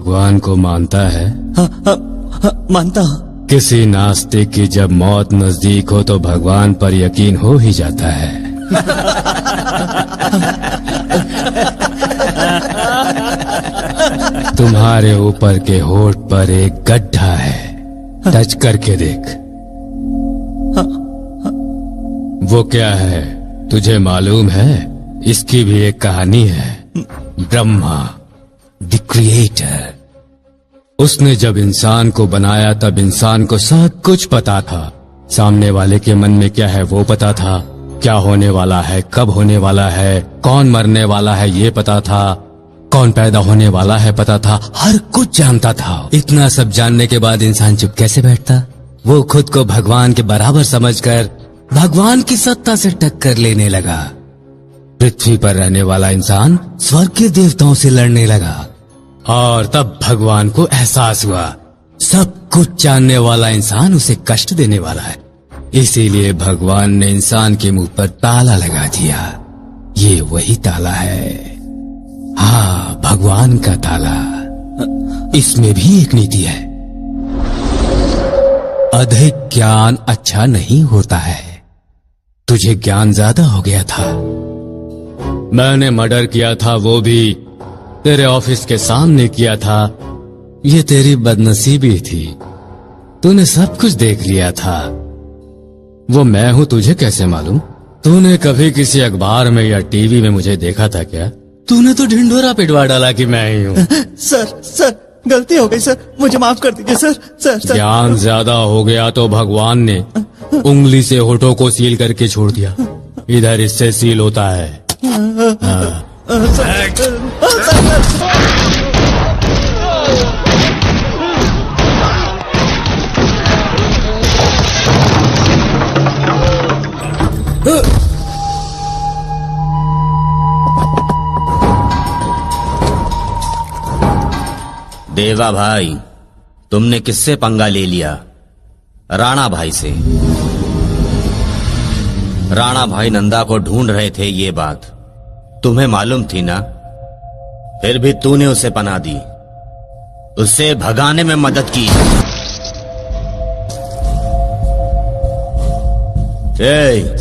भगवान को मानता है? हाँ, मानता हूँ। किसी नास्तिक की जब मौत नजदीक हो तो भगवान पर यकीन हो ही जाता है। तुम्हारे ऊपर के होठ पर एक गड्ढा है, टच करके देख। वो क्या है तुझे मालूम है? इसकी भी एक कहानी है। ब्रह्मा द क्रिएटर, उसने जब इंसान को बनाया तब इंसान को सब कुछ पता था। सामने वाले के मन में क्या है वो पता था, क्या होने वाला है, कब होने वाला है, कौन मरने वाला है ये पता था, कौन पैदा होने वाला है पता था, हर कुछ जानता था। इतना सब जानने के बाद इंसान चुप कैसे बैठता? वो खुद को भगवान के बराबर समझकर भगवान की सत्ता से टक्कर लेने लगा। पृथ्वी पर रहने वाला इंसान स्वर्ग के देवताओं से लड़ने लगा और तब भगवान को एहसास हुआ सब कुछ जानने वाला इंसान उसे कष्ट देने वाला है। इसीलिए भगवान ने इंसान के मुंह पर ताला लगा दिया। ये वही ताला है, हाँ, भगवान का ताला। इसमें भी एक नीति है, अधिक ज्ञान अच्छा नहीं होता है। तुझे ज्ञान ज्यादा हो गया था। मैंने मर्डर किया था, वो भी तेरे ऑफिस के सामने किया था। ये तेरी बदनसीबी थी, तूने सब कुछ देख लिया था। वो मैं हूं तुझे कैसे मालूम? तूने कभी किसी अखबार में या टीवी में मुझे देखा था क्या? तूने तो ढिंढोरा पिटवा डाला कि मैं ही हूँ। सर गलती हो गई सर, मुझे माफ कर दीजिए सर। सर ज्ञान ज्यादा हो गया तो भगवान ने उंगली से होठों को सील करके छोड़ दिया। इधर इससे सील होता है। देवा भाई, तुमने किससे पंगा ले लिया? राणा भाई से। राणा भाई नंदा को ढूंढ रहे थे, ये बात तुम्हें मालूम थी ना? फिर भी तूने उसे पनाह दी, उसे भगाने में मदद की।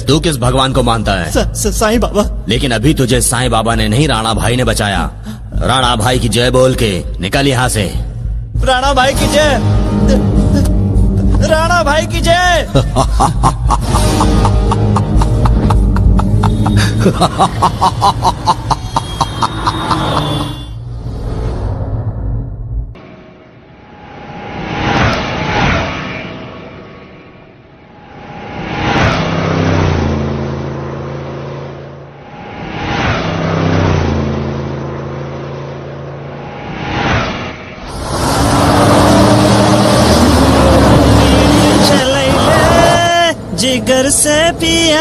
तू किस भगवान को मानता है? साईं बाबा। लेकिन अभी तुझे साईं बाबा ने नहीं, राणा भाई ने बचाया। राणा भाई की जय बोल के निकल यहां से। राणा भाई की जय, राणा भाई की जय। जिगर से पिया।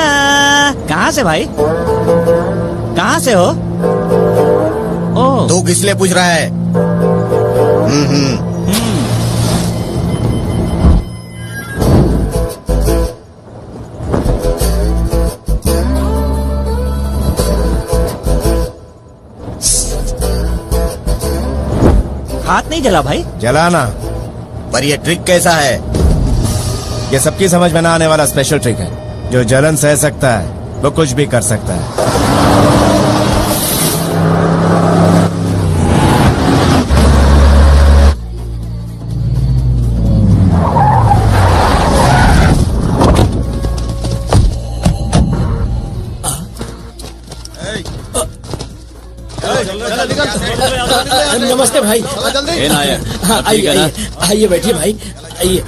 कहाँ से भाई? कहाँ से हो? तू किस लिए पूछ रहा है? हाथ नहीं जला भाई? जलाना, पर ये ट्रिक कैसा है? ये सबकी समझ में ना आने वाला स्पेशल ट्रिक है। जो जलन सह सकता है वो कुछ भी कर सकता है। नमस्ते भाई। आइए बैठिए भाई, आइए।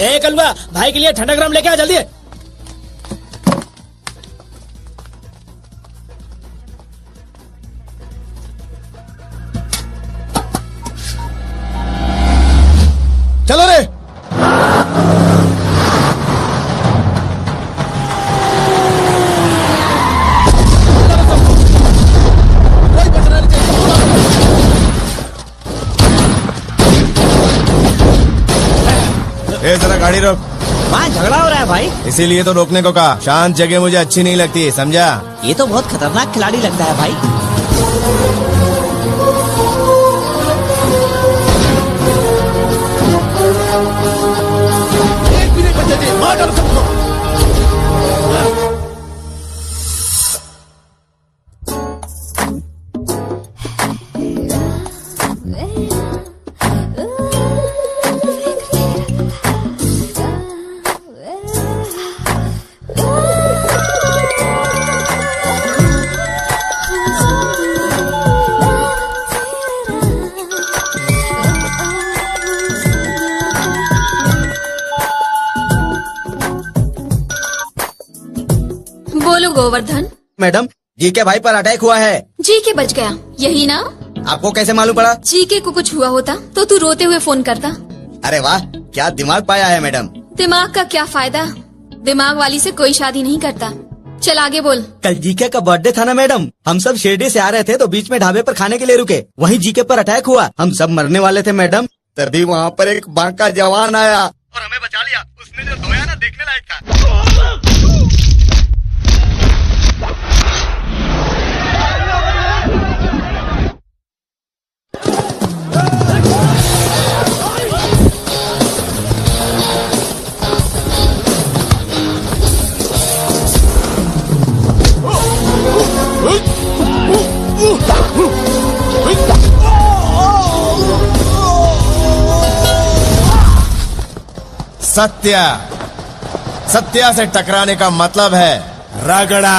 ए कलवा, भाई के लिए ठंडा गरम लेके आ जल्दी। चलो रे। जरा गाड़ी रोक। वहाँ झगड़ा हो रहा है भाई। इसीलिए तो रोकने को कहा। शांत जगह मुझे अच्छी नहीं लगती, समझा? ये तो बहुत खतरनाक खिलाड़ी लगता है भाई। जाते थे, मार डालो सबको। बोलो गोवर्धन। मैडम, जी के भाई पर अटैक हुआ है। जी के बच गया, यही ना? आपको कैसे मालूम पड़ा? जी के को कुछ हुआ होता तो तू रोते हुए फोन करता। अरे वाह, क्या दिमाग पाया है मैडम। दिमाग का क्या फायदा, दिमाग वाली से कोई शादी नहीं करता। चल आगे बोल। कल जीके का बर्थडे था ना मैडम, हम सब शिरडी से आ रहे थे तो बीच में ढाबे पर खाने के लिए रुके, वहीं जीके पर अटैक हुआ। हम सब मरने वाले थे मैडम, तभी वहाँ पर एक बांका जवान आया और हमें बचा लिया। उसने जो धोया ना, देखने लायक था। सत्या, सत्या से टकराने का मतलब है रगड़ा।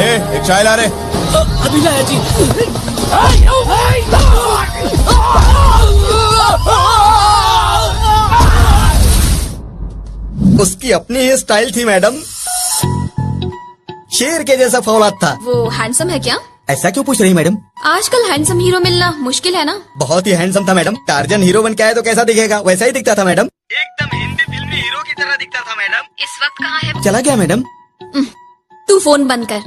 एक चाय ला रे। अभी लाया जी। उसकी अपनी ही स्टाइल थी मैडम, शेर के जैसा फौलाद था। वो हैंडसम है क्या? ऐसा क्यों पूछ रही मैडम? आजकल हैंडसम हीरो मिलना मुश्किल है ना। बहुत ही हैंडसम था मैडम। टार्जन हीरो बन के आए तो कैसा दिखेगा, वैसा ही दिखता था मैडम। एकदम हिंदी फिल्मी हीरो की तरह दिखता था मैडम। इस वक्त कहाँ है? चला गया मैडम। तू फोन बंद कर।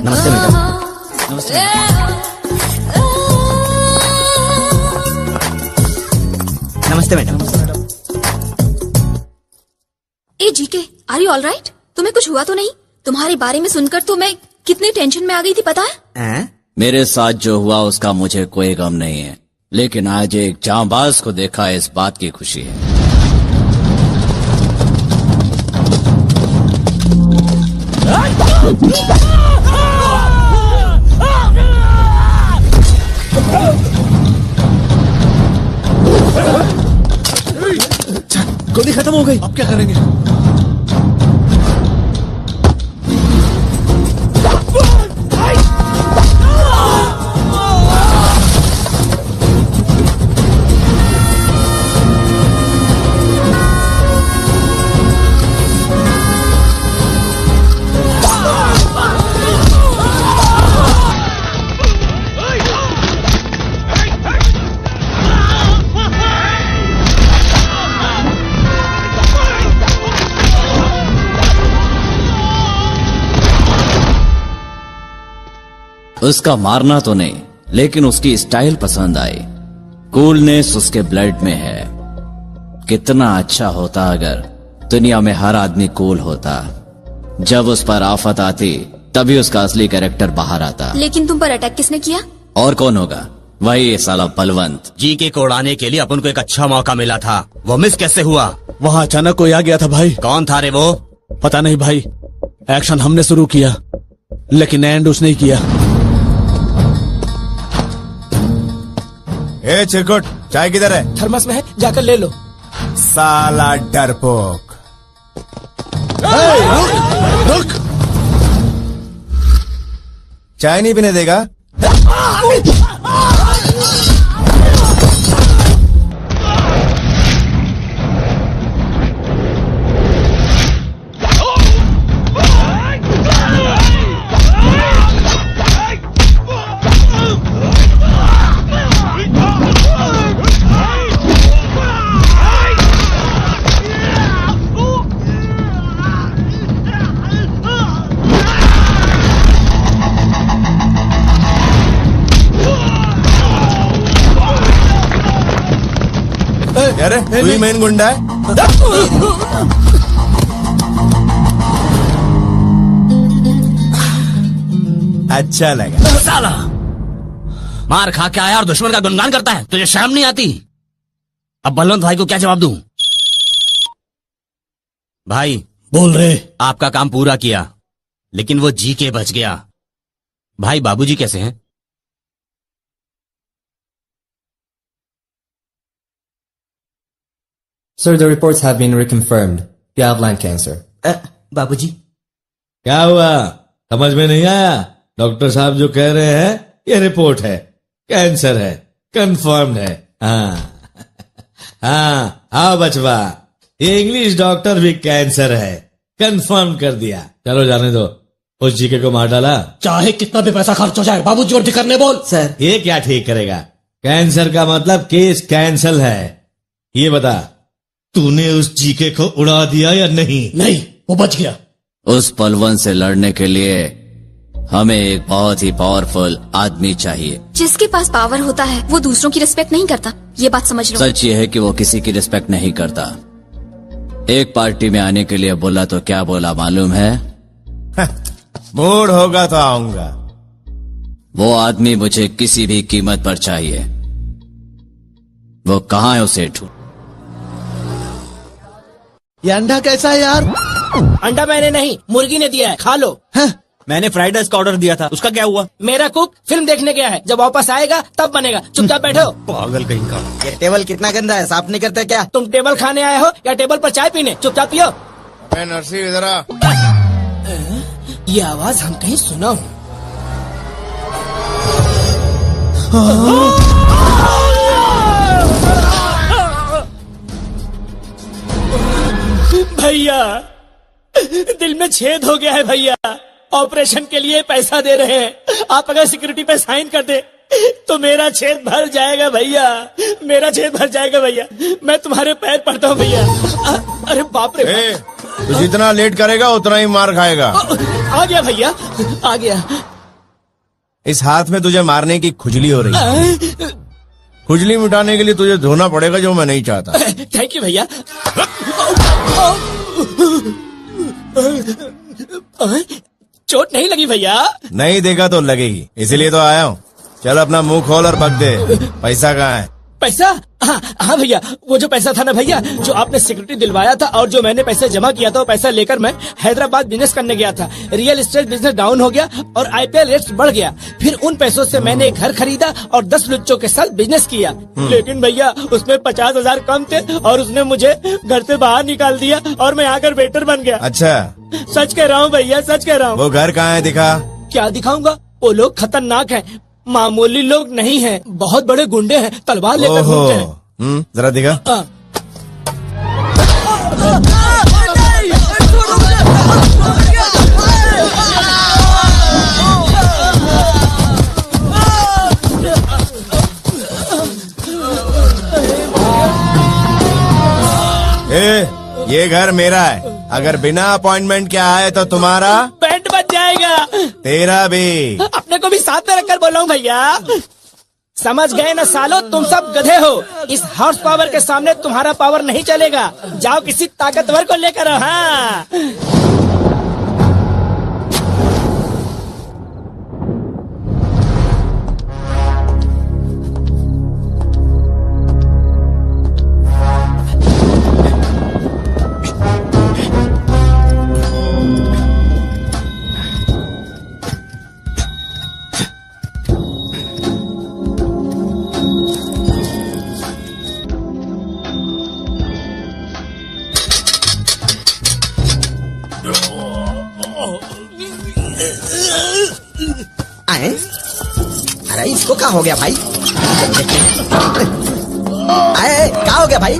नमस्ते मैडम। नमस्ते। नमस्ते मैडम। ए जीके, आर यू ऑल राइट? तुम्हें कुछ हुआ तो नहीं? तुम्हारे बारे में सुनकर तो मैं कितनी टेंशन में आ गई थी पता है? मेरे साथ जो हुआ उसका मुझे कोई गम नहीं है, लेकिन आज एक जांबाज को देखा, इस बात की खुशी है। गोली खत्म हो गई, अब क्या करेंगे? उसका मारना तो नहीं, लेकिन उसकी स्टाइल पसंद आई। कूलनेस उसके ब्लड में है। कितना अच्छा होता अगर दुनिया में हर आदमी कूल होता। जब उस पर आफत आती तभी उसका असली कैरेक्टर बाहर आता। लेकिन तुम पर अटैक किसने किया? और कौन होगा? वही ये साला बलवंत। जीके को उड़ाने के लिए अपन को एक अच्छा मौका मिला था, वो मिस कैसे हुआ? वहाँ अचानक कोई आ गया था भाई। कौन था रे वो? पता नहीं भाई, एक्शन हमने शुरू किया लेकिन एंड उसने ही किया। ए चिरकुट, चाय किधर है? थर्मस में है, जाकर ले लो। साला डरपोक। रुक। चाय नहीं पीने देगा? तू ही मेन गुंडा है। अच्छा लगा। साला मार खा के आया और दुश्मन का गुणगान करता है, तुझे शर्म नहीं आती? अब बलवंत भाई को क्या जवाब दूं? भाई बोल रहे। आपका काम पूरा किया, लेकिन वो जी के बच गया। भाई बाबूजी कैसे हैं? Sir, the reports have been reconfirmed. You have lung cancer. बाबूजी क्या हुआ, समझ में नहीं आया? डॉक्टर साहब जो कह रहे हैं ये रिपोर्ट है, कैंसर है, कंफर्म्ड है। हाँ हाँ हाँ बचवा, ये इंग्लिश डॉक्टर भी कैंसर है, कंफर्म कर दिया। चलो जाने दो, उस जीके को मार डाला। चाहे कितना भी पैसा खर्च हो जाए, बाबूजी और ठीक करने बोल। सर ये क्या ठीक करेगा? कैंसर का मतलब केस कैंसल है। ये बता, तूने उस जीके को उड़ा दिया या नहीं? नहीं, वो बच गया। उस पलवन से लड़ने के लिए हमें एक बहुत ही पावरफुल आदमी चाहिए। जिसके पास पावर होता है वो दूसरों की रिस्पेक्ट नहीं करता, ये बात समझ लो। सच ये है कि वो किसी की रिस्पेक्ट नहीं करता। एक पार्टी में आने के लिए बोला तो क्या बोला मालूम है? मूड होगा तो आऊंगा। वो आदमी मुझे किसी भी कीमत पर चाहिए। वो कहाँ है उसे ढूंढ। ये अंडा कैसा है यार? अंडा मैंने नहीं, मुर्गी ने दिया है, खा लो। मैंने फ्राइड राइस का ऑर्डर दिया था, उसका क्या हुआ? मेरा कुक फिल्म देखने गया है, जब वापस आएगा तब बनेगा। चुपचाप बैठो। पागल कहीं का। ये टेबल कितना गंदा है, साफ नहीं करते क्या? तुम टेबल खाने आए हो या टेबल पर चाय पीने? चुपचाप पियो। नरसी इधर आ। ये आवाज हम कहीं सुना हूँ। भैया दिल में छेद हो गया है भैया, ऑपरेशन के लिए पैसा दे रहे हैं। आप अगर सिक्योरिटी पे साइन कर दे तो मेरा छेद भर जाएगा भैया, मेरा छेद भर जाएगा भैया। मैं तुम्हारे पैर पड़ता हूँ भैया। अरे बाप रे बाप। तू जितना लेट करेगा उतना ही मार खाएगा। आ गया भैया, आ गया। इस हाथ में तुझे मारने की खुजली हो रही है। खुजली मिटाने के लिए तुझे धोना पड़ेगा, जो मैं नहीं चाहता। थैंक यू भैया। चोट नहीं लगी भैया? नहीं देखा तो लगेगी, इसीलिए तो आया हूँ। चल अपना मुंह खोल और बक दे। पैसा कहाँ है? पैसा? हाँ भैया, वो जो पैसा था ना भैया, जो आपने सिक्योरिटी दिलवाया था और जो मैंने पैसे जमा किया था, वो पैसा लेकर मैं हैदराबाद बिजनेस करने गया था। रियल एस्टेट बिजनेस डाउन हो गया और IPL रेट्स बढ़ गया। फिर उन पैसों से मैंने एक घर खरीदा और 10 लुच्चों के साथ बिजनेस किया। लेकिन भैया उसमें 50,000 कम थे और उसने मुझे घर से बाहर निकाल दिया और मैं आकर वेटर बन गया। अच्छा, सच कह रहा हूँ भैया, सच कह रहा हूँ। वो घर कहाँ है, दिखा। क्या दिखाऊंगा? वो लोग खतरनाक हैं, मामूली लोग नहीं हैं, बहुत बड़े गुंडे हैं, तलवार लेकर घूमते हैं। जरा दिखा। ये घर मेरा है, अगर बिना अपॉइंटमेंट के आए तो तुम्हारा पेट बच जाएगा। तेरा भी। अपने को भी साथ में रखकर बोला हूँ भैया। समझ गए ना सालो, तुम सब गधे हो। इस हॉर्स पावर के सामने तुम्हारा पावर नहीं चलेगा। जाओ किसी ताकतवर को लेकर आओ। हाँ आए? अरे इसको क्या हो गया भाई? आए, क्या हो गया भाई?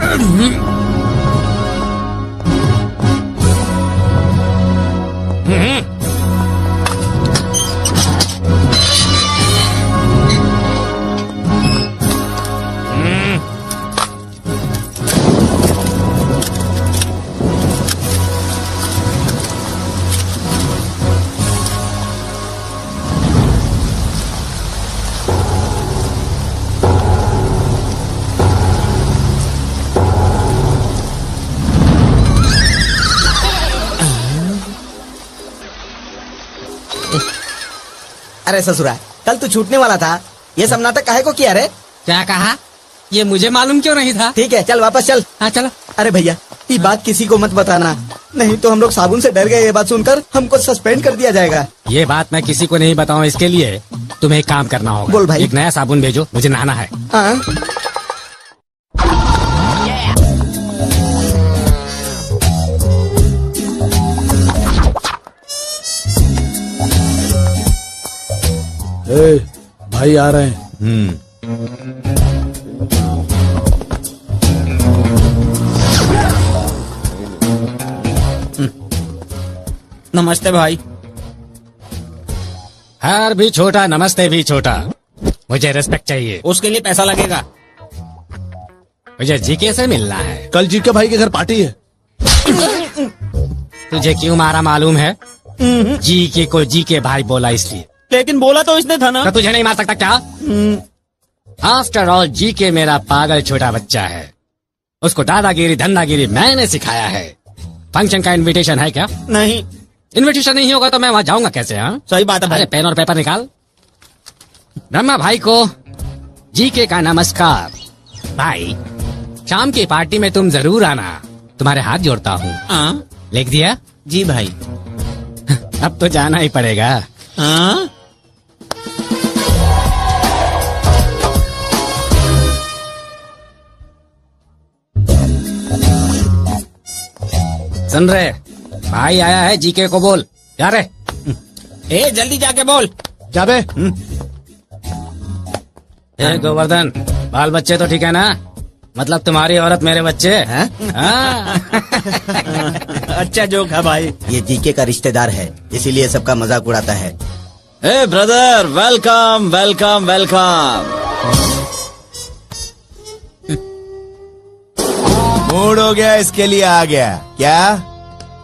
अरे ससुरा, कल तू छूटने वाला था, ये सब नाटक काहे को किया रे? क्या कहा? ये मुझे मालूम क्यों नहीं था? ठीक है, चल वापस चल। हाँ चलो। अरे भैया, ये बात किसी को मत बताना, नहीं तो हम लोग साबुन से डर गए। ये बात सुनकर हमको सस्पेंड कर दिया जाएगा। ये बात मैं किसी को नहीं बताऊं, इसके लिए तुम्हें एक काम करना होगा। बोल भाई। एक नया साबुन भेजो, मुझे नहाना है। हाँ? भाई आ रहे हैं। नमस्ते भाई। हर भी छोटा, नमस्ते भी छोटा। मुझे रिस्पेक्ट चाहिए। उसके लिए पैसा लगेगा। मुझे जीके से मिलना है। कल जीके भाई के घर पार्टी है। तुझे क्यों मारा मालूम है? जीके को जीके भाई बोला इसलिए। लेकिन बोला तो इसने था ना। तो तुझे नहीं मार सकता क्या? आफ्टर ऑल जीके मेरा पागल छोटा बच्चा है। उसको दादागिरी धंधागिरी मैंने सिखाया है। फंक्शन का इनविटेशन है क्या? नहीं। इनविटेशन नहीं होगा तो मैं वहाँ जाऊंगा कैसे? हाँ, सही बात है भाई। अरे पेन और पेपर निकाल। ब्रह्मा भाई को जीके का नमस्कार। भाई, शाम की पार्टी में तुम जरूर आना। तुम्हारे हाथ जोड़ता हूँ। हाँ? लिख दिया? जी भाई। अब तो जाना ही पड़ेगा। हाँ? सुन रहे, भाई आया है, जीके को बोल। जा रे। ए जल्दी जाके बोल। जाबे। ए गोवर्धन, बाल बच्चे तो ठीक है ना? मतलब तुम्हारी औरत मेरे बच्चे? हाँ? हाँ। अच्छा जोक है भाई। ये जीके का रिश्तेदार है, इसीलिए सबका मजाक उड़ाता है। ए brother, welcome welcome welcome. Mood हो गया, इसके लिए आ गया क्या?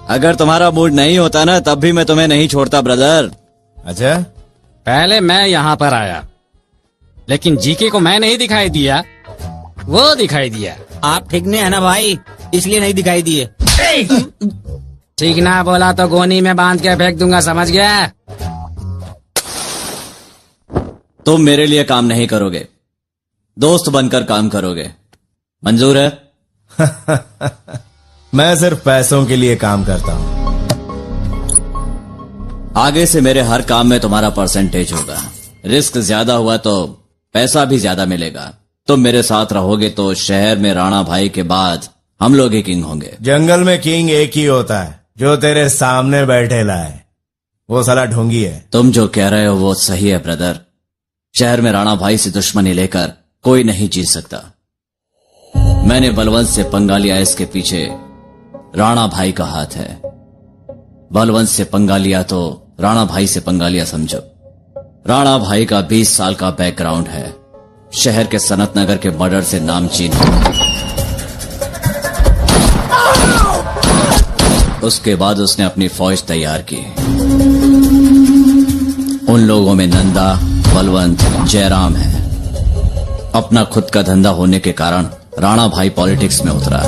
अगर तुम्हारा मूड नहीं होता ना, तब भी मैं तुम्हें नहीं छोड़ता ब्रदर। अच्छा, पहले मैं यहाँ पर आया, लेकिन जीके को मैं नहीं दिखाई दिया, वो दिखाई दिया। आप ठीक नहीं है ना भाई, इसलिए नहीं दिखाई दिए। ठीक ना बोला तो गोनी में बांध के फेंक दूंगा, समझ गया? तुम मेरे लिए काम नहीं करोगे, दोस्त बनकर काम करोगे। मंजूर है? मैं सिर्फ पैसों के लिए काम करता हूँ। आगे से मेरे हर काम में तुम्हारा परसेंटेज होगा। रिस्क ज्यादा हुआ तो पैसा भी ज्यादा मिलेगा। तुम मेरे साथ रहोगे तो शहर में राणा भाई के बाद हम लोग ही किंग होंगे। जंगल में किंग एक ही होता है, जो तेरे सामने बैठे लाए। वो साला ढोंगी है। तुम जो कह रहे हो वो सही है ब्रदर। शहर में राणा भाई से दुश्मनी लेकर कोई नहीं जीत सकता। मैंने बलवंत से पंगा लिया, इसके पीछे राणा भाई का हाथ है। बलवंत से पंगा लिया तो राणा भाई से पंगा लिया समझो। राणा भाई का 20 साल का बैकग्राउंड है। शहर के सनत नगर के मर्डर से नामचीन। उसके बाद उसने अपनी फौज तैयार की। उन लोगों में नंदा, बलवंत, जयराम है। अपना खुद का धंधा होने के कारण राणा भाई पॉलिटिक्स में उतरा।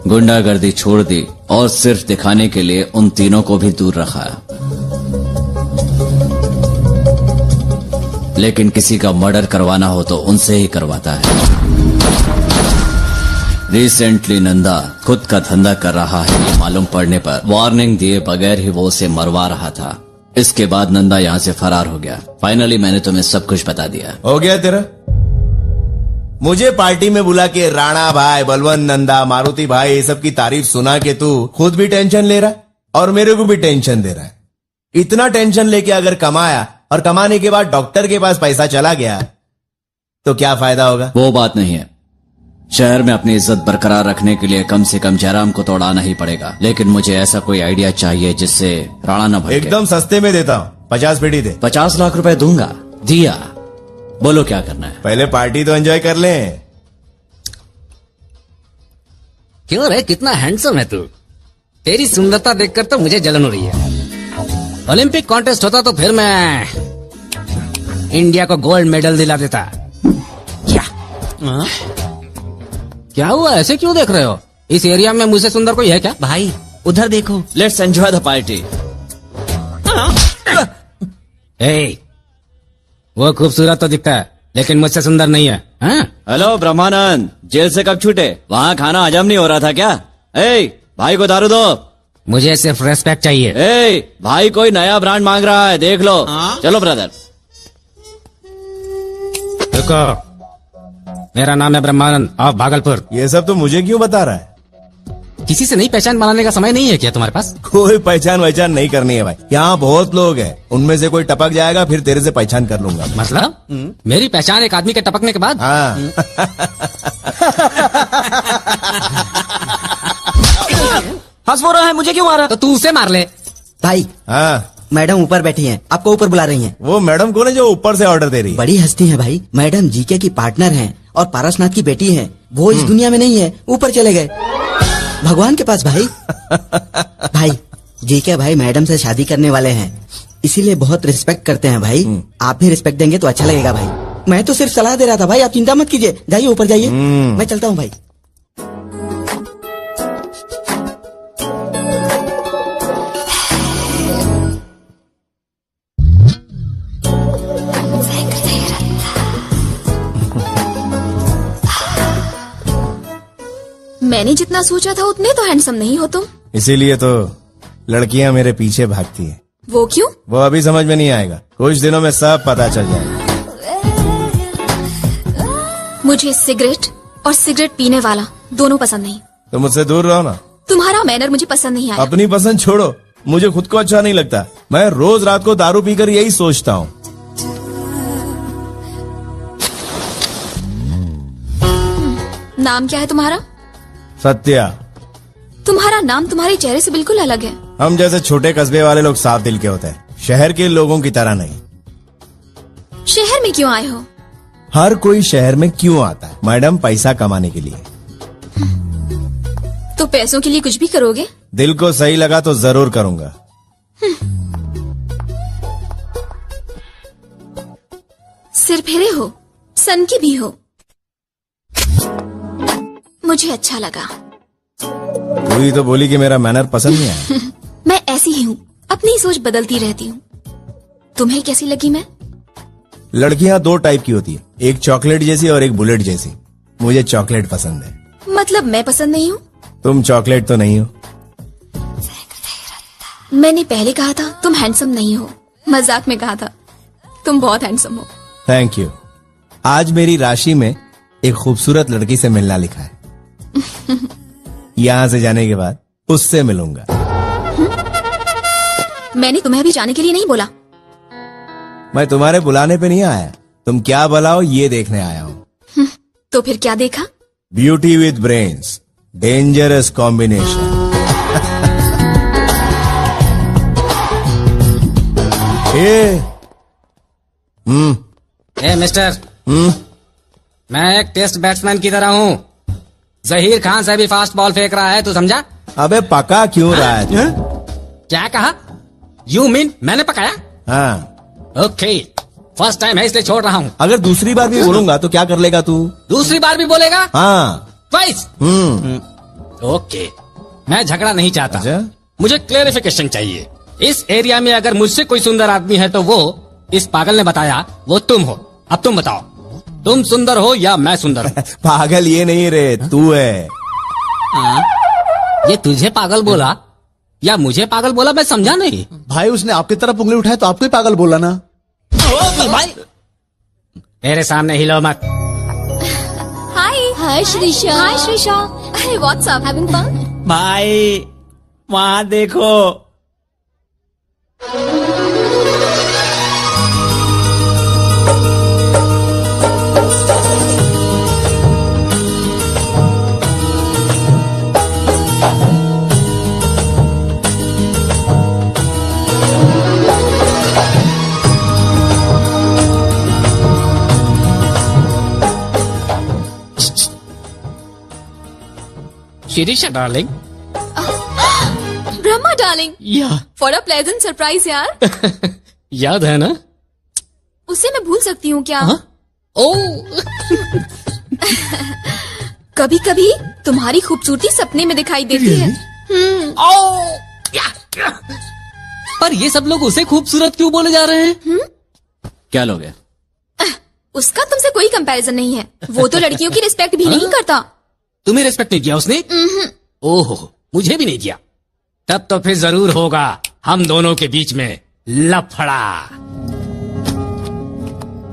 गुंडागर्दी छोड़ दी और सिर्फ दिखाने के लिए उन तीनों को भी दूर रखा। लेकिन किसी का मर्डर करवाना हो तो उनसे ही करवाता है। रिसेंटली नंदा खुद का धंधा कर रहा है, ये मालूम पड़ने पर वार्निंग दिए बगैर ही वो उसे मरवा रहा था। इसके बाद नंदा यहाँ से फरार हो गया। फाइनली मैंने तुम्हें सब कुछ बता दिया। हो गया तेरा? मुझे पार्टी में बुला के राणा भाई, बलवंत, नंदा, मारुति भाई ये सब की तारीफ सुना के तू खुद भी टेंशन ले रहा है और मेरे को भी टेंशन दे रहा है। इतना टेंशन लेके अगर कमाया और कमाने के बाद डॉक्टर के पास पैसा चला गया तो क्या फायदा होगा? वो बात नहीं है। शहर में अपनी इज्जत बरकरार रखने के लिए कम से कम जयराम को तो उड़ाना ही पड़ेगा। लेकिन मुझे ऐसा कोई आइडिया चाहिए जिससे राणा न भड़के। एकदम सस्ते में देता हूँ, 50 पेटी दे। 50 लाख रुपए दूंगा। दिया। बोलो क्या करना है? पहले पार्टी तो एंजॉय कर लें। क्यों रे, कितना हैंडसम है तू। तेरी सुंदरता देखकर तो मुझे जलन हो रही है। ओलंपिक कॉन्टेस्ट होता तो फिर मैं इंडिया को गोल्ड मेडल दिला देता। क्या हुआ, ऐसे क्यों देख रहे हो? इस एरिया में मुझसे सुंदर कोई है क्या? भाई उधर देखो। Let's enjoy the party. ए, वो खूबसूरत तो दिखता है लेकिन मुझसे सुंदर नहीं है, हाँ? हेलो ब्रह्मानंद, जेल से कब छूटे? वहाँ खाना हजम नहीं हो रहा था क्या? भाई को दारू दो। मुझे सिर्फ रेस्पेक्ट चाहिए। भाई कोई नया ब्रांड मांग रहा है, देख लो। चलो ब्रदर। देखो, मेरा नाम है ब्रह्मानंद ऑफ भागलपुर। ये सब तो मुझे क्यों बता रहा है? किसी से नई पहचान बनाने का समय नहीं है क्या तुम्हारे पास? कोई पहचान वहचान नहीं करनी है भाई, यहाँ बहुत लोग हैं, उनमें से कोई टपक जाएगा फिर तेरे से पहचान कर लूंगा। मतलब मेरी पहचान एक आदमी के टपकने के बाद? हाँ। हंस वो रहा है, मुझे क्यों मारा? तो तू उसे मार ले। भाई, हाँ, मैडम ऊपर बैठी हैं, आपको ऊपर बुला रही हैं। वो मैडम कौन है जो ऊपर से ऑर्डर दे रही है? बड़ी हस्ती हैं भाई, मैडम जीके की पार्टनर हैं और पारसनाथ की बेटी हैं। वो इस दुनिया में नहीं है, ऊपर चले गए भगवान के पास। भाई भाई, जीके भाई मैडम से शादी करने वाले हैं, इसीलिए बहुत रिस्पेक्ट करते हैं भाई। आप भी रिस्पेक्ट देंगे तो अच्छा लगेगा भाई। मैं तो सिर्फ सलाह दे रहा था भाई, आप चिंता मत कीजिए, जाइए ऊपर जाइए। मैं चलता हूँ भाई। मैंने जितना सोचा था उतने तो हैंडसम नहीं हो तुम। इसीलिए तो लड़कियां मेरे पीछे भागती हैं। वो क्यों? वो अभी समझ में नहीं आएगा, कुछ दिनों में सब पता चल जाएगा। मुझे सिगरेट और सिगरेट पीने वाला दोनों पसंद नहीं। तो मुझसे दूर रहो ना। तुम्हारा मैनर मुझे पसंद नहीं आया। अपनी पसंद छोड़ो, मुझे खुद को अच्छा नहीं लगता। मैं रोज रात को दारू पीकर यही सोचता हूँ। नाम क्या है तुम्हारा? सत्या। तुम्हारा नाम तुम्हारे चेहरे से बिल्कुल अलग है। हम जैसे छोटे कस्बे वाले लोग साफ दिल के होते हैं, शहर के लोगों की तरह नहीं। शहर में क्यों आए हो? हर कोई शहर में क्यों आता है मैडम? पैसा कमाने के लिए। तो पैसों के लिए कुछ भी करोगे? दिल को सही लगा तो जरूर करूंगा। सिर फेरे हो, सन की भी हो, मुझे अच्छा लगा। तू ही तो बोली कि मेरा मैनर पसंद नहीं आया। मैं ऐसी ही हूँ, अपनी सोच बदलती रहती हूँ। तुम्हें कैसी लगी मैं? लड़कियां दो टाइप की होती है, एक चॉकलेट जैसी और एक बुलेट जैसी। मुझे चॉकलेट पसंद है। मतलब मैं पसंद नहीं हूँ? तुम चॉकलेट तो नहीं हो। मैंने पहले कहा था तुम हैंडसम नहीं हो, मजाक में कहा था। तुम बहुत हैंडसम हो। Thank you. आज मेरी राशि में एक खूबसूरत लड़की से मिलना लिखा है। यहाँ से जाने के बाद उससे मिलूंगा। मैंने तुम्हें अभी जाने के लिए नहीं बोला। मैं तुम्हारे बुलाने पे नहीं आया, तुम क्या बुलाओ ये देखने आया हूँ। तो फिर क्या देखा? Beauty with brains, dangerous combination. A mister, मैं एक टेस्ट बैट्समैन की तरह हूँ। जहीर खान से भी फास्ट बॉल फेंक रहा है, तू समझा? अबे पका क्यों रहा है तू? क्या कहा? यू मीन मैंने पकाया? हाँ। ओके, फर्स्ट टाइम है इसलिए छोड़ रहा हूँ। अगर दूसरी बार भी बोलूंगा तो क्या कर लेगा तू? दूसरी बार भी बोलेगा? हाँ। ट्वाइस? ओके, मैं झगड़ा नहीं चाहता। अच्छा? मुझे क्लेरिफिकेशन चाहिए। इस एरिया में अगर मुझसे कोई सुंदर आदमी है तो वो इस पागल ने बताया वो तुम हो। अब तुम बताओ, तुम सुंदर हो या मैं सुंदर हूँ? पागल ये नहीं रे, तू है। ये तुझे पागल बोला या मुझे पागल बोला, मैं समझा नहीं। भाई उसने आपकी तरफ उंगली उठाई तो आपको ही पागल बोला ना। भाई मेरे सामने हिलो मत। हाय श्रीशा। हाय Shrisha. Hey, what's up? Having fun? भाई वहाँ देखो। शिरीषा डार्लिंग। ब्रह्मा डार्लिंग। या फॉर अ प्लेजेंट सरप्राइज यार। याद है ना? उसे मैं भूल सकती हूँ क्या? ओ कभी कभी तुम्हारी खूबसूरती सपने में दिखाई देती है। पर ये सब लोग उसे खूबसूरत क्यों बोले जा रहे हैं? क्या लोग हैं? उसका तुमसे कोई कंपैरिजन नहीं है। वो तो लड़कियों की रिस्पेक्ट भी नहीं करता। तुम्हें रिस्पेक्ट नहीं किया उसने? ओहो, मुझे भी नहीं किया। तब तो फिर जरूर होगा हम दोनों के बीच में लफड़ा।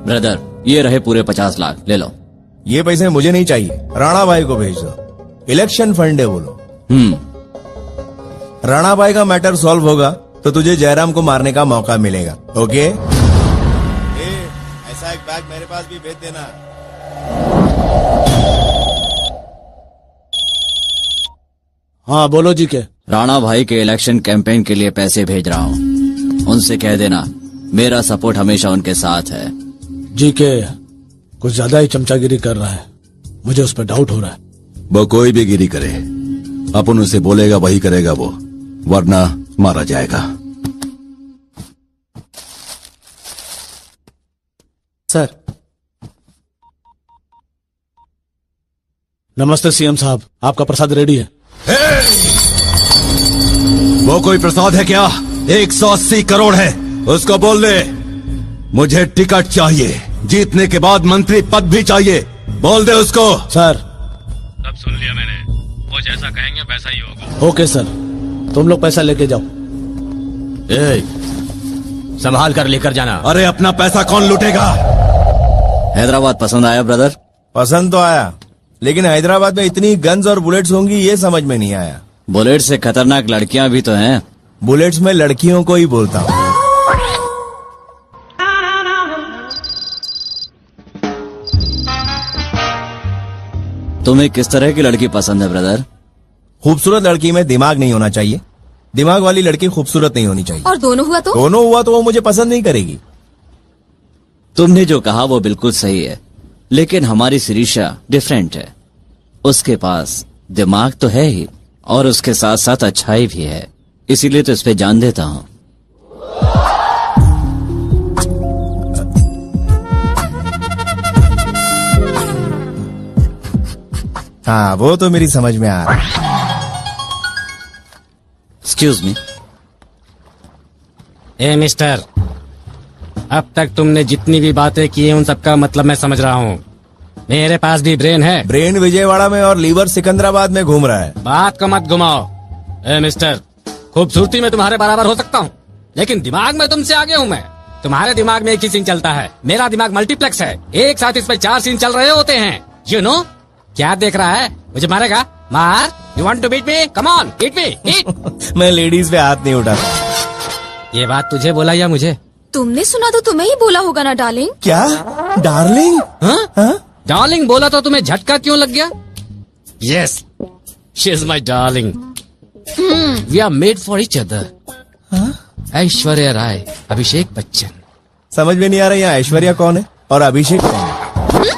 ब्रदर, ये रहे पूरे 50 लाख, ले लो। ये पैसे मुझे नहीं चाहिए, राणा भाई को भेज दो। इलेक्शन फंड है बोलो। राणा भाई का मैटर सॉल्व होगा तो तुझे जयराम को मारने का मौका मिलेगा। ओके? ऐसा एक बैग मेरे पास भी भेज देना। हाँ बोलो जी के। राणा भाई के इलेक्शन कैंपेन के लिए पैसे भेज रहा हूँ। उनसे कह देना मेरा सपोर्ट हमेशा उनके साथ है। जी के कुछ ज्यादा ही चमचागिरी कर रहा है, मुझे उस पर डाउट हो रहा है। वो कोई भी गिरी करे, अपन उसे बोलेगा वही करेगा वो, वरना मारा जाएगा। सर। नमस्ते सीएम साहब, आपका प्रसाद रेडी है। वो कोई प्रसाद है क्या? 180 करोड़ है, उसको बोल दे मुझे टिकट चाहिए, जीतने के बाद मंत्री पद भी चाहिए, बोल दे उसको। सर। सब सुन लिया मैंने, वो जैसा कहेंगे वैसा ही होगा। ओके सर, तुम लोग पैसा लेके जाओ। संभाल कर लेकर जाना। अरे अपना पैसा कौन लूटेगा? हैदराबाद पसंद आया ब्रदर? पसंद तो आया, लेकिन हैदराबाद में इतनी गन्स और बुलेट्स होंगी ये समझ में नहीं आया। बुलेट से खतरनाक लड़कियां भी तो हैं। बुलेट्स में लड़कियों को ही बोलता हूँ। तुम्हें किस तरह की लड़की पसंद है ब्रदर? खूबसूरत लड़की में दिमाग नहीं होना चाहिए, दिमाग वाली लड़की खूबसूरत नहीं होनी चाहिए। और दोनों हुआ तो? दोनों हुआ तो वो मुझे पसंद नहीं करेगी। तुमने जो कहा वो बिल्कुल सही है, लेकिन हमारी शिरीषा डिफरेंट है। उसके पास दिमाग तो है ही, और उसके साथ साथ अच्छाई भी है, इसीलिए तो इस पे जान देता हूँ। हाँ वो तो मेरी समझ में आ रहा है। Excuse me. ए मिस्टर, अब तक तुमने जितनी भी बातें की हैं उन सबका मतलब मैं समझ रहा हूँ। मेरे पास भी ब्रेन है। ब्रेन विजयवाड़ा में और लीवर सिकंदराबाद में घूम रहा है। बात को मत घुमाओ। ए मिस्टर, खूबसूरती में तुम्हारे बराबर हो सकता हूँ, लेकिन दिमाग में तुमसे आगे हूँ मैं। तुम्हारे दिमाग में एक ही सीन चलता है, मेरा दिमाग मल्टीप्लेक्स है। एक साथ इसमें 4 सीन चल रहे होते हैं। You know? क्या देख रहा है? मुझे मारेगा? मार। You want to beat me? Come on, beat me, beat. मैं लेडीज पे हाथ नहीं उठाता। ये बात तुझे बोला या मुझे? तुमने सुना तो तुम्हें ही बोला होगा ना डार्लिंग। क्या? डार्लिंग? हाँ? डार्लिंग बोला तो तुम्हें झटका क्यों लग गया? Yes, she is my darling. We are made for each other. Aishwarya Rai, Abhishek Bachchan. समझ में नहीं आ रहा यहाँ ऐश्वर्या कौन है और अभिषेक कौन है?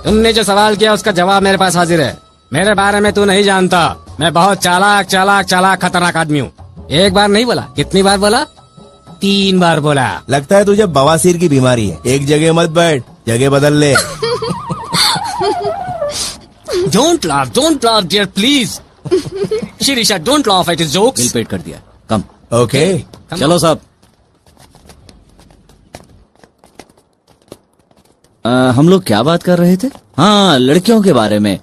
तुमने जो सवाल किया उसका जवाब मेरे पास हाजिर है। मेरे बारे में तू नहीं जानता, मैं बहुत चालाक चालाक चालाक खतरनाक आदमी हूँ। एक बार नहीं बोला, कितनी बार बोला? 3 बार बोला। लगता है तुझे बवासीर की बीमारी है। एक जगह मत बैठ, जगह बदल ले। Don't laugh dear please. Shirisha, don't laugh at his jokes. Bill paid कर दिया, कम। ओके चलो साहब। हम लोग क्या बात कर रहे थे? हाँ, लड़कियों के बारे में।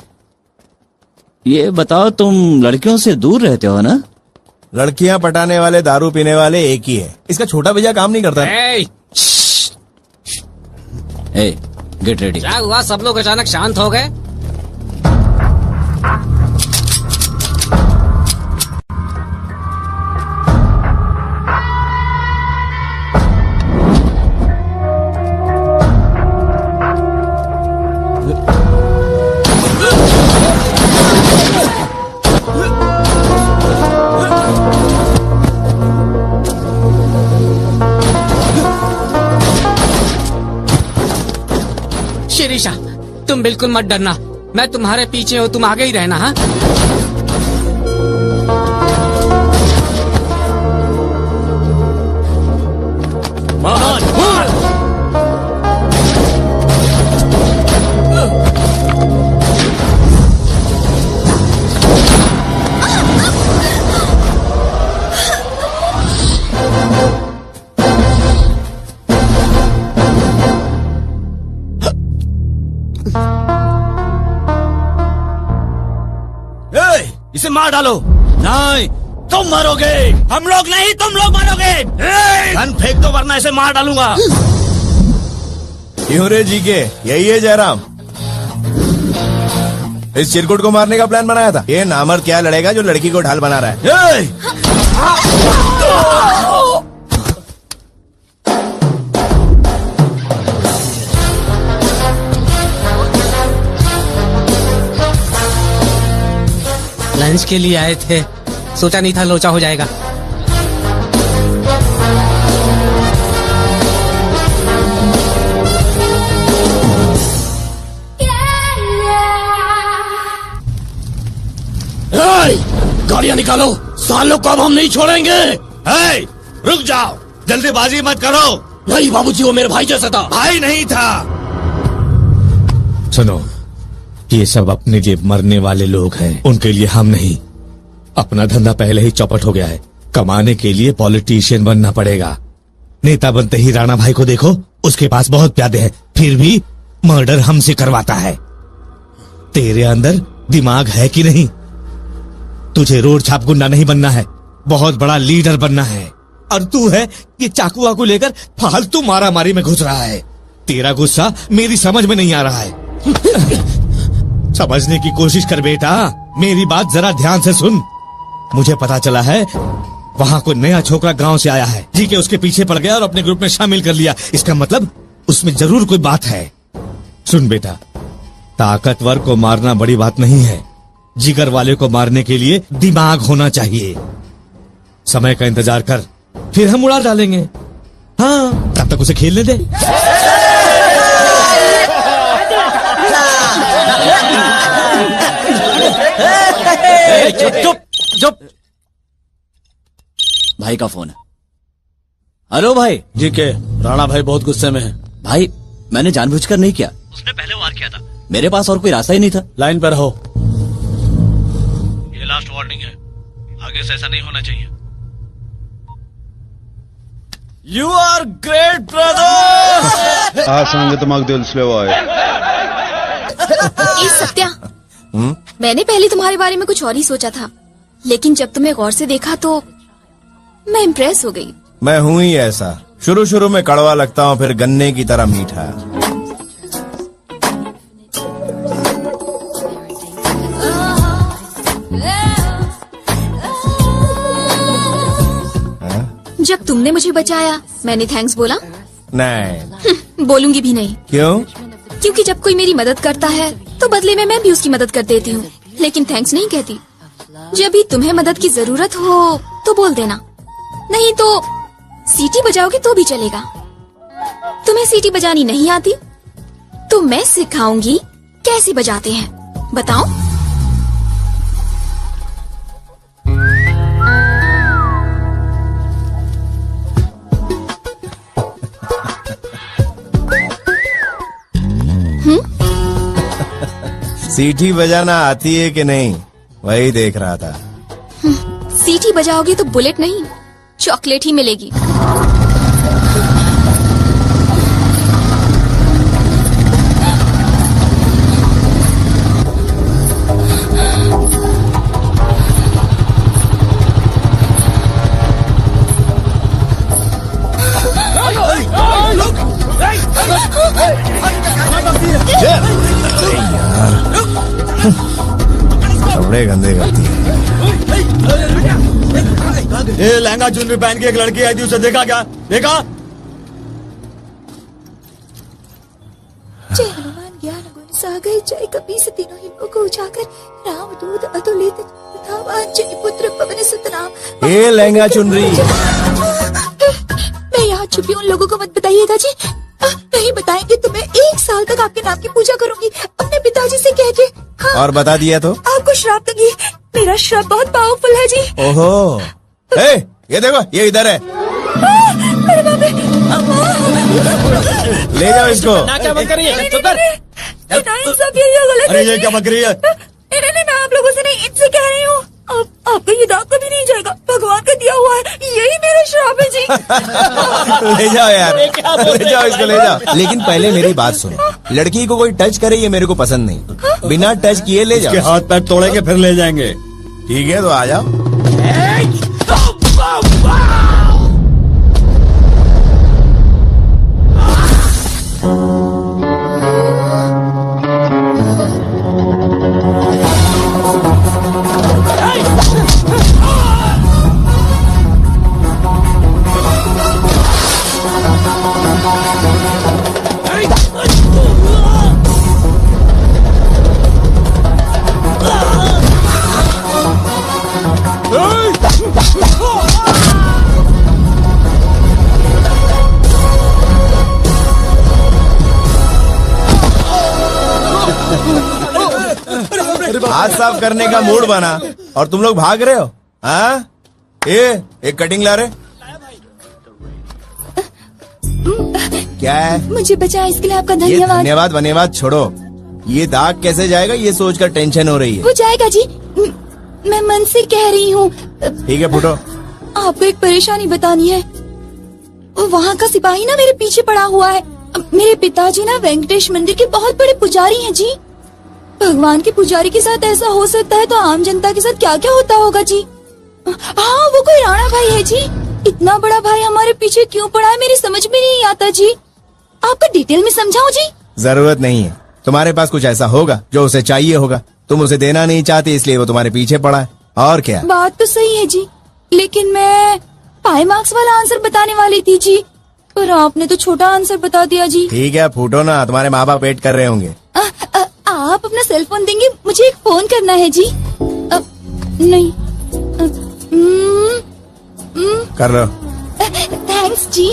ये बताओ, तुम लड़कियों से दूर रहते हो ना? लड़कियां पटाने वाले, दारू पीने वाले एक ही है। इसका छोटा भैया काम नहीं करता। Get ready. क्या हुआ, सब लोग अचानक शांत हो गए? शिरीषा, तुम बिल्कुल मत डरना, मैं तुम्हारे पीछे हूँ, तुम आगे ही रहना। हाँ, इसे मार डालो। नहीं, तुम मरोगे। हम लोग नहीं, तुम लोग मरोगे। गन फेंक दो वरना इसे मार डालूंगा। क्यों रे जीके, यही है जयराम? इस चिरकुट को मारने का प्लान बनाया था। ये नामर्द क्या लड़ेगा जो लड़की को ढाल बना रहा है? लंच के लिए आए थे, सोचा नहीं था लोचा हो जाएगा। गाड़ियां निकालो, सालों को अब हम नहीं छोड़ेंगे। रुक जाओ, जल्दीबाजी मत करो। नहीं बाबूजी, वो मेरे भाई जैसा था। भाई नहीं था। सुनो, ये सब अपने लिए मरने वाले लोग हैं, उनके लिए हम नहीं। अपना धंधा पहले ही चौपट हो गया है, कमाने के लिए पॉलिटिशियन बनना पड़ेगा। नेता बनते ही राणा भाई को देखो, उसके पास बहुत प्यादे हैं, फिर भी मर्डर हमसे करवाता है। तेरे अंदर दिमाग है कि नहीं? तुझे रोड छाप गुंडा नहीं बनना है, बहुत बड़ा लीडर बनना है। और तू है ये चाकू वाकू लेकर फालतू मारा मारी में घुस रहा है। तेरा गुस्सा मेरी समझ में नहीं आ रहा है। समझने की कोशिश कर बेटा, मेरी बात जरा ध्यान से सुन। मुझे पता चला है वहां कोई नया छोकरा गांव से आया है, जी के उसके पीछे पड़ गया और अपने ग्रुप में शामिल कर लिया। इसका मतलब उसमें जरूर कोई बात है। सुन बेटा, ताकतवर को मारना बड़ी बात नहीं है, जिगर वाले को मारने के लिए दिमाग होना चाहिए। समय का इंतजार कर, फिर हम उड़ा डालेंगे। हाँ, तब तक उसे खेलने दे। चुप चुप। भाई का फोन है। हेलो भाई। जी के, राणा भाई बहुत गुस्से में है। भाई, मैंने जानबूझकर नहीं किया। उसने पहले वार किया था। मेरे पास और कोई रास्ता ही नहीं था। लाइन पर रहो। ये लास्ट वार्निंग है, आगे से ऐसा नहीं होना चाहिए। You are great brother. ए सत्या, मैंने पहले तुम्हारे बारे में कुछ और ही सोचा था, लेकिन जब तुम्हें गौर से देखा तो मैं इम्प्रेस हो गई। मैं हूं ही ऐसा, शुरू शुरू में कड़वा लगता हूँ, फिर गन्ने की तरह मीठा। जब तुमने मुझे बचाया, मैंने थैंक्स बोला? नहीं। बोलूंगी भी नहीं। क्यों? क्योंकि जब कोई मेरी मदद करता है तो बदले में मैं भी उसकी मदद कर देती हूँ, लेकिन थैंक्स नहीं कहती। जब भी तुम्हें मदद की जरूरत हो तो बोल देना, नहीं तो सीटी बजाओगे तो भी चलेगा। तुम्हें सीटी बजानी नहीं आती तो मैं सिखाऊंगी कैसे बजाते हैं, बताओ। सीटी बजाना आती है कि नहीं, वही देख रहा था। सीटी बजाओगे तो बुलेट नहीं, चॉकलेट ही मिलेगी। कपड़े गंदे करती है। ये लहंगा चुनरी पहन के एक लड़की आई थी, उसे देखा क्या? देखा? जय हनुमान ज्ञान गुण सागर, जय कपी से तीनों ही लोगों को उजागर, राम दूत अतुलित तथा अंजनी पुत्र पवन सुत नाम। ये लहंगा चुनरी। मैं यहाँ छुपी उन लोगों को मत बताइएगा जी, नहीं बताएंगे तो मैं 1 साल तक आपके नाम की पूजा करूंगी अपने पिताजी से कह के। हाँ, और बता दिया तो आपको श्राप दूंगी। मेरा श्राप बहुत पावरफुल है जी। ओहो, ये देखो, ये इधर है। अरे बाप रे, ले जाओ इसको। क्या बंद करिए, चुप कर। सब ये गलत अरे ये क्या बक रही है? नहीं, मैं आप लोगों से नहीं, इनसे कह रही हूँ। आपका ये दाग कभी नहीं जाएगा, भगवान का दिया हुआ है, यही मेरा श्राप है जी। ले जाओ यार, ले जाओ इसको, ले जाओ। लेकिन पहले मेरी बात सुनो, लड़की को कोई टच करे ये मेरे को पसंद नहीं। बिना टच किए ले जाओ। हाथ पैर तोड़ेंगे फिर ले जाएंगे। ठीक है तो आ जाओ। हाथ साफ करने का मूड बना और तुम लोग भाग रहे हो। हाँ, एक कटिंग ला रहे। क्या है? मुझे बचाया इसके लिए आपका धन्यवाद। धन्यवाद छोड़ो। ये दाग कैसे जाएगा ये सोचकर टेंशन हो रही है। वो जाएगा जी, मैं मन से कह रही हूँ। ठीक है फुटो। आपको एक परेशानी बतानी है। वहाँ का सिपाही ना मेरे पीछे पड़ा हुआ है। मेरे पिताजी ना वेंकटेश मंदिर के बहुत बड़े पुजारी हैं जी। भगवान के पुजारी के साथ ऐसा हो सकता है तो आम जनता के साथ क्या क्या होता होगा जी। हाँ, वो कोई राणा भाई है जी। इतना बड़ा भाई हमारे पीछे क्यों पड़ा है मेरी समझ में नहीं आता जी। आपको डिटेल में समझाओ जी। जरूरत नहीं है, तुम्हारे पास कुछ ऐसा होगा जो उसे चाहिए होगा। तुम उसे देना नहीं चाहती इसलिए वो तुम्हारे पीछे पड़ा है। और क्या? बात तो सही है जी, लेकिन मैं पाई मार्क्स वाला आंसर बताने वाली थी जी, पर आपने तो छोटा आंसर बता दिया जी। ठीक है फूटो ना, तुम्हारे माँ बाप वेट कर रहे होंगे। आप अपना सेल फोन देंगे, मुझे एक फोन करना है जी। नहीं। कर लो। थैंक्स जी।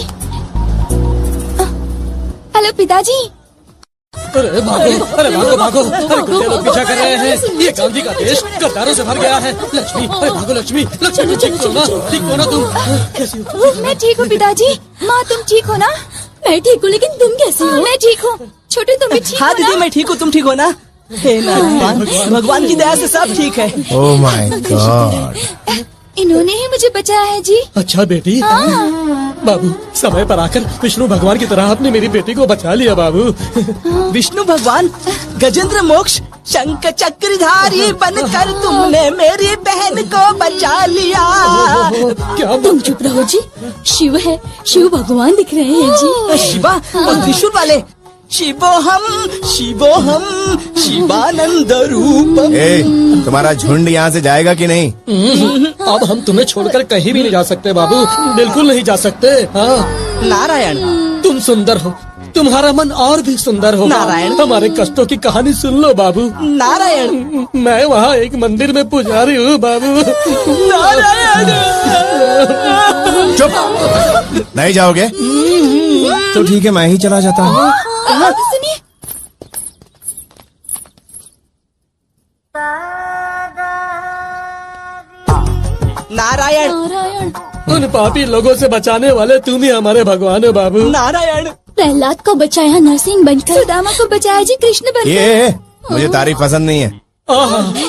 हेलो पिताजी। अरे भागो, अरे भागो भागो, अरे गुंडे लोग पीछा कर रहे हैं। ये गांधी का देश गद्दारों से भर गया है। लक्ष्मी, अरे भागो लक्ष्मी, लक्ष्मी ठीक हो ना तुम? कैसी हो? मैं ठीक हूँ पिताजी। माँ तुम ठीक हो ना? मैं ठीक हूँ, लेकिन तुम कैसी हो? मैं ठीक हूँ। छोटे तुम भी ठीक हो ना? हाँ दीदी मैं ठीक हूँ, तुम ठीक हो ना? हे नारायण, भगवान की दया से सब ठीक है। ओह माय गॉड, इन्होंने ही मुझे बचाया है जी। अच्छा बेटी। बाबू समय पर आकर विष्णु भगवान की तरह आपने मेरी बेटी को बचा लिया बाबू। विष्णु भगवान गजेंद्र मोक्ष शंख चक्रधारी बनकर तुमने मेरी बहन को बचा लिया। क्या तुम चुप रहो जी। शिव है, शिव भगवान दिख रहे हैं जी। शिवा और त्रिशूल वाले। शिवोहम शिवोहम शिवानंद रूपम। तुम्हारा झुंड यहाँ से जाएगा कि नहीं? अब हम तुम्हें छोड़कर कहीं भी नहीं जा सकते बाबू, बिल्कुल नहीं जा सकते। हाँ नारायण, तुम सुंदर हो, तुम्हारा मन और भी सुंदर हो। नारायण, हमारे कष्टों की कहानी सुन लो बाबू। नारायण, मैं वहाँ एक मंदिर में पुजारी हूँ बाबू। नारायण। चुप, नहीं जाओगे तो ठीक है, मैं ही चला जाता हूँ। सुनिए, नारायण, नारायण। उन पापी लोगों से बचाने वाले तुम ही हमारे भगवान हो बाबू। नारायण, प्रहलाद को बचाया नरसिंह बनकर, सुदामा को बचाया जी कृष्ण बनकर। ये मुझे तारीफ पसंद नहीं है।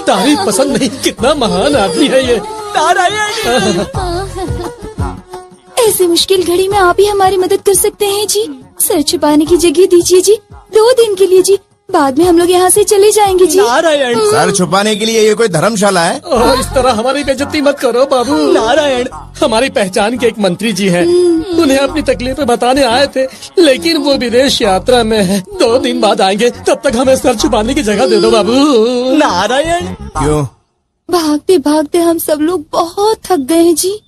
तारीफ पसंद नहीं? कितना महान आदमी है ये। नारायण। ऐसी मुश्किल घड़ी में आप ही हमारी मदद कर सकते हैं जी। सर छुपाने की जगह दीजिए जी, 2 दिन के लिए जी। बाद में हम लोग यहाँ से चले जाएंगे जी। नारायण, सर छुपाने के लिए ये कोई धर्मशाला है? इस तरह हमारी बेइज्जती मत करो बाबू। नारायण, हमारी पहचान के एक मंत्री जी हैं, उन्हें अपनी तकलीफें बताने आए थे, लेकिन वो विदेश यात्रा में है। 2 दिन बाद आएंगे, तब तक हमें सर छुपाने की जगह दे दो बाबू। नारायण। क्यों? भागते भागते हम सब लोग बहुत थक गए हैं जी।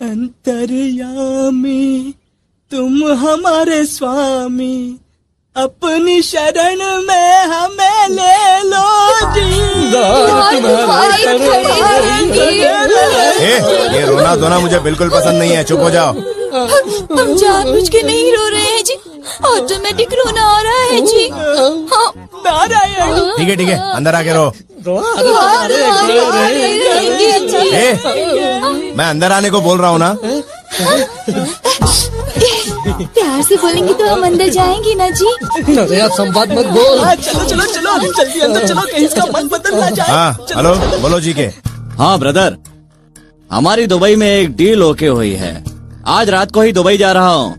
अंतर्यामी तुम हमारे स्वामी, अपनी शरण में हमें ले लो जी। ये रोना धोना मुझे बिल्कुल पसंद नहीं है, चुप हो जाओ। हम जानबूझ के नहीं रो रहे हैं जी, ऑटोमेटिक रोना आ रहा है जी। नारायण। ठीक है, अंदर आके रो। मैं अंदर आने को बोल रहा हूँ ना। प्यार से बोलेंगे तो हम अंदर जाएंगे ना जी। अरे आप संवाद मत बोल। चलो चलो चलो जल्दी अंदर चलो, कहीं इसका मन बदल ना जाए। हाँ हेलो, बोलो जी के। हाँ ब्रदर, हमारी दुबई में एक डील ओके हुई है। आज रात को ही दुबई जा रहा हूँ,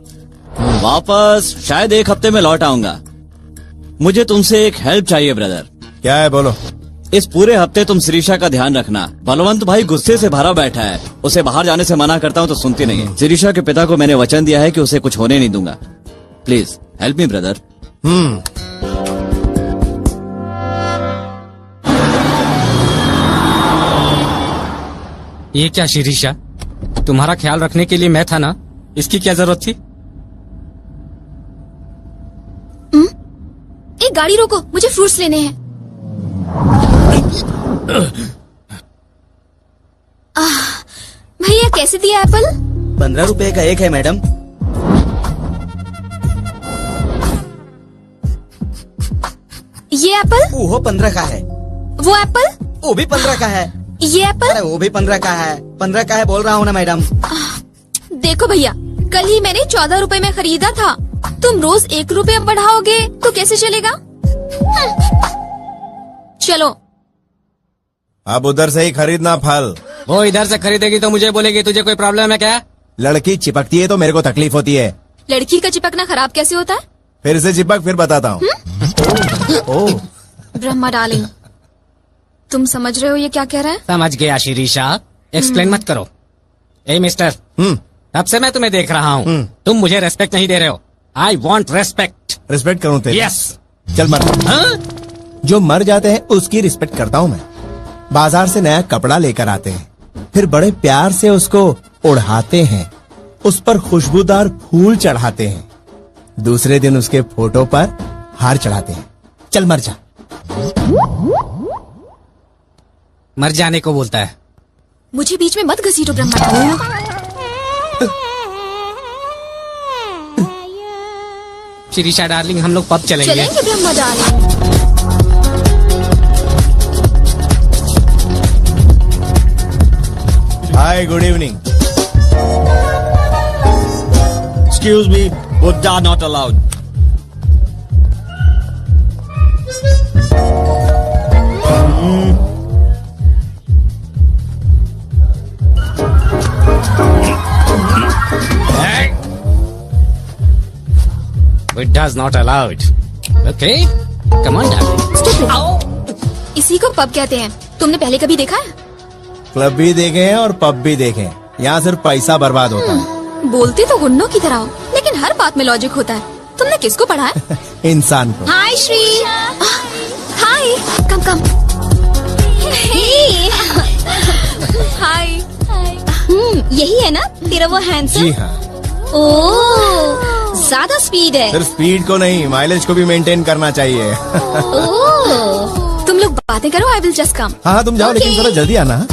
वापस शायद 1 हफ्ते में लौट आऊंगा। मुझे तुमसे एक हेल्प चाहिए ब्रदर। क्या है बोलो। इस पूरे हफ्ते तुम शिरीषा का ध्यान रखना। बलवंत भाई गुस्से से भरा बैठा है, उसे बाहर जाने से मना करता हूँ तो सुनती नहीं है। शिरीषा के पिता को मैंने वचन दिया है कि उसे कुछ होने नहीं दूंगा। Please help me brother. ये क्या शिरीषा, तुम्हारा ख्याल रखने के लिए मैं था ना, इसकी क्या जरूरत थी? एक गाड़ी रोको, मुझे फ्रूट्स लेने हैं। भैया कैसे दिया एप्पल? 15 रुपए का एक है मैडम। ये एप्पल? वो 15 का है। वो एप्पल? वो भी 15 का है। ये एप्पल? अरे वो भी 15 का है। 15 का है बोल रहा हूँ ना मैडम। देखो भैया, कल ही मैंने 14 रुपए में खरीदा था, तुम रोज 1 रुपया बढ़ाओगे तो कैसे चलेगा? चलो अब उधर से ही खरीदना फल। वो इधर से खरीदेगी तो मुझे बोलेगी तुझे कोई प्रॉब्लम है क्या? लड़की चिपकती है तो मेरे को तकलीफ होती है। लड़की का चिपकना खराब कैसे होता है? फिर से चिपक, फिर बताता हूँ। ओह ब्रह्मा डार्लिंग, तुम समझ रहे हो ये क्या कह रहा है? समझ गया शिरीषा, एक्सप्लेन मत करो। ए मिस्टर, तब से मैं तुम्हें देख रहा हूँ, तुम मुझे रेस्पेक्ट नहीं दे रहे हो। I want respect. रिस्पेक्ट करूँ तेरी? यस। चल मर। जो मर जाते हैं उसकी रिस्पेक्ट करता हूँ मैं। बाजार से नया कपड़ा लेकर आते हैं, फिर बड़े प्यार से उसको ओढ़ाते हैं, उस पर खुशबूदार फूल चढ़ाते हैं, दूसरे दिन उसके फोटो पर हार चढ़ाते हैं। चल मर जा। मर जाने को बोलता है। मुझे बीच में मत घसीटो ब्रह्मा डार्लिंग। शिरीषा डार्लिंग, हम लोग पब चलेंगे। चलेंगे Brahma darling. Hi, good evening. Excuse me, Buddha not allowed. Buddha's not allowed. Okay, come on darling. इसी को पब कहते हैं, तुमने पहले कभी देखा है? क्लब भी देखे हैं और पब भी देखे हैं, यहाँ सिर्फ पैसा बर्बाद होता है। बोलते तो गुंडों की तरह हो, लेकिन हर बात में लॉजिक होता है। तुमने किसको पढ़ा है? इंसान को। हाय श्री। हाय, कम कम। हाय। यही है ना तेरा वो हैंडसम? जी हाँ। ओह, ज्यादा स्पीड है। सिर्फ स्पीड को नहीं, माइलेज को भी मेंटेन करना चाहिए। ओह, तुम लोग बातें करो, आई विल जस्ट कम। हाँ तुम जाओ, लेकिन जरा जल्दी आना।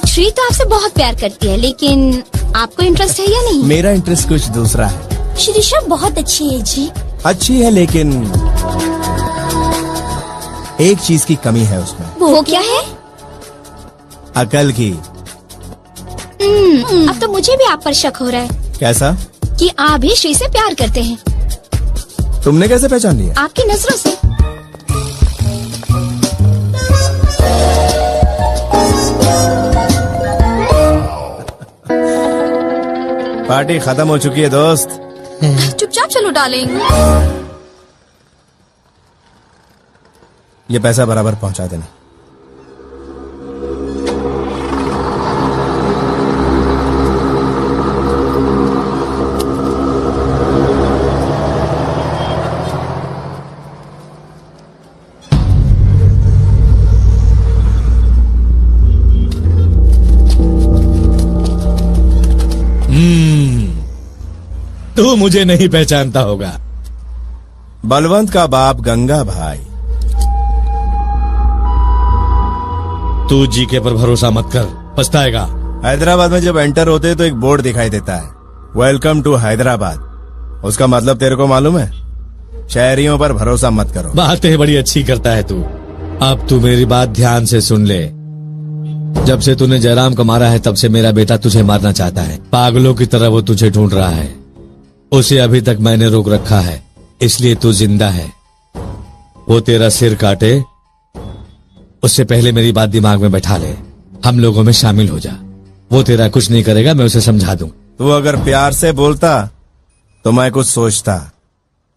श्री तो आपसे बहुत प्यार करती है, लेकिन आपको इंटरेस्ट है या नहीं? मेरा इंटरेस्ट कुछ दूसरा है। शिरीषा बहुत अच्छी है जी। अच्छी है, लेकिन एक चीज की कमी है उसमें। वो क्या है? अकल की। अब तो मुझे भी आप पर शक हो रहा है कैसा? कि आप भी श्री से प्यार करते हैं। तुमने कैसे पहचान लिया? आपकी नजरों से। पार्टी खत्म हो चुकी है दोस्त। चुपचाप चलो डार्लिंग। ये पैसा बराबर पहुंचा देना। तू मुझे नहीं पहचानता होगा। बलवंत का बाप गंगा भाई। तू जीके पर भरोसा मत कर, पछताएगा। हैदराबाद में जब एंटर होते तो एक बोर्ड दिखाई देता है, वेलकम टू हैदराबाद। उसका मतलब तेरे को मालूम है? शहरियों पर भरोसा मत करो। बातें बड़ी अच्छी करता है तू। अब तू मेरी बात ध्यान से सुन ले। जब से तूने जयराम को मारा है, तब से मेरा बेटा तुझे मारना चाहता है। पागलों की तरह वो तुझे ढूंढ रहा है। उसे अभी तक मैंने रोक रखा है, इसलिए तू जिंदा है। वो तेरा सिर काटे उससे पहले मेरी बात दिमाग में बैठा ले। हम लोगों में शामिल हो जा। वो तेरा कुछ नहीं करेगा, मैं उसे समझा दूं। तू अगर प्यार से बोलता तो मैं कुछ सोचता,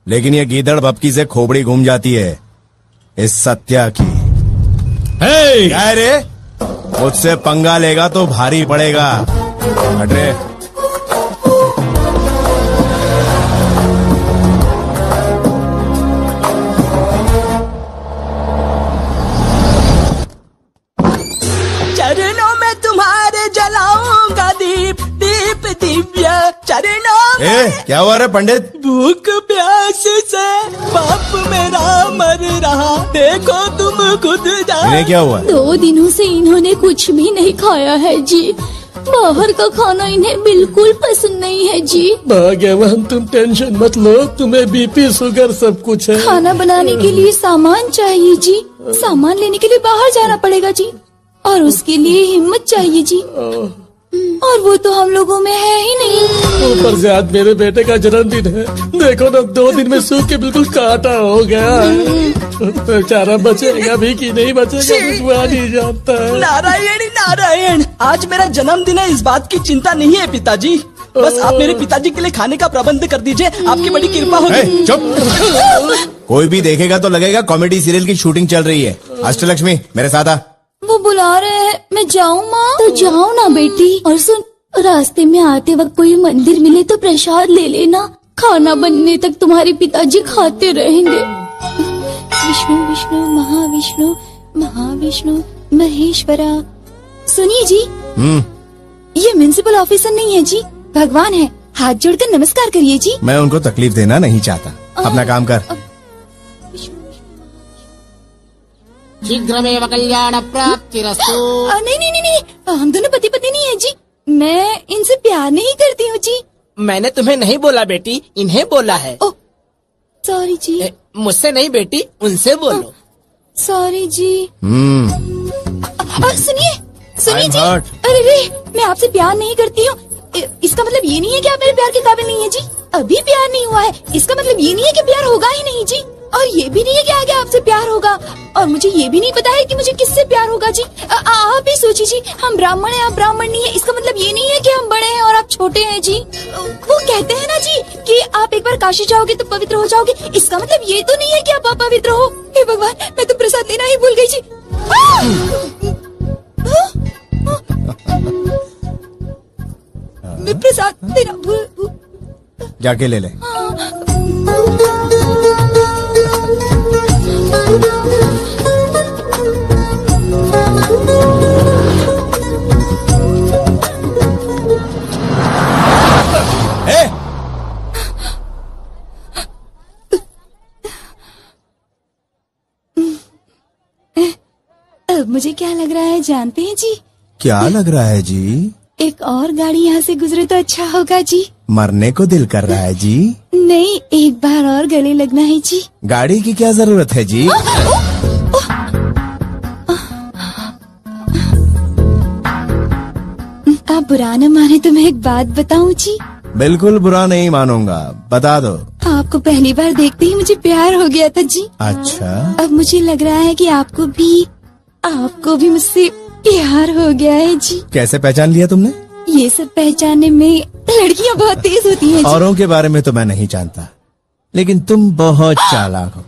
लेकिन ये गीदड़ भपकी से खोपड़ी घूम जाती है इस सत्या की। हे! क्या है रे? मुझसे पंगा लेगा तो भारी पड़ेगा। हट रे। चरणों में तुम्हारे जलाऊंगा दीप दीप दिव्य चरणों में। क्या हुआ रे पंडित? भूख प्यास से बाप मेरा मर रहा, देखो तुम खुद इन्हें क्या हुआ? 2 दिनों से इन्होंने कुछ भी नहीं खाया है जी। बाहर का खाना इन्हें बिल्कुल पसंद नहीं है जी। भाग्यवान तुम टेंशन मत लो, तुम्हें बीपी शुगर सब कुछ है। खाना बनाने के लिए सामान चाहिए जी। सामान लेने के लिए बाहर जाना पड़ेगा जी, और उसके लिए हिम्मत चाहिए जी, और वो तो हम लोगों में है ही नहीं। ऊपर से आज मेरे बेटे का जन्मदिन है, देखो ना 2 दिन में सूख के बिल्कुल काटा हो गया है। बेचारा बचेगा भी कि नहीं बचेगा भगवान ही जानता है। नारायण नारायण, आज मेरा जन्मदिन है, इस बात की चिंता नहीं है पिताजी। बस आप मेरे पिताजी के लिए खाने का प्रबंध कर दीजिए, आपकी बड़ी कृपा होगी। चुप। कोई भी देखेगा तो लगेगा कॉमेडी सीरियल की शूटिंग चल रही है। अष्टलक्ष्मी मेरे साथ आ। वो बुला रहे हैं, मैं जाऊँ माँ? तो जाओ ना बेटी। और सुन, रास्ते में आते वक्त कोई मंदिर मिले तो प्रसाद ले लेना, खाना बनने तक तुम्हारे पिताजी खाते रहेंगे। विष्णु विष्णु महाविष्णु महाविष्णु महेश्वरा। सुनिए जी, ये म्युनिसिपल ऑफिसर नहीं है जी, भगवान है। हाथ जोड़कर नमस्कार करिए जी। मैं उनको तकलीफ देना नहीं चाहता, अपना काम कर। शीघ्रमेव कल्याण प्राप्तिरस्तु। नहीं नहीं नहीं नहीं, हम दोनों पति पत्नी नहीं है जी। मैं इनसे प्यार नहीं करती हूँ जी। मैंने तुम्हें नहीं बोला बेटी, इन्हें बोला है। ओ, सॉरी जी। मुझसे नहीं बेटी, उनसे बोलो। सॉरी जी। सुनिए सुनिए जी। hurt. अरे रे, मैं आपसे प्यार नहीं करती हूँ। इसका मतलब ये नहीं है कि आप मेरे प्यार के काबिल नहीं है जी। अभी प्यार नहीं हुआ है, इसका मतलब ये नहीं है कि प्यार होगा ही नहीं जी। और ये भी नहीं है कि आगे आपसे प्यार होगा, और मुझे ये भी नहीं पता है कि मुझे किससे प्यार होगा जी। आप भी सोचिए जी, हम ब्राह्मण हैं, आप ब्राह्मण नहीं है, इसका मतलब ये नहीं है कि हम बड़े हैं और आप छोटे हैं जी। वो कहते हैं ना जी कि आप एक बार काशी जाओगे तो पवित्र हो जाओगे, इसका मतलब ये तो नहीं है कि आप अपवित्र हो। हे भगवान, मैं तो प्रसाद लेना ही भूल गई जी। मैं प्रसाद लेना भूल। जाके ले ले। अब मुझे क्या लग रहा है जानते हैं जी? क्या लग रहा है जी? एक और गाड़ी यहाँ से गुजरे तो अच्छा होगा जी। मरने को दिल कर रहा है जी? नहीं, एक बार और गले लगना है जी। गाड़ी की क्या जरूरत है जी? आप बुरा न माने तो मैं एक बात बताऊं जी? बिल्कुल बुरा नहीं मानूंगा, बता दो। आपको पहली बार देखते ही मुझे प्यार हो गया था जी। अच्छा। अब मुझे लग रहा है कि आपको भी मुझसे प्यार हो गया है जी। कैसे पहचान लिया तुमने? ये सब पहचानने में लड़कियां बहुत तेज होती हैं जी। औरों के बारे में तो मैं नहीं जानता, लेकिन तुम बहुत चालाक हो।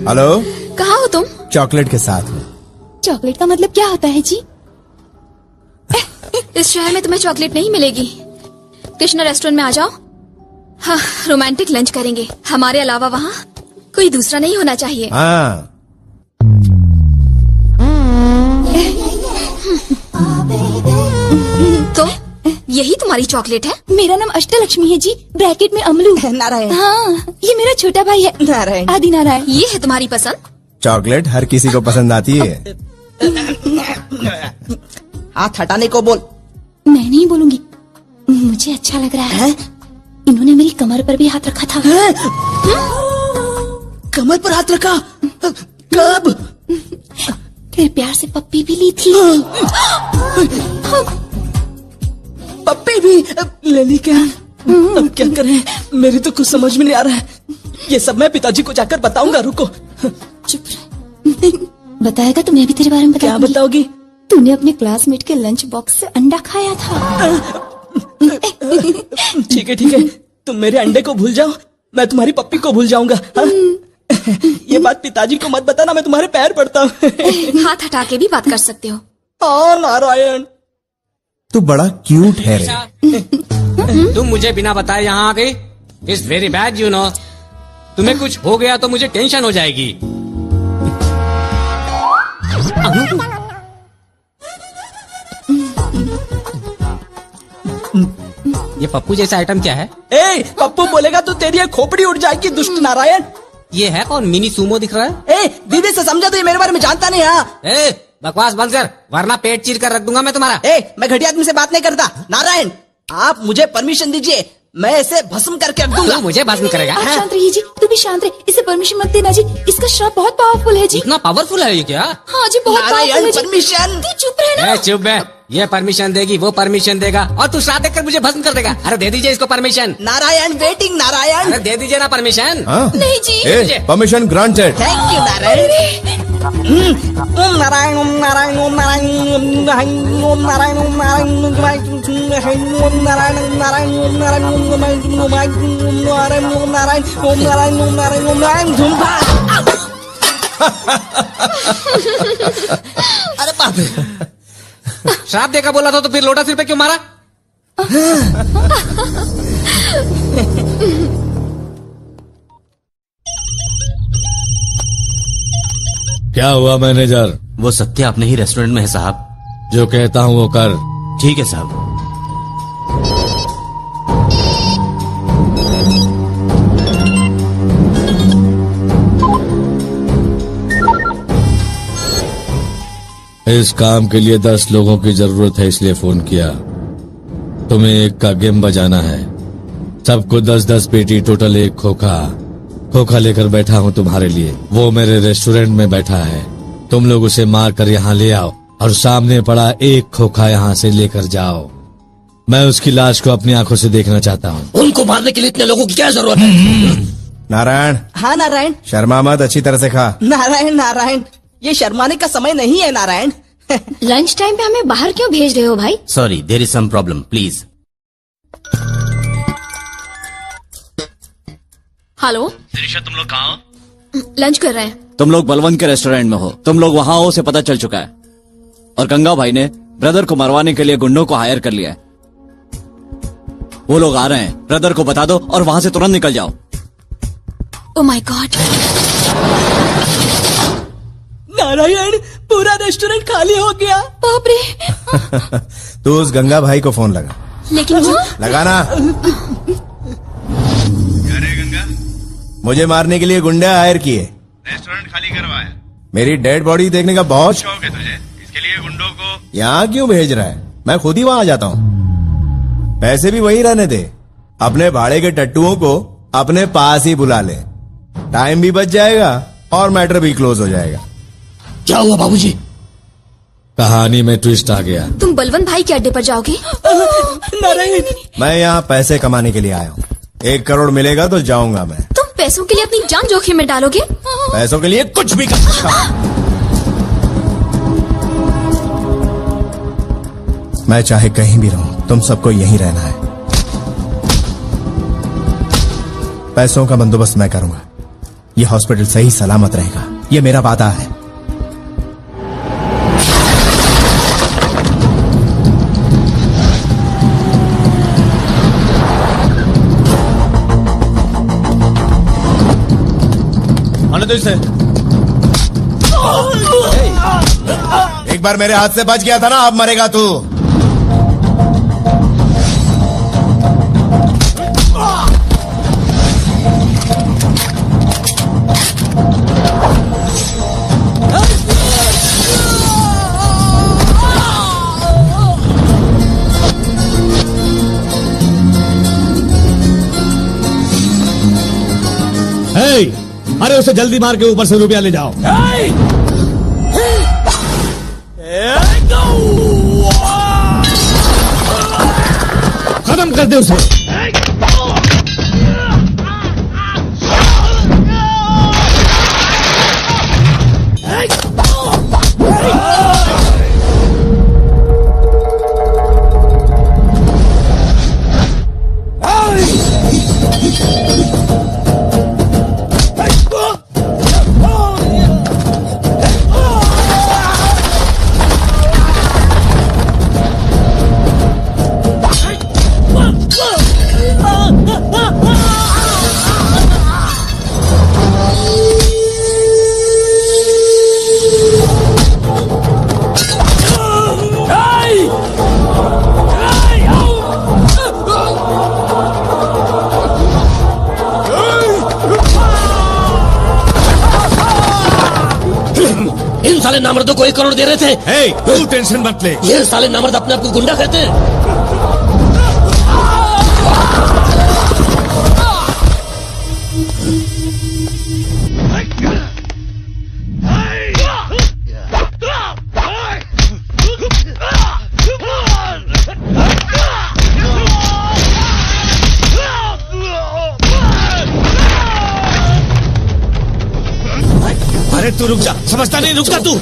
हेलो, कहाँ हो तुम? चॉकलेट के साथ हूँ। चॉकलेट का मतलब क्या होता है जी? इस शहर में तुम्हें चॉकलेट नहीं मिलेगी। कृष्णा रेस्टोरेंट में आ जाओ। हाँ, रोमांटिक लंच करेंगे। हमारे अलावा वहाँ कोई दूसरा नहीं होना चाहिए। हाँ। तो यही तुम्हारी चॉकलेट है? मेरा नाम अष्टलक्ष्मी है जी, ब्रैकेट में अमलू। नारायण। हाँ, ये मेरा छोटा भाई है नारायण। आदि नारायण। ये है तुम्हारी पसंद? चॉकलेट हर किसी को पसंद आती है। हाथ हटाने को बोल। मैं नहीं बोलूंगी, मुझे अच्छा लग रहा है। इन्होंने मेरी कमर पर भी हाथ रखा था। कमर पर हाथ रखा? कब? फिर प्यार से पप्पी भी ली थी। पप्पी भी ले ली क्या? अब क्या करें, मेरी तो कुछ समझ में नहीं आ रहा है। ये सब मैं पिताजी को जाकर बताऊंगा। रुको। चुप रह। बताएगा तो मैं भी तेरे बारे में क्या बताओगी? तूने अपने क्लासमेट के लंच बॉक्स से अंडा खाया था। ठीक है ठीक है, तुम मेरे अंडे को भूल जाओ, मैं तुम्हारी पप्पी को भूल जाऊंगा। हाँ? ये बात पिताजी को मत बताना, मैं तुम्हारे पैर पड़ता हूँ। हाथ हटा के भी बात कर सकते हो। हाँ नारायण, तू बड़ा क्यूट है रे। तुम मुझे बिना बताए यहाँ आ गई। It's very bad you know. तुम्हें कुछ हो गया तो मुझे टेंशन हो जाएगी। ये पप्पू जैसा आइटम क्या है? ए पप्पू बोलेगा तो तेरी खोपड़ी उड़ जाएगी दुष्ट नारायण। ये है कौन? मिनी सूमो दिख रहा है। ए दीदी से समझा तो ये मेरे बारे में जानता नहीं। हाँ ए बकवास बंद कर, वरना पेट चीर कर रख दूंगा मैं तुम्हारा। ए मैं घटिया आदमी से बात नहीं करता। नारायण आप मुझे परमिशन दीजिए, मैं इसे भस्म करके रख दूंगा। तू मुझे भस्म करेगा? आप शांत रहिए जी, तू भी शांत रहे। इसे परमिशन मत देना जी, इसका श्राप बहुत पावरफुल है जी। इतना पावरफुल है ये क्या? हाँ जी बहुत पावरफुल है जी। परमिशन। तू चुप रहे ना। चुप है। ये परमिशन देगी, वो परमिशन देगा, और तू श्राप देकर मुझे भस्म कर देगा। अरे दे दीजिए इसको परमिशन। नारायण वेटिंग नारायण। अरे दे दीजिए ना परमिशन। नहीं जी। Permission granted. Thank you Narayan. Om Narayan Om Narayan Om Narayan Om Narayan Om Narayan Om Narayan Om Narayan Om Narayan Om Narayan Om Narayan Om Narayan Om Narayan Om Narayan Om Narayan धुम्पा। अरे बाप रे, श्राप देगा बोला था तो फिर लोटा सिर पे क्यों मारा? क्या हुआ मैनेजर? वो सत्य अपने ही रेस्टोरेंट में है साहब। जो कहता हूँ वो कर। ठीक है साहब। इस काम के लिए 10 लोगों की जरूरत है, इसलिए फोन किया। तुम्हें एक का गेम बजाना है। सबको 10-10 पेटी, टोटल 1 खोखा लेकर बैठा हूँ तुम्हारे लिए। वो मेरे रेस्टोरेंट में बैठा है। तुम लोग उसे मार कर यहाँ ले आओ और सामने पड़ा 1 खोखा यहाँ से लेकर जाओ। मैं उसकी लाश को अपनी आंखों से देखना चाहता हूँ। उनको मारने के लिए इतने लोगों की क्या जरूरत है? नारायण। हाँ नारायण। शर्मा मत, अच्छी तरह से खा। नारायण नारायण, ये शर्माने का समय नहीं है नारायण। लंच टाइम पे हमें बाहर क्यों भेज रहे हो भाई? Sorry, there is some problem, please. Hello Dirisha, तुम लोग कहाँ हो? लंच कर रहे हैं। तुम लोग बलवंत के रेस्टोरेंट में हो। तुम लोग वहां हो उसे पता चल चुका है, और गंगा भाई ने ब्रदर को मरवाने के लिए गुंडों को हायर कर लिया है। वो लोग आ रहे हैं, ब्रदर को बता दो और वहां से तुरंत निकल जाओ। Oh my God. नारायण, पूरा रेस्टोरेंट खाली हो गया। बाप रे। तू उस गंगा भाई को फोन लगा। लेकिन लगाना। अरे गंगा, मुझे मारने के लिए गुंडे हायर किए, रेस्टोरेंट खाली करवाया। मेरी डेड बॉडी देखने का बहुत शौक है तुझे, इसके लिए गुंडों को यहाँ क्यों भेज रहा है? मैं खुद ही वहां आ जाता हूँ। पैसे भी वहीं रहने दे। अपने भाड़े के टट्टुओं को अपने पास ही बुला ले। टाइम भी बच जाएगा और मैटर भी क्लोज हो जाएगा। क्या हुआ बाबूजी? कहानी में ट्विस्ट आ गया। तुम बलवंत भाई के अड्डे पर जाओगे? नारायण, मैं यहाँ पैसे कमाने के लिए आया हूँ। 1 करोड़ मिलेगा तो जाऊंगा मैं। तुम पैसों के लिए अपनी जान जोखिम में डालोगे? पैसों के लिए कुछ भी कर सकता हूँ। मैं चाहे कहीं भी रहूं, तुम सबको यहीं रहना है। पैसों का बंदोबस्त मैं करूंगा। ये हॉस्पिटल सही सलामत रहेगा, ये मेरा वादा है। आने दो इसे। एक बार मेरे हाथ से बच गया था ना, अब मरेगा तू। अरे उसे जल्दी मार के ऊपर से रुपया ले जाओ। खत्म कर दे उसे। साले नामर्दों को 1 करोड़ दे रहे थे। हे, तू टेंशन मत ले। ये साले नामर्द अपने आप को गुंडा कहते हैं। अरे तू रुक जा, समझता नहीं, रुक जा तू।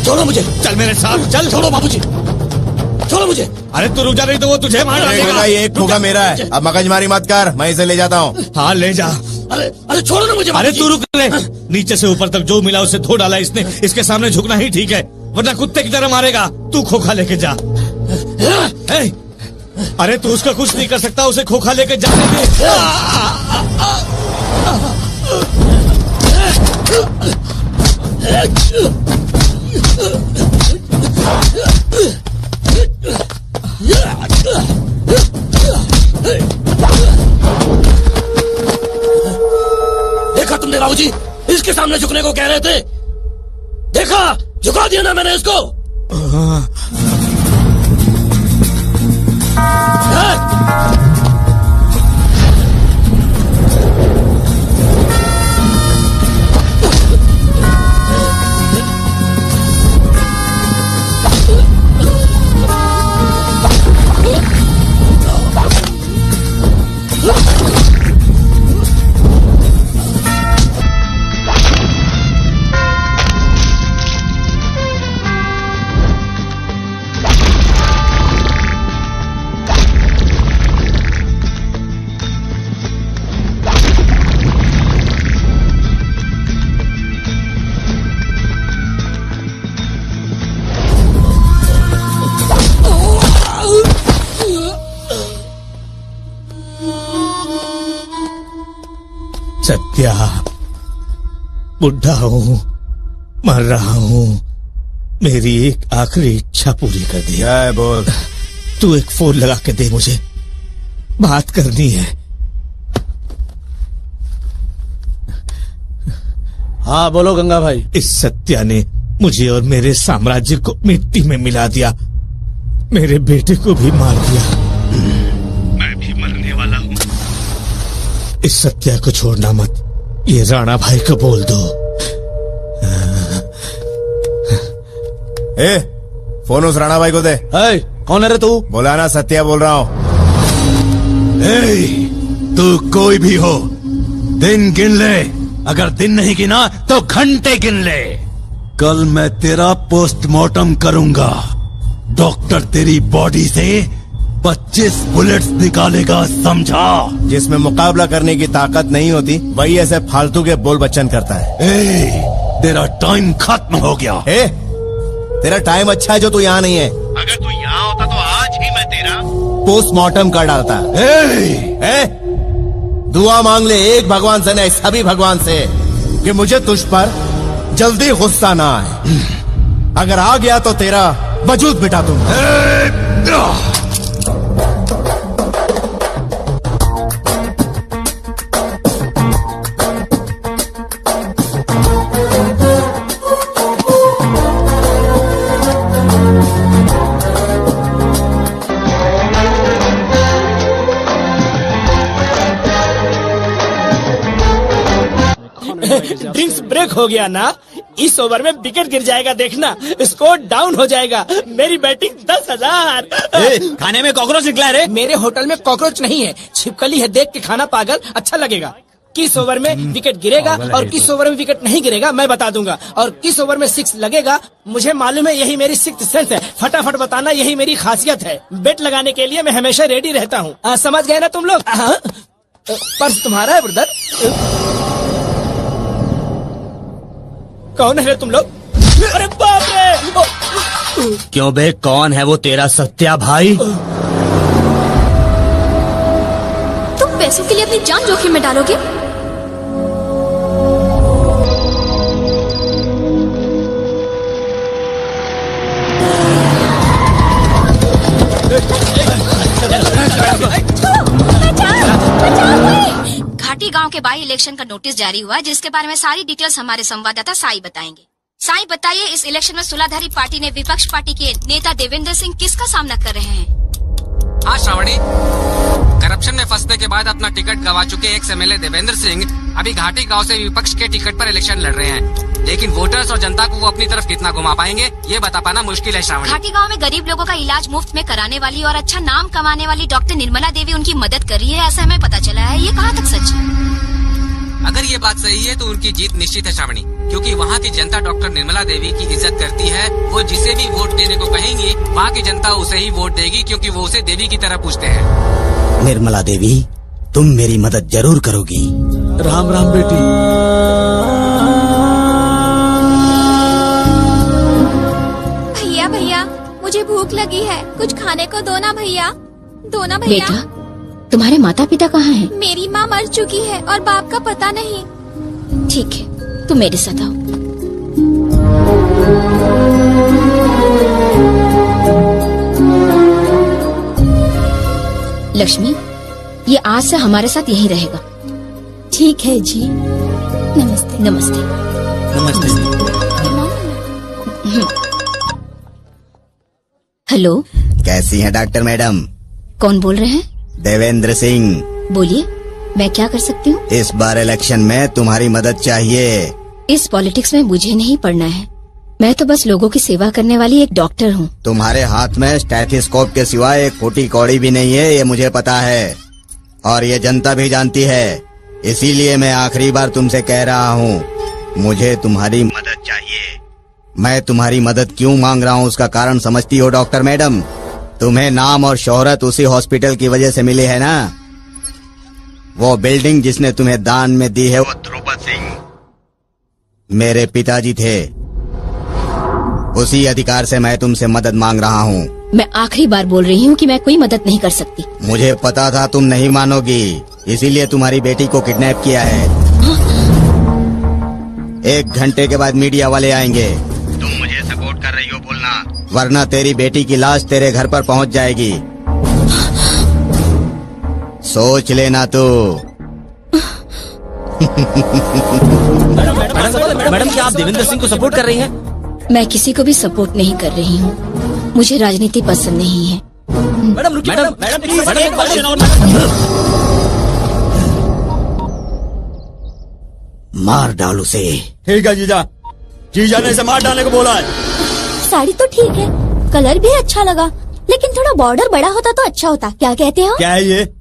छोड़ो मुझे। चल मेरे साथ चल। छोड़ो बाबूजी, छोड़ो मुझे। अरे तू रुक जा, नहीं तो वो तुझे मार डालेगा। ये एक खोखा मेरा है, अब मगजमारी मत कर, मैं इसे ले जाता हूँ। हाँ ले जा। अरे छोड़ो ना मुझे। अरे तू रुक ले। नीचे से ऊपर तक जो मिला उसे धो डाला इसने, इसके सामने झुकना ही ठीक है, वरना कुत्ते की तरह मारेगा। तू खोखा लेके जा। अरे तू उसका कुछ नहीं कर सकता, उसे खोखा लेके जाने दे। देखा तुमने बाबूजी, इसके सामने झुकने को कह रहे थे, देखा झुका दिया ना मैंने इसको। सत्या, बुढ़ा हूँ, मर रहा हूँ, मेरी एक आखिरी इच्छा पूरी कर दी। क्या है बोल। तू एक फोन लगा के दे, मुझे बात करनी है। हाँ बोलो गंगा भाई। इस सत्या ने मुझे और मेरे साम्राज्य को मिट्टी में मिला दिया, मेरे बेटे को भी मार दिया। मैं भी मरने वाला हूँ। इस सत्या को छोड़ना मत, ये राणा भाई को बोल दो। ए, फोन उस राणा भाई को दे। कौन है रे तू? बोला ना, सत्या बोल रहा हूँ। तू कोई भी हो, दिन गिन ले, अगर दिन नहीं गिना तो घंटे गिन ले। कल मैं तेरा पोस्टमार्टम करूंगा, डॉक्टर तेरी बॉडी से 25 बुलेट्स निकालेगा, समझा? जिसमें मुकाबला करने की ताकत नहीं होती वही ऐसे फालतू के बोल बच्चन करता है। तेरा टाइम खत्म हो गया। तेरा टाइम अच्छा है जो तू यहाँ नहीं है। अगर तू यहाँ होता तो आज ही मैं तेरा पोस्टमार्टम कर डालता। दुआ मांग ले एक भगवान से नहीं, सभी भगवान से, कि मुझे तुझ पर जल्दी गुस्सा ना आए। अगर आ गया तो तेरा वजूद मिटा दूंगा। ड्रिंक्स ब्रेक हो गया ना, इस ओवर में विकेट गिर जाएगा, देखना स्कोर डाउन हो जाएगा। मेरी बैटिंग 10,000। खाने में कॉकरोच निकला रे। मेरे होटल में कॉकरोच नहीं है, छिपकली है, देख के खाना पागल, अच्छा लगेगा। किस ओवर में विकेट गिरेगा और किस ओवर में विकेट नहीं गिरेगा मैं बता दूंगा, और किस ओवर में 6 लगेगा मुझे मालूम है, यही मेरी 6th सेंस है। फटाफट बताना, यही मेरी खासियत है। बेट लगाने के लिए मैं हमेशा रेडी रहता हूँ। समझ गए ना तुम लोग? पर्स तुम्हारा है ब्रदर। कौन है तुम लोग? अरे बाप रे! क्यों बे, कौन है वो तेरा सत्या भाई? तुम पैसों के लिए अपनी जान जोखिम में डालोगे? घाटी गांव के बाई इलेक्शन का नोटिस जारी हुआ, जिसके बारे में सारी डिटेल्स हमारे संवाददाता साई बताएंगे। साईं बताइए, इस इलेक्शन में सुलाधारी पार्टी ने विपक्ष पार्टी के नेता देवेंद्र सिंह किसका सामना कर रहे हैं? हाँ श्रावणी, करप्शन में फंसने के बाद अपना टिकट गंवा चुके एक्स एमएलए देवेंद्र सिंह अभी घाटी गांव से विपक्ष के टिकट पर इलेक्शन लड़ रहे हैं। लेकिन वोटर्स और जनता को वो अपनी तरफ कितना घुमा पाएंगे, ये बता पाना मुश्किल है श्रावणी। घाटी गांव में गरीब लोगों का इलाज मुफ्त में कराने वाली और अच्छा नाम कमाने वाली डॉक्टर निर्मला देवी उनकी मदद कर रही है, ऐसा हमें पता चला है। ये कहाँ तक सच है? अगर ये बात सही है तो उनकी जीत निश्चित है श्रावणी, क्योंकि वहाँ की जनता डॉक्टर निर्मला देवी की इज्जत करती है। वो जिसे भी वोट देने को कहेंगी, वहाँ की जनता उसे ही वोट देगी, क्योंकि वो उसे देवी की तरह पूछते हैं। निर्मला देवी, तुम मेरी मदद जरूर करोगी। राम राम बेटी। भैया भैया, मुझे भूख लगी है, कुछ खाने को दो ना भैया, दो ना भैया। बेटा, तुम्हारे माता पिता कहाँ हैं? मेरी माँ मर चुकी है और बाप का पता नहीं। ठीक है, तुम मेरे साथ आओ। लक्ष्मी, ये आज से हमारे साथ यहीं रहेगा। ठीक है जी। नमस्ते। नमस्ते। हेलो, कैसी हैं डॉक्टर मैडम? कौन बोल रहे हैं? देवेंद्र सिंह। बोलिए, मैं क्या कर सकती हूँ? इस बार इलेक्शन में तुम्हारी मदद चाहिए। इस पॉलिटिक्स में मुझे नहीं पढ़ना है, मैं तो बस लोगों की सेवा करने वाली एक डॉक्टर हूँ। तुम्हारे हाथ में स्टेथोस्कोप के सिवाय एक फूटी कौड़ी भी नहीं है, ये मुझे पता है और ये जनता भी जानती है। इसीलिए मैं आखिरी बार तुमसे कह रहा हूँ, मुझे तुम्हारी मदद चाहिए। मैं तुम्हारी मदद क्यों मांग रहा हूँ उसका कारण समझती हो डॉक्टर मैडम? तुम्हें नाम और शोहरत उसी हॉस्पिटल की वजह से मिली है ना। वो बिल्डिंग जिसने तुम्हें दान में दी है वो ध्रुपद सिंह मेरे पिताजी थे। उसी अधिकार से मैं तुमसे मदद मांग रहा हूँ। मैं आखिरी बार बोल रही हूँ कि मैं कोई मदद नहीं कर सकती। मुझे पता था तुम नहीं मानोगी, इसीलिए तुम्हारी बेटी को किडनैप किया है। 1 घंटे के बाद मीडिया वाले आएंगे। तुम मुझे सपोर्ट कर रही हो बोलना, वरना तेरी बेटी की लाश तेरे घर पर पहुंच जाएगी। सोच लेना तू। मैडम क्या आप देवेंद्र सिंह को सपोर्ट कर रही हैं? मैं किसी को भी सपोर्ट नहीं कर रही हूँ, मुझे राजनीति पसंद नहीं है। मार डाल उसे। ठीक है जीजा, जीजा ने इसे मार डालने को बोला है। साड़ी तो ठीक है, कलर भी अच्छा लगा, लेकिन थोड़ा बॉर्डर बड़ा होता तो अच्छा होता। क्या कहते हो? क्या है ये?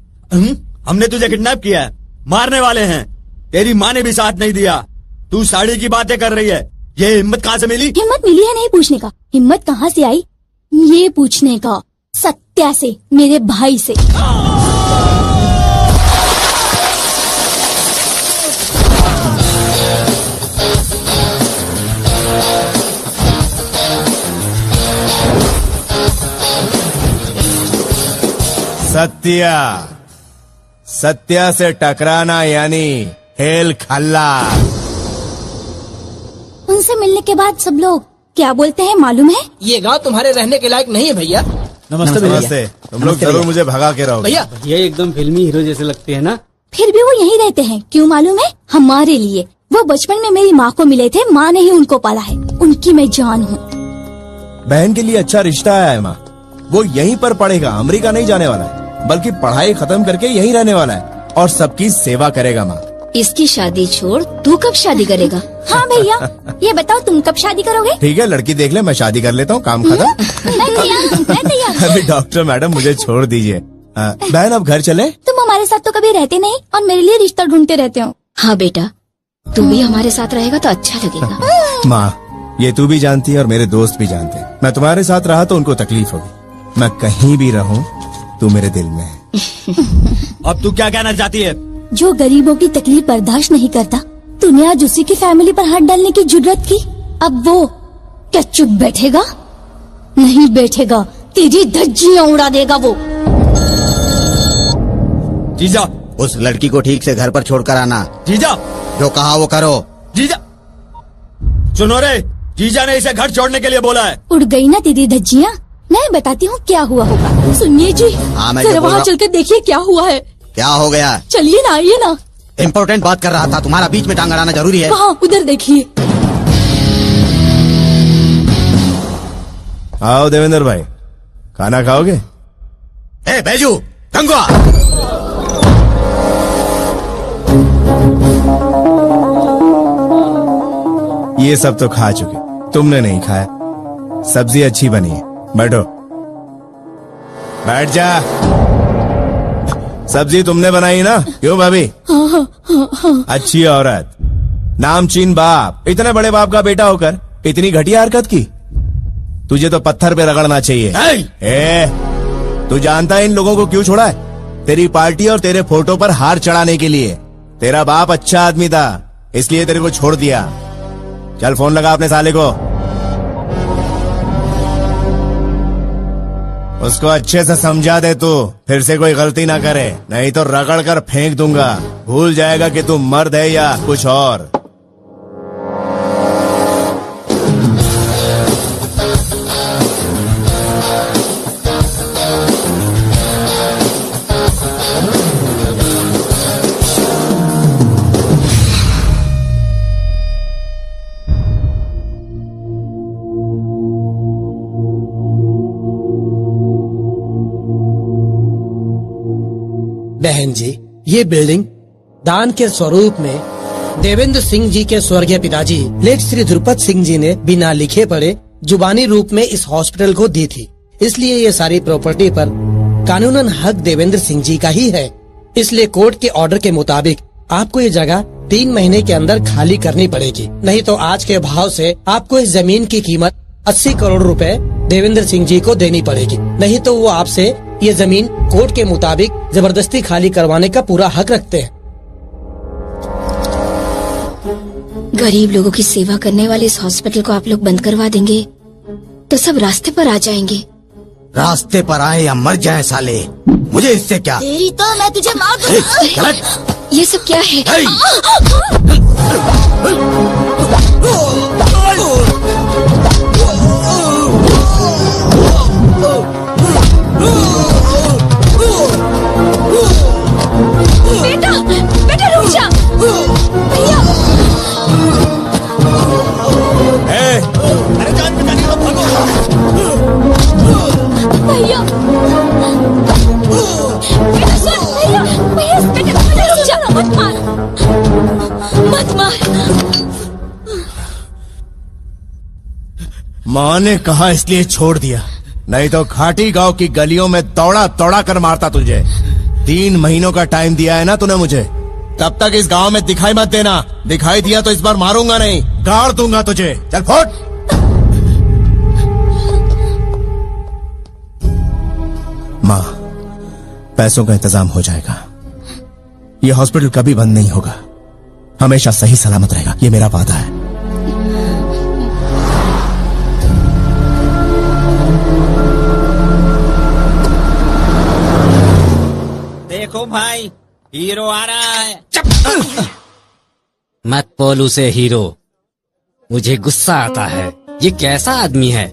हमने तुझे किडनैप किया है, मारने वाले हैं। तेरी माँ ने भी साथ नहीं दिया, तू साड़ी की बातें कर रही है। ये हिम्मत कहाँ से मिली? हिम्मत मिली है नहीं पूछने का, हिम्मत कहाँ से आई ये पूछने का। सत्या से, मेरे भाई से। सत्या से टकराना यानी हेल खल्ला। उनसे मिलने के बाद सब लोग क्या बोलते हैं मालूम है? ये गांव तुम्हारे रहने के लायक नहीं है भैया। नमस्ते नमस्ते। तुम लोग जरूर मुझे भगा के रहोगे। भैया, ये एकदम फिल्मी हीरो जैसे लगते हैं ना। फिर भी वो यहीं रहते हैं, क्यों मालूम है? हमारे लिए। वो बचपन में मेरी माँ को मिले थे, माँ ने ही उनको पाला है, उनकी मैं जान हूँ। बहन के लिए अच्छा रिश्ता है माँ। वो यहीं पर पढ़ेगा, अमेरिका नहीं जाने वाला है, बल्कि पढ़ाई खत्म करके यहीं रहने वाला है और सबकी सेवा करेगा माँ। इसकी शादी छोड़, तू कब शादी करेगा? हाँ भैया, ये बताओ तुम कब शादी करोगे? ठीक है, लड़की देख ले, मैं शादी कर लेता हूँ, काम खत्म। मैं तैयार। अरे डॉक्टर मैडम मुझे छोड़ दीजिए। बहन अब घर चले? तुम हमारे साथ तो कभी रहते नहीं और मेरे लिए रिश्ता ढूंढते रहते हो। हाँ बेटा, तू भी हमारे साथ रहेगा तो अच्छा लगेगा। माँ, ये तू भी जानती है और मेरे दोस्त भी जानते हैं, मैं तुम्हारे साथ रहा तो उनको तकलीफ होगी। मैं कहीं भी रहूं तू मेरे दिल में है। अब तू क्या कहना चाहती है? जो गरीबों की तकलीफ बर्दाश्त नहीं करता, तूने आज उसी की फैमिली पर हाथ डालने की जुर्रत की। अब वो क्या चुप बैठेगा? नहीं बैठेगा, तेरी धज्जियां उड़ा देगा वो। जीजा, उस लड़की को ठीक से घर पर छोड़कर आना। जीजा, जो कहा वो करो। जीजा सुनो रे, जीजा ने इसे घर छोड़ने के लिए बोला है। उड़ गई ना तेरी धज्जियां। मैं बताती हूँ क्या हुआ होगा। सुनिए जी, हाँ, मैं जरा वहाँ चलकर देखिए क्या हुआ है। क्या हो गया? चलिए ना, आइए ना। इम्पोर्टेंट बात कर रहा था, तुम्हारा बीच में टांग अड़ाना जरूरी है। कहाँ? उधर देखिए। आओ देवेंद्र भाई, खाना खाओगे? ए बैजू, गंगवा। ये सब तो खा चुके, तुमने नहीं खाया। सब्जी अच्छी बनी है, बैठो। बैठ जा। सब्जी तुमने बनाई ना? क्यों भाभी? अच्छी औरत, नामचीन बाप, इतने बड़े बाप का बेटा होकर इतनी घटिया हरकत की। तुझे तो पत्थर पे रगड़ना चाहिए। तू जानता है इन लोगों को क्यों छोड़ा है? तेरी पार्टी और तेरे फोटो पर हार चढ़ाने के लिए। तेरा बाप अच्छा आदमी था, इसलिए तेरे को छोड़ दिया। चल फोन लगा अपने साले को, उसको अच्छे से समझा दे तू, फिर से कोई गलती ना करे, नहीं तो रगड़ कर फेंक दूंगा। भूल जाएगा कि तू मर्द है या कुछ और। बहन जी, ये बिल्डिंग दान के स्वरूप में देवेंद्र सिंह जी के स्वर्गीय पिताजी लेट श्री ध्रुपद सिंह जी ने बिना लिखे पढ़े जुबानी रूप में इस हॉस्पिटल को दी थी। इसलिए ये सारी प्रॉपर्टी पर कानूनन हक देवेंद्र सिंह जी का ही है। इसलिए कोर्ट के ऑर्डर के मुताबिक आपको ये जगह 3 महीने के अंदर खाली करनी पड़ेगी, नहीं तो आज के भाव से आपको इस जमीन की कीमत 80 करोड़ रुपए देवेंद्र सिंह जी को देनी पड़ेगी। नहीं तो वो आपसे ये जमीन कोर्ट के मुताबिक जबरदस्ती खाली करवाने का पूरा हक रखते हैं। गरीब लोगों की सेवा करने वाले इस हॉस्पिटल को आप लोग बंद करवा देंगे तो सब रास्ते पर आ जाएंगे। रास्ते पर आए या मर जाए साले, मुझे इससे क्या। तेरी तो मैं तुझे मार दूंगा। ये सब क्या है? बेटा, बेटा रुक जा। भैया, अरे जान बचानी हो, भागो। भैया, बेटा सुन, भैया, भैया, बेटा रुक जा, मत मार, मत मार। माँ ने कहा इसलिए छोड़ दिया, नहीं तो घाटी गांव की गलियों में दौड़ा दौड़ा कर मारता तुझे। 3 महीनों का टाइम दिया है ना तूने मुझे, तब तक इस गांव में दिखाई मत देना। दिखाई दिया तो इस बार मारूंगा नहीं, गाड़ दूंगा तुझे। चल फुट। माँ, पैसों का इंतजाम हो जाएगा। ये हॉस्पिटल कभी बंद नहीं होगा, हमेशा सही सलामत रहेगा, ये मेरा वादा है। देखो भाई, हीरो आ रहा है। मत बोल उसे हीरो, मुझे गुस्सा आता है। ये कैसा आदमी है?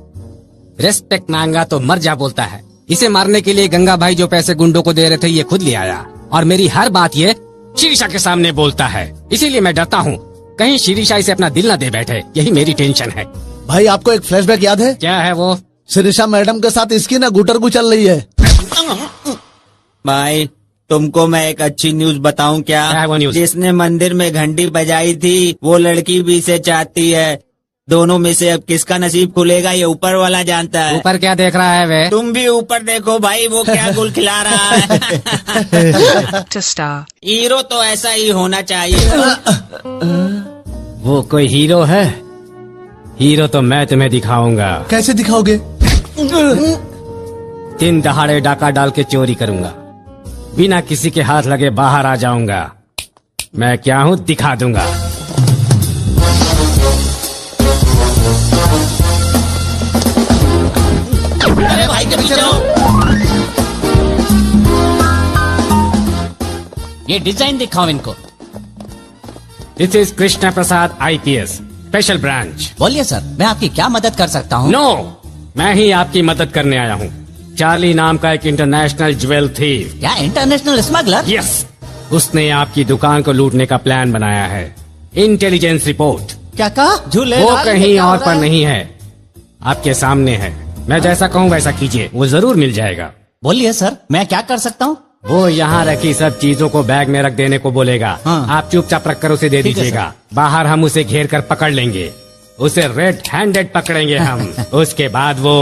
रेस्पेक्ट मांगा तो मर जा बोलता है। इसे मारने के लिए गंगा भाई जो पैसे गुंडों को दे रहे थे ये खुद ले आया, और मेरी हर बात ये शिरीषा के सामने बोलता है। इसीलिए मैं डरता हूँ कहीं शिरीषा इसे अपना दिल न दे बैठे, यही मेरी टेंशन है। भाई आपको एक फ्लैशबैक याद है? क्या है वो? शिरीषा मैडम के साथ इसकी ना गुटरगु चल रही है। भाई तुमको मैं एक अच्छी न्यूज बताऊं क्या? क्या है वो न्यूज? जिसने मंदिर में घंटी बजाई थी वो लड़की भी इसे चाहती है। दोनों में से अब किसका नसीब खुलेगा ये ऊपर वाला जानता है। ऊपर क्या देख रहा है वे? तुम भी ऊपर देखो भाई, वो क्या गुल खिला रहा है। हीरो तो ऐसा ही होना चाहिए। वो कोई हीरो है? हीरो तो मैं तुम्हें दिखाऊंगा। कैसे दिखाओगे? दिन दहाड़े डाका डाल के चोरी करूंगा, बिना किसी के हाथ लगे बाहर आ जाऊंगा। मैं क्या हूँ दिखा दूंगा। अरे भाई के पीछे रहो। ये डिजाइन दिखाओ इनको। This is Krishna Prasad IPS special branch. बोलिए सर, मैं आपकी क्या मदद कर सकता हूँ? नो, मैं ही आपकी मदद करने आया हूँ। चार्ली नाम का एक इंटरनेशनल ज्वेल थीफ। क्या इंटरनेशनल स्मगलर? यस, उसने आपकी दुकान को लूटने का प्लान बनाया है। इंटेलिजेंस रिपोर्ट क्या कहा? झूले वो कहीं और पर नहीं है, आपके सामने है। मैं जैसा कहूँ वैसा कीजिए, वो जरूर मिल जाएगा। बोलिए सर, मैं क्या कर सकता हूँ? वो यहाँ रखी सब चीजों को बैग में रख देने को बोलेगा। हाँ। आप चुपचाप रख कर उसे दे ठीक है, दीजिएगा। बाहर हम उसे घेर कर पकड़ लेंगे, उसे रेड हैंडेड पकड़ेंगे हम। उसके बाद वो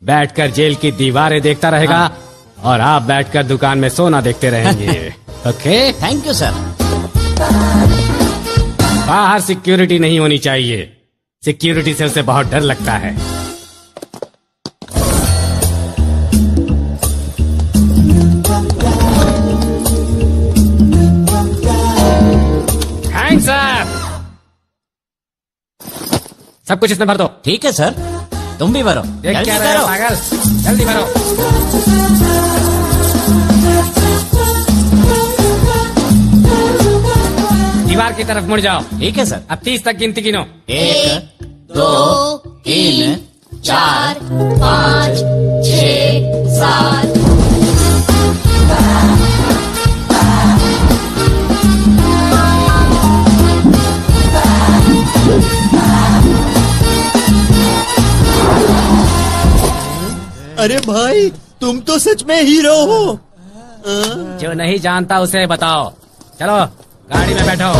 बैठकर जेल की दीवारें देखता रहेगा और आप बैठकर दुकान में सोना देखते रहेंगे। Okay, thank you sir. बाहर सिक्योरिटी नहीं होनी चाहिए, सिक्योरिटी से उसे बहुत डर लगता है। Thanks sir. सब कुछ इसमें भर दो। ठीक है सर, तुम भी भरो। देख जल्दी क्या रहे हो करो। पागल, जल्दी भरो। दीवार की तरफ मुड़ जाओ। ठीक है सर। अब 30 तक गिनती गिनो। 1 2 3 4 5 6 7। अरे भाई, तुम तो सच में हीरो हो। जो नहीं जानता उसे बताओ। चलो गाड़ी में बैठो।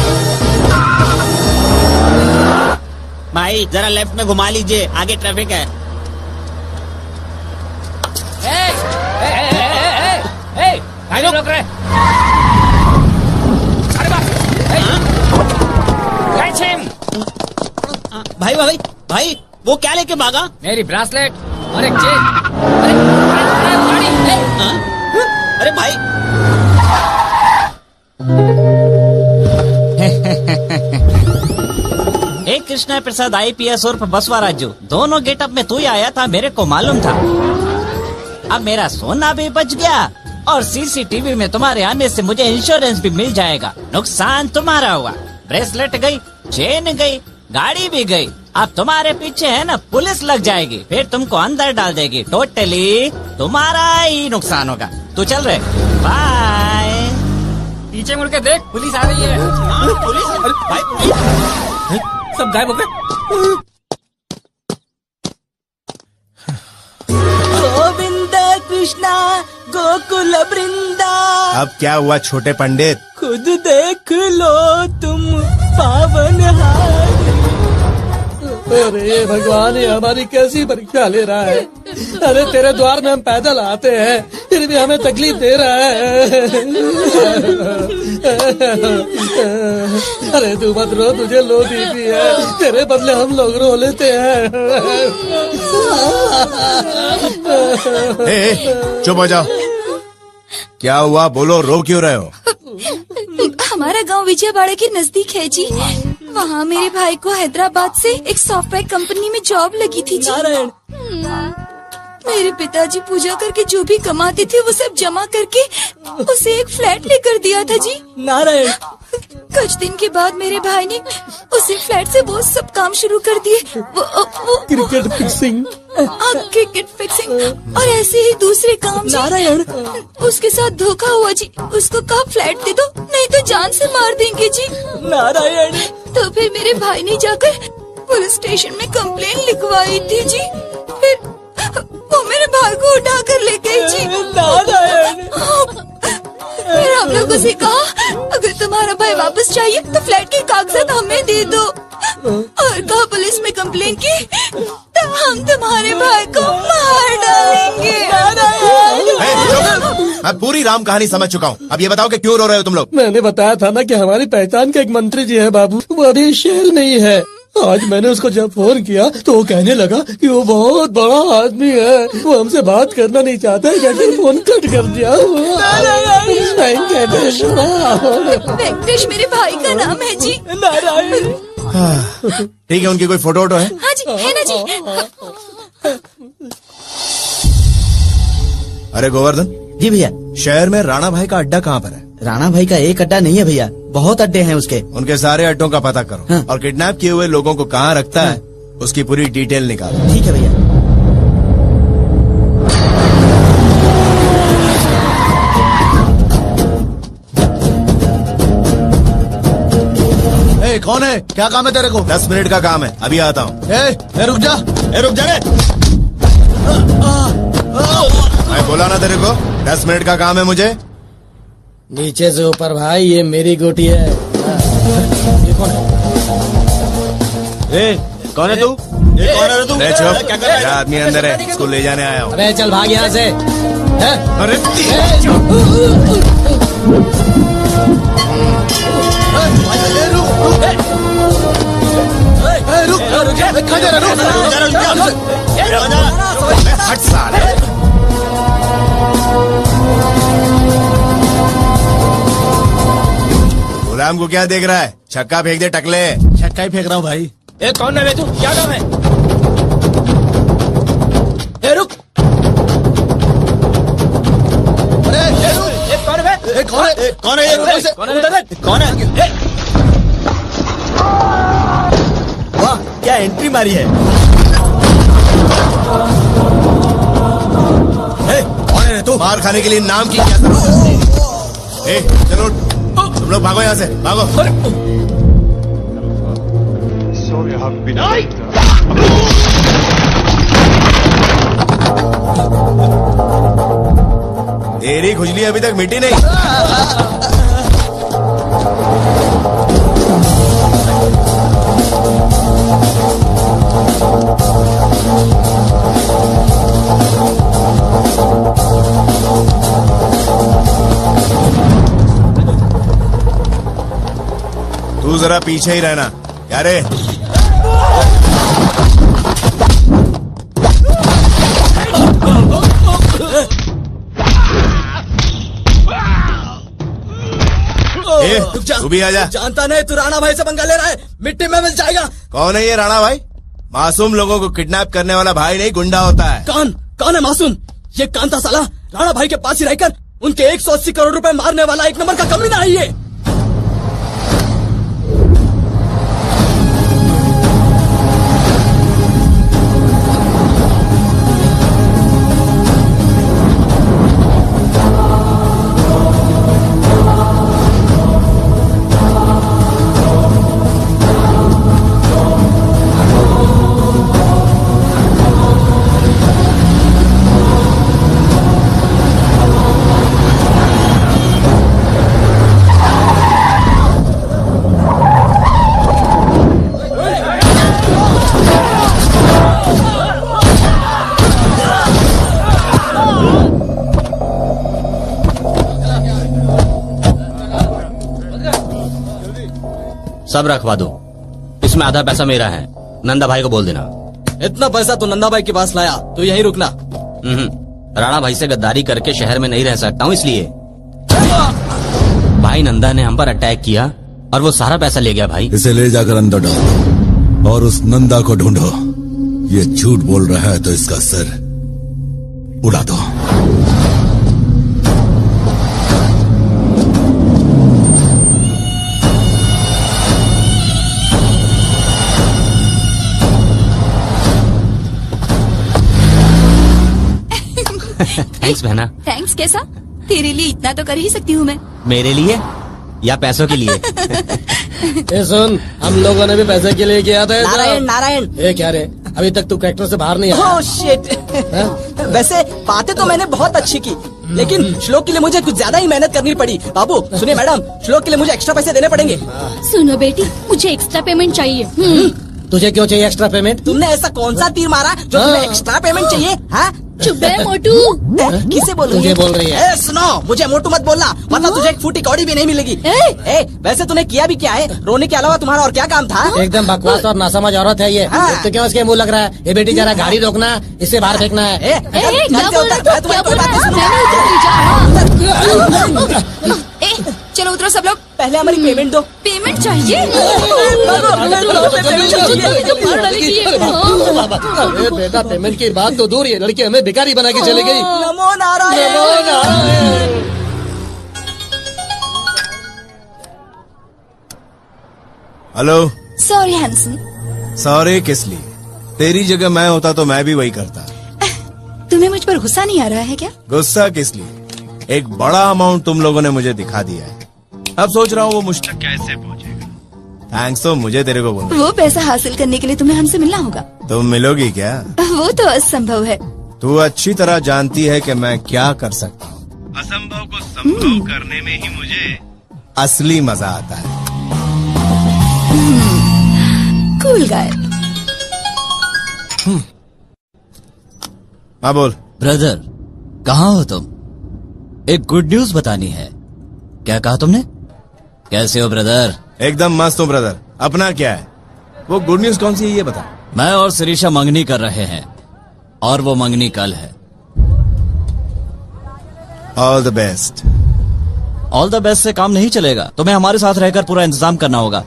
भाई जरा लेफ्ट में घुमा लीजिए, आगे ट्रैफिक है। गाड़ी रोक रहे। अरे बाप, कैच हिम। भाई भाई भाई, वो क्या लेके भागा? मेरी ब्रासलेट और एक चेन। अरे गाड़ी। अरे भाई, एक कृष्णा प्रसाद IPS और बसवा राजू, दोनों गेटअप में तू ही आया था, मेरे को मालूम था। अब मेरा सोना भी बच गया और CCTV में तुम्हारे आने से मुझे इंश्योरेंस भी मिल जाएगा। नुकसान तुम्हारा हुआ, ब्रेसलेट गई, चेन गई, गाड़ी भी गई। अब तुम्हारे पीछे है ना पुलिस लग जाएगी, फिर तुमको अंदर डाल देगी। टोटली तुम्हारा ही नुकसान होगा। तू चल रहे, बाय। पीछे मुड़ के देख, पुलिस आ रही है। पुलिस? अरे भाई, पुलिस सब गायब हो गए। गोविंद कृष्णा गोकुल वृंदा। अब क्या हुआ छोटे पंडित? खुद देख लो तुम पावन हार। अरे भगवान, ये हमारी कैसी परीक्षा ले रहा है। अरे तेरे द्वार में हम पैदल आते हैं, फिर भी हमें तकलीफ दे रहा है। अरे तू मत रो, तुझे लो बीपी है, तेरे बदले हम लोग रो लेते हैं। चुप हो जाओ। क्या हुआ, बोलो, रो क्यों रहे हो? हमारा गांव विजयवाड़ा के नजदीक है जी। वहाँ मेरे भाई को हैदराबाद से एक सॉफ्टवेयर कंपनी में जॉब लगी थी जी। नारायण, मेरे पिताजी पूजा करके जो भी कमाते थे वो सब जमा करके उसे एक फ्लैट लेकर दिया था जी। नारायण, कुछ दिन के बाद मेरे भाई ने उसे फ्लैट से वो सब काम शुरू कर दिए। वो क्रिकेट फिक्सिंग। क्रिकेट फिक्सिंग और ऐसे ही दूसरे काम जी। नारायण, उसके साथ धोखा हुआ जी। उसको कहा फ्लैट दे दो, नहीं तो जान से मार देंगे जी। नारायण। तो फिर मेरे भाई ने जाकर पुलिस स्टेशन में कंप्लेन लिखवाई थी जी। फिर वो मेरे भाई को उठा कर ले गई जी। नारायण। फिर हम लोगों से कहा अगर तुम्हारा भाई वापस चाहिए तो फ्लैट के कागजात हमें दे दो, और कहा पुलिस में कंप्लेन की तो हम तुम्हारे भाई को मार डालेंगे। मैं पूरी राम कहानी समझ चुका हूँ। अब ये बताओ कि क्यों रो रहे हो तुम लोग? मैंने बताया था ना कि हमारी पहचान के एक मंत्री जी है बाबू, वो अभी शहर में ही है। आज मैंने उसको जब फोन किया तो वो कहने लगा कि वो बहुत बड़ा आदमी है, वो हमसे बात करना नहीं चाहता है, कहकर फोन कट कर दिया। वेंकटेश मेरे भाई का नाम है जी। नारायण। ठीक है, उनकी कोई फोटो वोटो है? हाँ जी, है ना जी। अरे गोवर्धन जी भैया। शहर में राणा भाई का अड्डा कहाँ पर है? राणा भाई का एक अड्डा नहीं है भैया, बहुत अड्डे हैं उसके। उनके सारे अड्डों का पता करो। हाँ। और किडनैप किए हुए लोगों को कहाँ रखता है उसकी पूरी डिटेल निकालो। ठीक है भैया। कौन है? क्या काम है तेरे को? 10 मिनट का काम है, अभी आता हूँ। रुक जा। रुक जा। मैं बोला ना तेरे को 10 मिनट का काम है मुझे। नीचे से ऊपर भाई, ये मेरी गोटी है। ये कौन है? कौन है तू? अरे चुप, मेरा आदमी अंदर है, इसको ले जाने आया हूँ। अबे चल भाग यहाँ से। अरे हट साले। गुलाम को क्या देख रहा है? छक्का फेंक दे टकले। छक्का ही फेंक रहा हूँ भाई। ए कौन है बे तू? क्या नाम है? ए रुक। अरे रुक। ए कौन है बे? कौन है? कौन है ये? कौन है? कौन है? वाह, क्या एंट्री मारी है। कौन है तू? मार खाने के लिए नाम की क्या जरूरत है? चलो तुम लोग भागो यहाँ से, भागो। तेरी खुजली अभी तक मिटी नहीं। तू जरा पीछे ही रहना। क्या रे? तू भी आजा। जानता नहीं तू राणा भाई से पंगा ले रहा है, मिट्टी में मिल जाएगा। कौन है ये राणा भाई? मासूम लोगों को किडनैप करने वाला भाई नहीं, गुंडा होता है। कौन है मासूम? ये कांता साला राणा भाई के पास ही रहकर उनके 180 करोड़ रुपए मारने वाला एक नंबर का कमीना है ये। सब रखवा दो, इसमें आधा पैसा मेरा है, नंदा भाई को बोल देना। इतना पैसा तो नंदा भाई के पास लाया, तो यहीं रुकना। राणा भाई से गद्दारी करके शहर में नहीं रह सकता हूँ, इसलिए। भाई नंदा ने हम पर अटैक किया और वो सारा पैसा ले गया भाई। इसे ले जाकर अंदर डालो और उस नंदा को ढूंढो। ये झूठ बोल रहा है तो इसका सिर उड़ा दो। थैंक्स बहना। थैंक्स कैसा? तेरे लिए इतना तो कर ही सकती हूँ मैं। मेरे लिए या पैसों के लिए? ए सुन, हम लोगों ने भी पैसे के लिए किया था। नारायण नारायण। ए क्या रे, अभी तक तू कैरेक्टर से बाहर नहीं आया। Oh shit. वैसे बातें तो मैंने बहुत अच्छी की, लेकिन श्लोक के लिए मुझे कुछ ज्यादा ही मेहनत करनी पड़ी। बाबू सुनिए मैडम, श्लोक के लिए मुझे एक्स्ट्रा पैसे देने पड़ेंगे। सुनो बेटी, मुझे एक्स्ट्रा पेमेंट चाहिए। तुझे क्यों चाहिए एक्स्ट्रा पेमेंट? तुमने ऐसा कौन सा तीर मारा जो तुम्हें एक्स्ट्रा पेमेंट चाहिए? हाँ? चुप है मोटू। किसे बोल रही है? तुझे बोल रही है। सुनो, मुझे मोटू मत बोलना, वरना तुझे एक फूटी कौड़ी भी नहीं मिलेगी। वैसे तूने किया भी क्या है? रोने के अलावा तुम्हारा और क्या काम था? एकदम बकवास और नासमझ औरत है ये। तो क्यों इसके मुंह लग रहा है? ये बेटी जरा गाड़ी रोकना, इसे बाहर फेंकना है। चलो उतरो सब लोग। पहले हमारी पेमेंट दो। पेमेंट चाहिए? अरे बेटा, पेमेंट की बात तो दूर, ये लड़की हमें भिखारी बना के चली गई। नमो Narayan. Hello. Sorry Hanson. Sorry किस लिए? तेरी जगह मैं होता तो मैं भी वही करता। तुम्हें मुझ पर गुस्सा नहीं आ रहा है क्या? गुस्सा किस लिए? एक बड़ा अमाउंट तुम लोगों ने मुझे दिखा दिया है, अब सोच रहा हूँ वो मुझ तक कैसे पहुँचेगा। थैंक्स तो मुझे तेरे को बोलना। वो पैसा हासिल करने के लिए तुम्हें हमसे मिलना होगा। तुम मिलोगी क्या? वो तो असंभव है। तू अच्छी तरह जानती है कि मैं क्या कर सकता हूँ। असंभव को संभव करने में ही मुझे असली मजा आता है। Cool guy. हाँ बोल। ब्रदर, कहाँ हो तुम? एक गुड न्यूज बतानी है। क्या कहा तुमने? कैसे हो ब्रदर? एकदम मस्त हूँ ब्रदर। अपना क्या है? वो गुड न्यूज कौन सी है ये बता। मैं और शिरीषा मंगनी कर रहे हैं और वो मंगनी कल है। All the best. All the best से काम नहीं चलेगा, तुम्हें हमारे साथ रहकर पूरा इंतजाम करना होगा।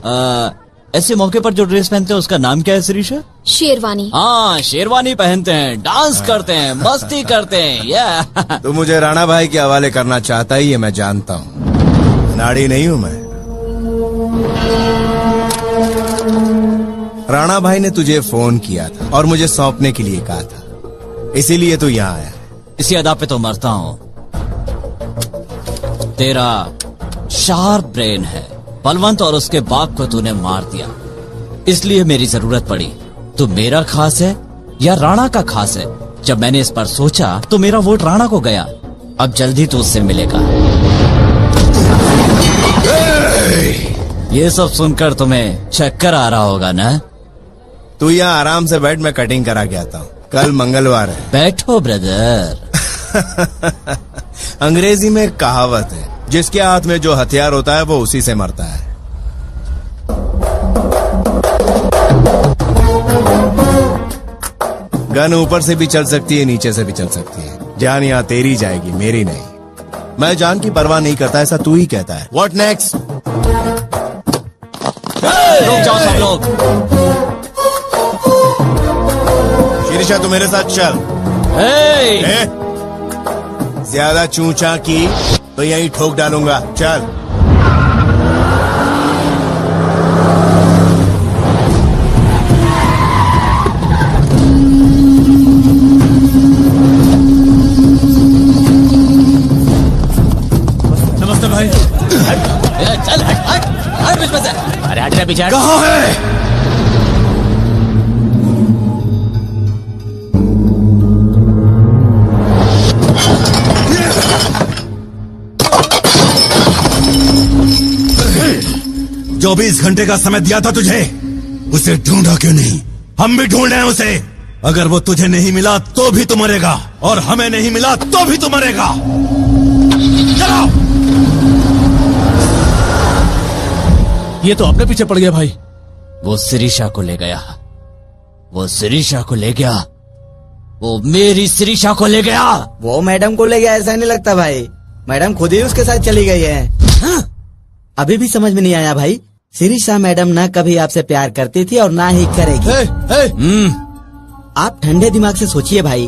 ऐसे मौके पर जो ड्रेस पहनते हैं उसका नाम क्या है शिरीषा? शेरवानी। हाँ, शेरवानी पहनते हैं, डांस करते हैं, मस्ती करते हैं। या तू मुझे राणा भाई के हवाले करना चाहता ही है, मैं जानता हूँ। नाड़ी नहीं हूँ मैं। राणा भाई ने तुझे फोन किया था और मुझे सौंपने के लिए कहा था, इसीलिए तू यहाँ आया। इसी अदा पे तो मरता हूँ। तेरा शार्प ब्रेन है, बलवंत और उसके बाप को तूने मार दिया, इसलिए मेरी जरूरत पड़ी। तू मेरा खास है या राणा का खास है? जब मैंने इस पर सोचा तो मेरा वोट राणा को गया। अब जल्दी तू उससे मिलेगा। ये सब सुनकर तुम्हें चक्कर आ रहा होगा ना? तू यहाँ आराम से बैठ, मैं कटिंग करा के आता हूँ। कल मंगलवार है। बैठो ब्रदर। अंग्रेजी में एक कहावत है, जिसके हाथ में जो हथियार होता है वो उसी से मरता है। गन ऊपर से भी चल सकती है, नीचे से भी चल सकती है। जान यहाँ तेरी जाएगी, मेरी नहीं। मैं जान की परवाह नहीं करता, ऐसा तू ही कहता है। What next? रुक जाओ सब लोग। शिरीषा तू मेरे साथ चल। ज्यादा चूचा की तो यहीं ठोक डालूंगा। चल। नमस्ते भाई। चल हट बीच में से। अरे हट रे पीछे। कहाँ है? जो 24 घंटे का समय दिया था तुझे, उसे ढूंढा क्यों नहीं? हम भी ढूंढ रहे हैं उसे। अगर वो तुझे नहीं मिला तो भी तू मरेगा, और हमें नहीं मिला तो भी तू मरेगा। चलो। ये तो अपने पीछे पड़ गया भाई। वो शिरीषा को ले गया, वो शिरीषा को ले गया, वो मेरी शिरीषा को ले गया। वो मैडम को ले गया ऐसा नहीं लगता भाई, मैडम खुद ही उसके साथ चली गई है। हाँ? अभी भी समझ में नहीं आया भाई। शिरीषा मैडम ना कभी आपसे प्यार करती थी और ना ही करेगी। आप ठंडे दिमाग से सोचिए भाई,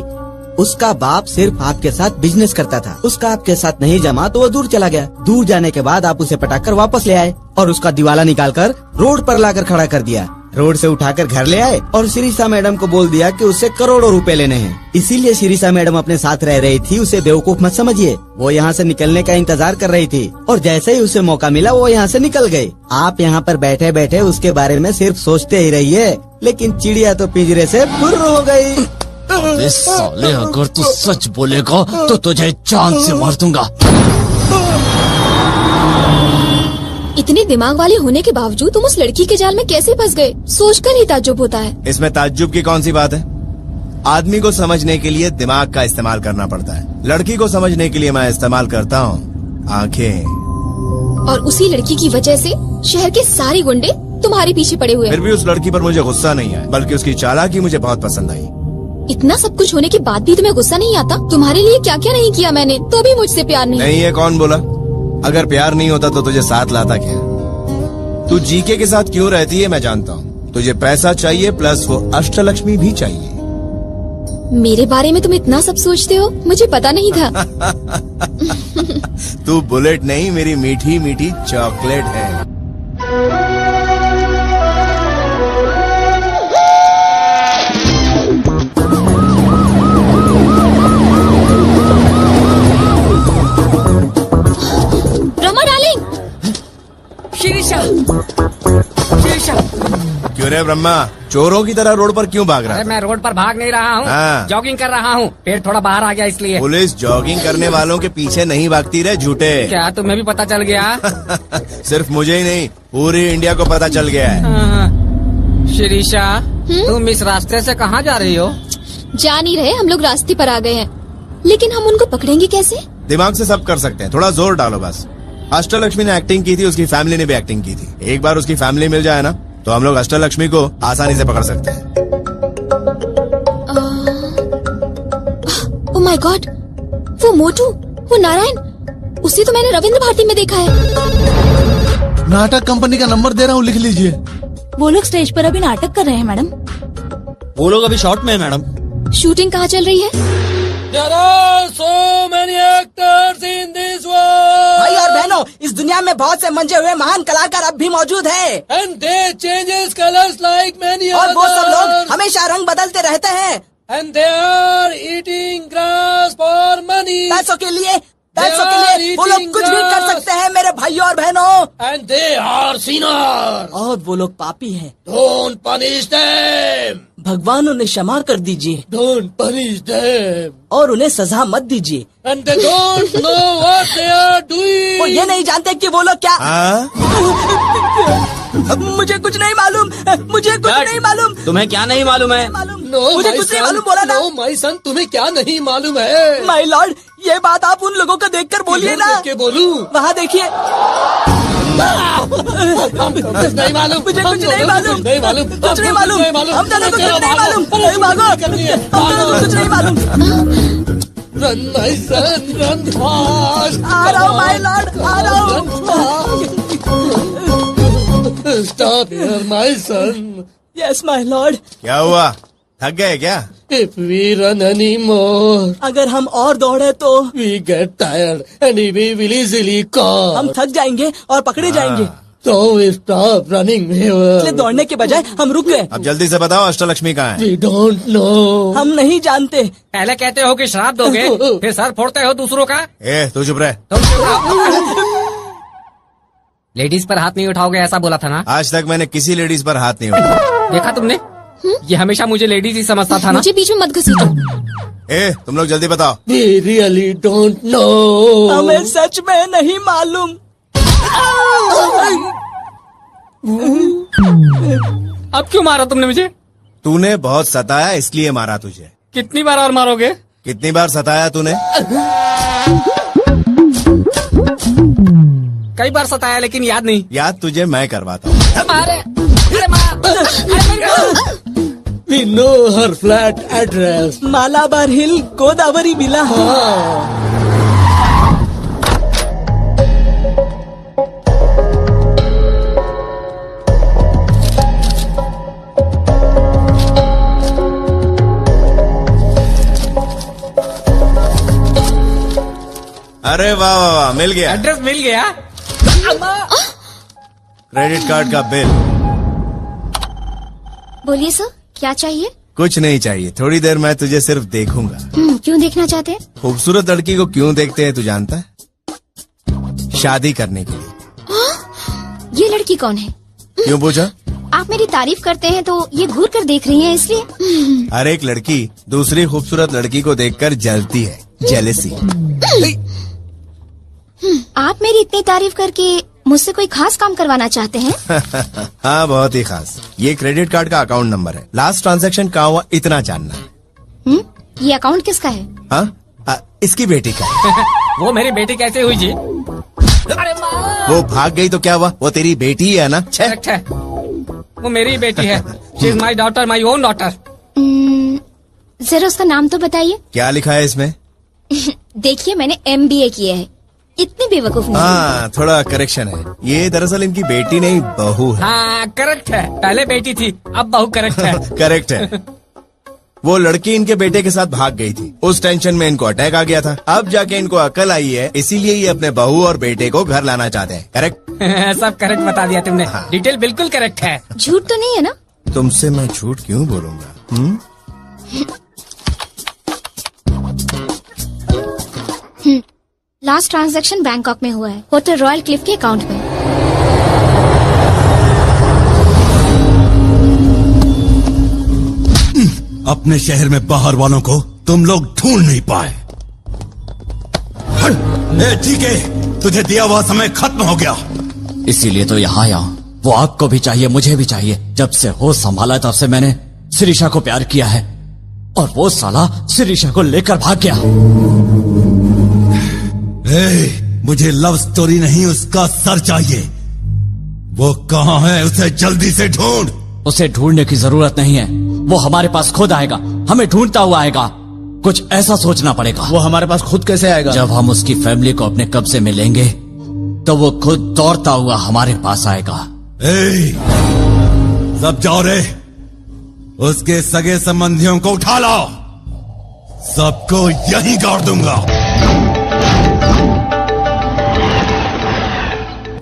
उसका बाप सिर्फ आपके साथ बिजनेस करता था, उसका आपके साथ नहीं जमा तो वो दूर चला गया। दूर जाने के बाद आप उसे पटाकर वापस ले आए और उसका दिवाला निकालकर रोड पर लाकर खड़ा कर दिया। रोड से उठाकर घर ले आए और शिरीषा मैडम को बोल दिया कि उससे करोड़ों रुपए लेने हैं। इसीलिए शिरीषा मैडम अपने साथ रह रही थी, उसे बेवकूफ मत समझिए। वो यहाँ से निकलने का इंतजार कर रही थी और जैसे ही उसे मौका मिला वो यहाँ से निकल गई। आप यहाँ पर बैठे बैठे उसके बारे में सिर्फ सोचते ही रहिए, लेकिन चिड़िया तो पिंजरे से फुर्र हो गई। अबे साले, अगर तू सच बोलेगा तो तुझे जान से मार दूंगा। इतने दिमाग वाले होने के बावजूद तुम उस लड़की के जाल में कैसे फंस गए, सोचकर ही ताज्जुब होता है। इसमें ताज्जुब की कौन सी बात है? आदमी को समझने के लिए दिमाग का इस्तेमाल करना पड़ता है, लड़की को समझने के लिए मैं इस्तेमाल करता हूँ आंखें। और उसी लड़की की वजह से शहर के सारे गुंडे तुम्हारे पीछे पड़े हुए हैं। फिर भी उस लड़की पर मुझे गुस्सा नहीं आया, बल्कि उसकी चालाकी मुझे बहुत पसंद आई। इतना सब कुछ होने के बाद भी तुम्हें गुस्सा नहीं आता? तुम्हारे लिए क्या क्या नहीं किया मैंने, तो भी मुझसे प्यार नहीं। नहीं, ये कौन बोला? अगर प्यार नहीं होता तो तुझे साथ लाता क्या? तू जीके के साथ क्यों रहती है मैं जानता हूँ। तुझे पैसा चाहिए प्लस वो अष्टलक्ष्मी भी चाहिए। मेरे बारे में तुम इतना सब सोचते हो, मुझे पता नहीं था। तू बुलेट नहीं, मेरी मीठी मीठी चॉकलेट है। रे ब्रह्मा, चोरों की तरह रोड पर क्यों भाग रहा अरे था? मैं रोड पर भाग नहीं रहा हूँ, हाँ। जॉगिंग कर रहा हूँ। पेट थोड़ा बाहर आ गया इसलिए। पुलिस जॉगिंग करने वालों के पीछे नहीं भागती रे झूठे। क्या तुम्हें भी पता चल गया? सिर्फ मुझे ही नहीं, पूरी इंडिया को पता चल गया है। शिरीषा, तुम इस रास्ते से कहाँ जा रही हो? जा नहीं रहे, हम लोग रास्ते पर आ गए हैं, लेकिन हम उनको पकड़ेंगे कैसे? दिमाग से सब कर सकते हैं, थोड़ा जोर डालो बस। अष्टलक्ष्मी ने एक्टिंग की थी, उसकी फैमिली ने भी एक्टिंग की थी। एक बार उसकी फैमिली मिल जाए ना, तो हम लोग अष्टलक्ष्मी को आसानी से पकड़ सकते हैं। ओह माय गॉड, वो मोटू, वो नारायण, उसे तो मैंने रविंद्र भारती में देखा है। नाटक कंपनी का नंबर दे रहा हूँ, लिख लीजिए। वो लोग स्टेज पर अभी नाटक कर रहे हैं मैडम। वो लोग अभी शॉर्ट में है मैडम। शूटिंग कहाँ चल रही है? There are so many actors in this world. भाई और बहनों, इस दुनिया में बहुत से मंजे हुए महान कलाकार अब भी मौजूद हैं। And they changes colors like many और वो सब लोग others. हमेशा रंग बदलते रहते हैं। And they are eating grass for money. पैसों के लिए, They पैसों के are लिए वो लोग eating कुछ भी कर grass. सकते हैं मेरे भाइयों और बहनों। And they are sinners. और वो लोग पापी हैं। Don't punish them. भगवान उन्हें क्षमा कर दीजिए। Don't punish them. और उन्हें सजा मत दीजिए। And they don't know what they are doing. वो ये नहीं जानते कि वो लोग क्या। मुझे कुछ नहीं मालूम, मुझे कुछ नहीं मालूम। तुम्हें क्या नहीं मालूम है? No, मुझे my कुछ नहीं son. मालूम बोला ना। No, my son, तुम्हें क्या नहीं मालूम है? माय लॉर्ड, ये बात आप उन लोगों को देखकर बोलिए ना। देख के बोलूं? वहाँ देखिए। कुछ नहीं मालूम। मुझे कुछ नहीं मालूम। नहीं मालूम। कुछ नहीं मालूम। हम दोनों को कुछ नहीं मालूम। नहीं भागो। हम दोनों को कुछ नहीं मालूम। Run, my son, run fast. आ रहा हूँ माय लॉर्ड, आ रहा हूँ। Stop here, my son. Yes my Lord. क्या हुआ, थक गए क्या? If we run anymore, अगर हम और दौड़े तो we get tired and we will easily caught. हम थक जाएंगे और पकड़े जाएंगे। So we stop running इसलिए here. दौड़ने के बजाय हम रुक गए। अब जल्दी से बताओ अष्टलक्ष्मी कहाँ है? We don't know. हम नहीं जानते। पहले कहते हो कि श्राप दोगे, फिर सर फोड़ते हो दूसरों का। तू चुप रहे। लेडीज पर हाथ नहीं उठाओगे ऐसा बोला था ना? आज तक मैंने किसी लेडीज पर हाथ नहीं उठाया। देखा तुमने? ये हमेशा मुझे लेडीज ही समझता था ना। मुझे बीच में मत घसीटो। तुम लोग जल्दी बताओ। We really don't know. हमें सच में नहीं मालूम। अब क्यों मारा तुमने मुझे? तूने बहुत सताया इसलिए मारा तुझे। कितनी बार और मारोगे? कितनी बार सताया तूने? कई बार सताया लेकिन याद नहीं। याद तुझे मैं करवाता हूँ। We know her flat address. Malabar हिल, गोदावरी मिला। अरे वाह वाह वाह, मिल गया। एड्रेस मिल गया। क्रेडिट कार्ड का बिल। बोलिए सर, क्या चाहिए? कुछ नहीं चाहिए, थोड़ी देर मैं तुझे सिर्फ देखूंगा। क्यों देखना चाहते हैं? खूबसूरत लड़की को क्यों देखते हैं तू जानता है? शादी करने के लिए। ये लड़की कौन है? क्यों पूछा? आप मेरी तारीफ करते हैं तो ये घूर कर देख रही हैं इसलिए। हर एक लड़की दूसरी खूबसूरत लड़की को देखकर जलती है, जेलेसी। आप मेरी इतनी तारीफ करके मुझसे कोई खास काम करवाना चाहते हैं? हाँ, बहुत ही खास। ये क्रेडिट कार्ड का अकाउंट नंबर है। लास्ट ट्रांजैक्शन कहाँ हुआ इतना जानना है। ये अकाउंट किसका है? हाँ, इसकी बेटी का। वो मेरी बेटी कैसे हुई जी? वो भाग गई तो क्या हुआ, वो तेरी बेटी है ना? करेक्ट है, वो मेरी बेटी है। She is my daughter, my own daughter. जरा उसका नाम तो बताइए। क्या लिखा है इसमें? देखिए, मैंने MBA किया है, इतनी बेवकूफ नहीं। हाँ, थोड़ा करेक्शन है। ये दरअसल इनकी बेटी नहीं, बहू है। हाँ, करेक्ट है। पहले बेटी थी, अब बहू। करेक्ट है। करेक्ट है। वो लड़की इनके बेटे के साथ भाग गई थी, उस टेंशन में इनको अटैक आ गया था। अब जाके इनको अकल आई है, इसीलिए ये अपने बहू और बेटे को घर लाना चाहते हैं। करेक्ट? सब करेक्ट बता दिया तुमने। डिटेल बिल्कुल करेक्ट है। झूठ तो नहीं है ना? तुमसे मैं झूठ क्यों बोलूंगा? लास्ट ट्रांजैक्शन बैंकॉक में हुआ है, होटल रॉयल क्लिफ के अकाउंट में। अपने शहर में बाहर वालों को तुम लोग ढूंढ नहीं पाए। ठीक है, तुझे दिया हुआ समय खत्म हो गया। इसीलिए तो यहाँ आया हूँ। वो आपको भी चाहिए, मुझे भी चाहिए। जब से होश संभाला तब से मैंने शिरीषा को प्यार किया है और वो साला शिरीषा को लेकर भाग गया। मुझे लव स्टोरी नहीं, उसका सर चाहिए। वो कहाँ है? उसे जल्दी से ढूंढ। उसे ढूंढने की जरूरत नहीं है, वो हमारे पास खुद आएगा। हमें ढूंढता हुआ आएगा। कुछ ऐसा सोचना पड़ेगा। वो हमारे पास खुद कैसे आएगा? जब हम उसकी फैमिली को अपने कब्जे में लेंगे तो वो खुद दौड़ता हुआ हमारे पास आएगा। सब जाओ रे, उसके सगे संबंधियों को उठा लाओ। सबको यहीं गाड़ दूंगा।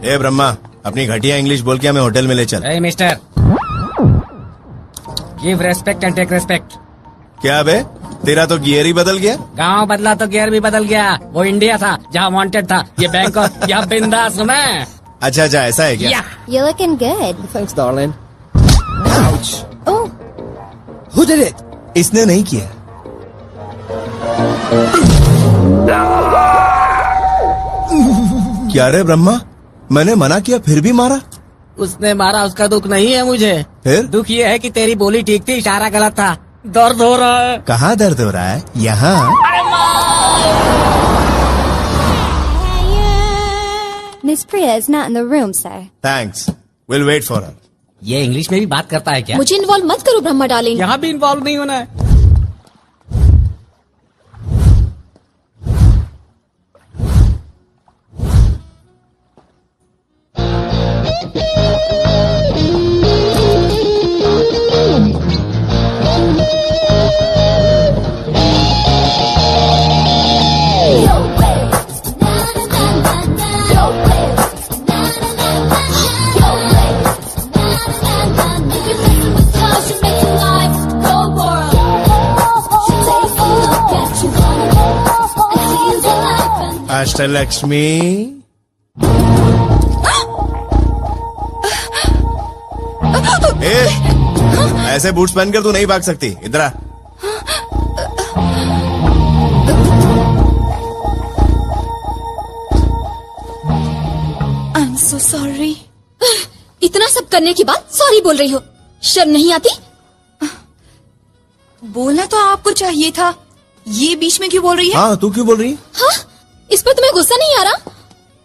ए ब्रह्मा, अपनी घटिया इंग्लिश बोल के हमें होटल में ले चल। Hey, mister, give respect and take respect. क्या बे, तेरा तो गियर ही बदल गया। गांव बदला तो गियर भी बदल गया। वो इंडिया था जहाँ वांटेड था, ये बैंकॉक यहाँ बिंदास में। अच्छा, ऐसा है क्या? You're looking good. Thanks, darling. Ouch. Oh. Who did it? इसने नहीं किया। क्या रे ब्रह्मा, मैंने मना किया फिर भी मारा? उसने मारा, उसका दुख नहीं है मुझे। फिर दुख ये है कि तेरी बोली ठीक थी, इशारा गलत था। दर्द हो रहा है। कहाँ दर्द हो रहा है? यहाँ। Miss Priya is not in the room, sir. Thanks, will wait for her. ये इंग्लिश में भी बात करता है क्या? मुझे इन्वॉल्व मत करो ब्रह्मा डार्लिंग। यहाँ भी इन्वॉल्व नहीं होना है। अष्टलक्ष्मी, ऐसे बूट्स पहनकर तू नहीं भाग सकती। इधर आ। I'm so sorry. इतना सब करने के बाद सॉरी बोल रही हो, शर्म नहीं आती? बोलना तो आपको चाहिए था, ये बीच में क्यों बोल रही है? हाँ, तू क्यों बोल रही है? हाँ, इस पर तुम्हें गुस्सा नहीं आ रहा?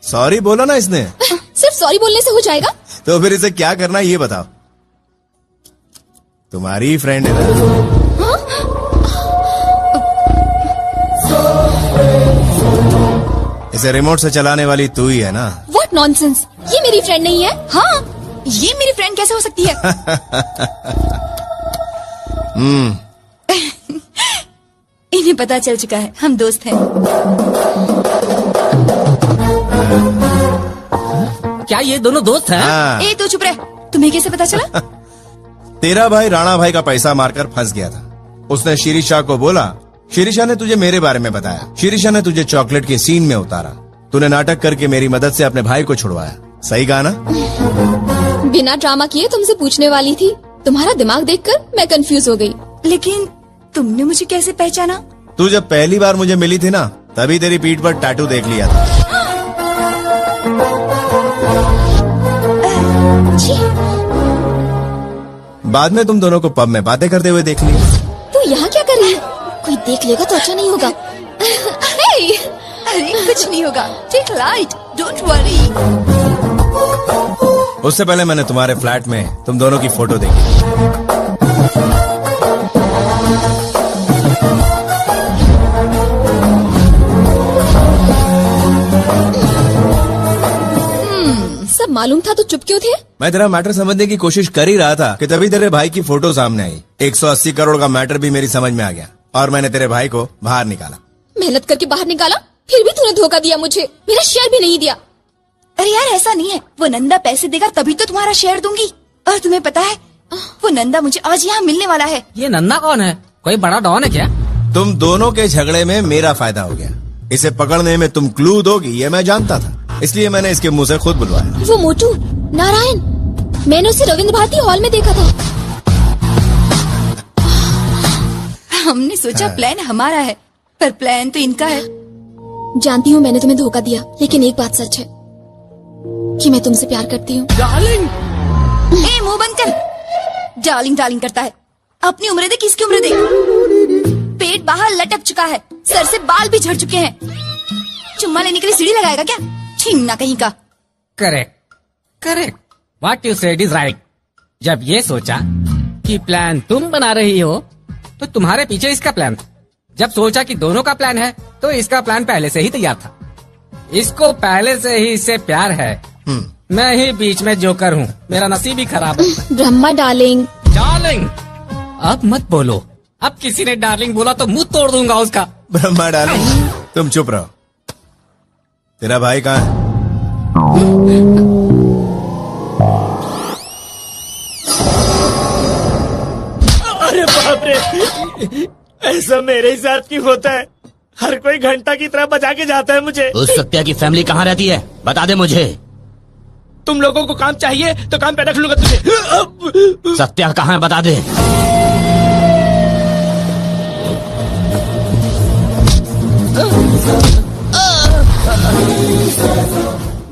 सॉरी बोला ना इसने। सिर्फ सॉरी बोलने से हो जाएगा? तो फिर इसे क्या करना है ये बताओ। तुम्हारी फ्रेंड है ना? हाँ? इसे रिमोट से चलाने वाली तू ही है ना? What nonsense! ये मेरी फ्रेंड नहीं है। हाँ, ये मेरी फ्रेंड कैसे हो सकती है? इन्हें पता चल चुका है, हम दोस्त हैं। क्या ये दोनों दोस्त हैं? हाँ। ए, तू चुप रह। तुम्हें कैसे पता चला? तेरा भाई राणा भाई का पैसा मारकर फंस गया था। उसने शिरीषा को बोला, शिरीषा ने तुझे मेरे बारे में बताया। शिरीषा ने तुझे चॉकलेट के सीन में उतारा। तूने नाटक करके मेरी मदद से अपने भाई को छुड़वाया। सही कहा ना? बिना ड्रामा किए तुमसे पूछने वाली थी। तुम्हारा दिमाग देखकर मैं कंफ्यूज हो गई। लेकिन तुमने मुझे कैसे पहचाना? तू जब पहली बार मुझे मिली थी ना, तभी तेरी पीठ पर टैटू देख लिया था। बाद में तुम दोनों को पब में बातें करते हुए देख लिया। तू यहाँ क्या कर रही है? कोई देख लेगा तो अच्छा नहीं होगा। हे, अरे कुछ नहीं होगा। Take light, don't worry. उससे पहले मैंने तुम्हारे फ्लैट में तुम दोनों की फोटो देखी। सब मालूम था तो चुप क्यों थे? मैं तेरा मैटर समझने की कोशिश कर ही रहा था कि तभी तेरे भाई की फोटो सामने आई। 180 करोड़ का मैटर भी मेरी समझ में आ गया और मैंने तेरे भाई को बाहर निकाला। मेहनत करके बाहर निकाला, फिर भी तूने धोखा दिया मुझे। मेरा शेयर भी नहीं दिया। अरे यार, ऐसा नहीं है। वो नंदा पैसे देगा तभी तो तुम्हारा शेयर दूंगी। और तुम्हें पता है, वो नंदा मुझे आज यहाँ मिलने वाला है। ये नंदा कौन है? कोई बड़ा डॉन है क्या? तुम दोनों के झगड़े में मेरा फायदा हो गया। इसे पकड़ने में तुम क्लू दोगी ये मैं जानता था, इसलिए मैंने इसके मुंह से खुद बुलवाया। वो मोटू नारायण, मैंने उसे रविंद्र भारती हॉल में देखा था। हमने सोचा प्लान हमारा है, पर प्लान तो इनका है। जानती हूँ मैंने तुम्हें धोखा दिया, लेकिन एक बात सच है कि मैं तुमसे प्यार करती हूँ। डार्लिंग, ए मुंह बंद कर। डार्लिंग डार्लिंग करता है। अपनी उम्र देख, किसकी उम्र देख। पेट बाहर लटक चुका है, सर से बाल भी झड़ चुके हैं। चुम्मा लेने के लिए सीढ़ी लगाएगा क्या? छीना कहीं का। Correct correct, what you said is right. जब ये सोचा कि प्लान तुम बना रही हो तो तुम्हारे पीछे इसका प्लान था। जब सोचा कि दोनों का प्लान है तो इसका प्लान पहले से ही तैयार था। इसको पहले से ही इससे प्यार है। मैं ही बीच में जोकर हूँ, मेरा नसीब ही खराब है। ब्रह्मा डार्लिंग। डार्लिंग अब मत बोलो, अब किसी ने डार्लिंग बोला तो मुंह तोड़ दूंगा उसका। ब्रह्मा डार्लिंग, तुम चुप रहो। तेरा भाई कहाँ है? अरे बाप रे, ऐसा मेरे ही साथ क्यों होता है? हर कोई घंटा की तरह बजा के जाता है मुझे। उस सत्या की फैमिली कहाँ रहती है, बता दे मुझे। तुम लोगों को काम चाहिए तो काम पैदा कर लूंगा तुझे। सत्या कहाँ है, बता दे।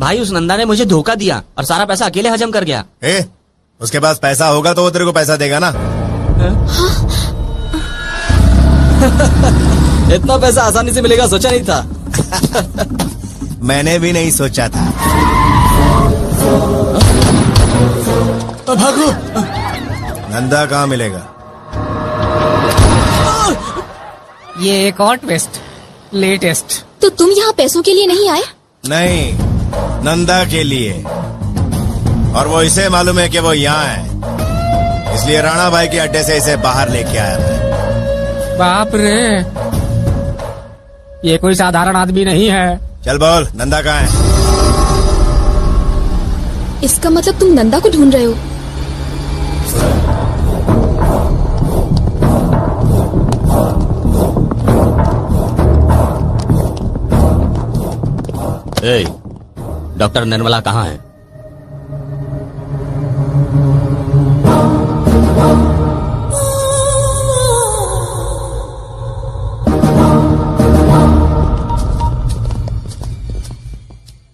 भाई उस नंदा ने मुझे धोखा दिया और सारा पैसा अकेले हजम कर गया। उसके पास पैसा होगा तो वो तेरे को पैसा देगा ना। इतना पैसा आसानी से मिलेगा सोचा नहीं था। मैंने भी नहीं सोचा था। भागो। नंदा कहाँ मिलेगा? ये एक और ट्विस्ट, लेटेस्ट। तो तुम यहाँ पैसों के लिए नहीं आए? नहीं, नंदा के लिए। और वो इसे मालूम है कि वो यहाँ है, इसलिए राणा भाई के अड्डे से इसे बाहर लेके आया था। बाप रे, ये कोई साधारण आदमी नहीं है। चल बोल, नंदा कहाँ है? इसका मतलब तुम नंदा को ढूंढ रहे हो? ए, डॉक्टर निर्मला कहाँ है?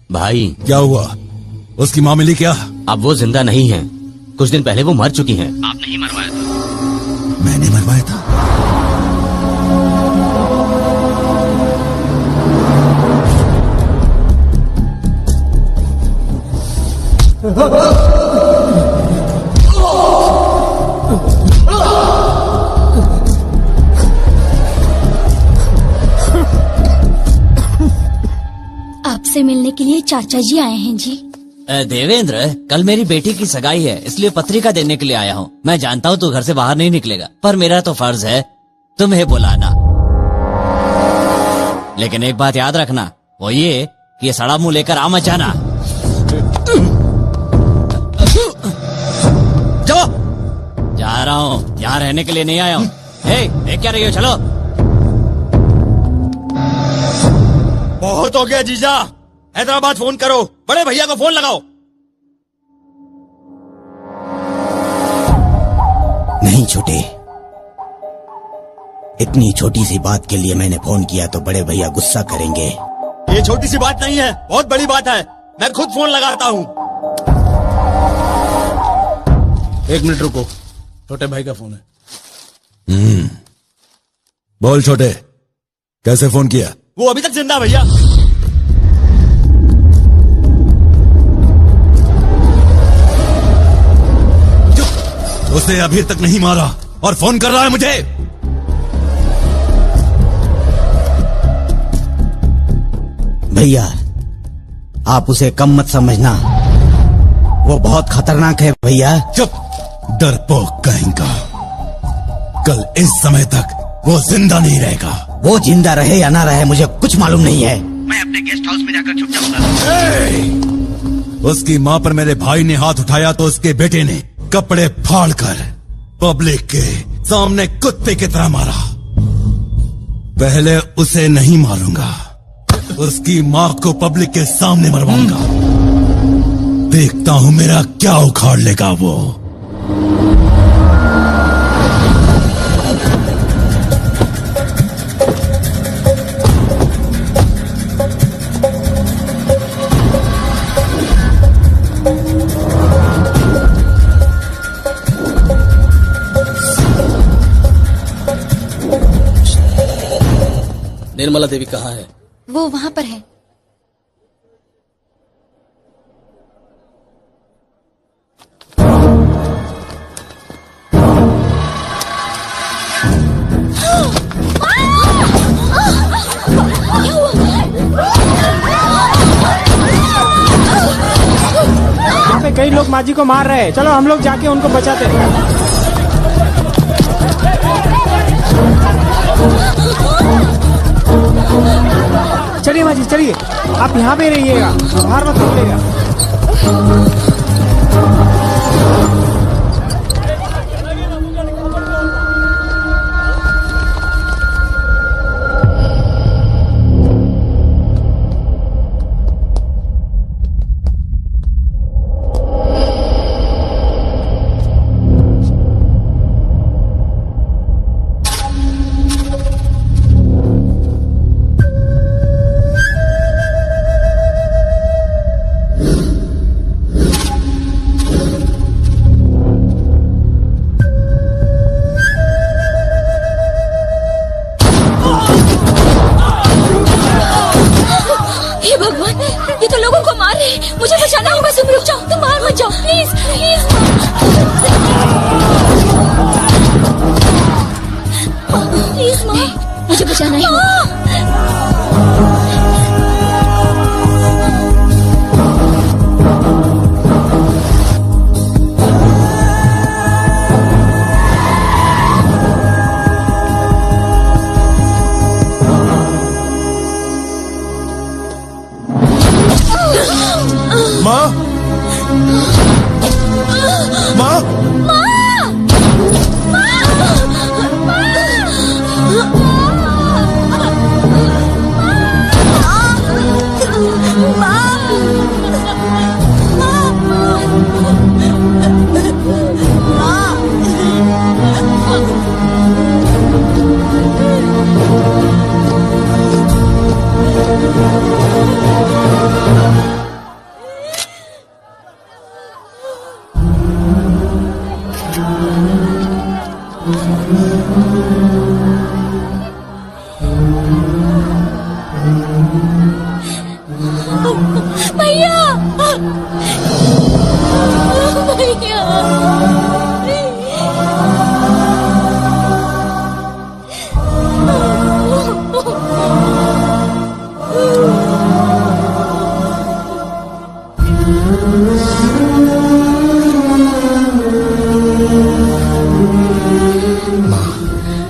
भाई क्या हुआ? उसकी माँ मिली क्या? अब वो जिंदा नहीं है, कुछ दिन पहले वो मर चुकी हैं। आपने ही मरवाया था। मैंने मरवाया था? आपसे मिलने के लिए चाचा जी आए हैं जी। देवेंद्र, कल मेरी बेटी की सगाई है, इसलिए पत्रिका देने के लिए आया हूँ। मैं जानता हूँ तू घर से बाहर नहीं निकलेगा, पर मेरा तो फर्ज है तुम्हें बुलाना। लेकिन एक बात याद रखना, वो ये कि ये सड़ा मुंह लेकर आ मत जाना। जा रहा हूँ, यहाँ रहने के लिए नहीं आया हूँ। देख क्या रही हो, चलो। बहुत हो गया जीजा, हैदराबाद फोन करो, बड़े भैया को फोन लगाओ। नहीं छोटे, इतनी छोटी सी बात के लिए मैंने फोन किया तो बड़े भैया गुस्सा करेंगे। ये छोटी सी बात नहीं है, बहुत बड़ी बात है। मैं खुद फोन लगाता हूँ। 1 मिनट रुको, छोटे भाई का फोन है। बोल छोटे, कैसे फोन किया? वो अभी तक जिंदा भैया। उसे अभी तक नहीं मारा और फोन कर रहा है मुझे। भैया, आप उसे कम मत समझना, वो बहुत खतरनाक है भैया। चुप, डरपोक कहेंगा। कल इस समय तक वो जिंदा नहीं रहेगा। वो जिंदा रहे या ना रहे मुझे कुछ मालूम नहीं है। मैं अपने गेस्ट हाउस में जाकर छुप जाऊंगा। उसकी माँ पर मेरे भाई ने हाथ उठाया तो उसके बेटे ने कपड़े फाड़कर पब्लिक के सामने कुत्ते की तरह मारा। पहले उसे नहीं मारूंगा, उसकी माँ को पब्लिक के सामने मरवाऊंगा। देखता हूँ मेरा क्या उखाड़ लेगा वो। निर्मला देवी कहाँ है? वो वहाँ पर है। यहाँ पे कई लोग माँ जी को मार रहे हैं। चलो हम लोग जाके उनको बचाते हैं। चलिए माँ जी चलिए, आप यहाँ पे रहिएगा, बाहर मत निकलिएगा।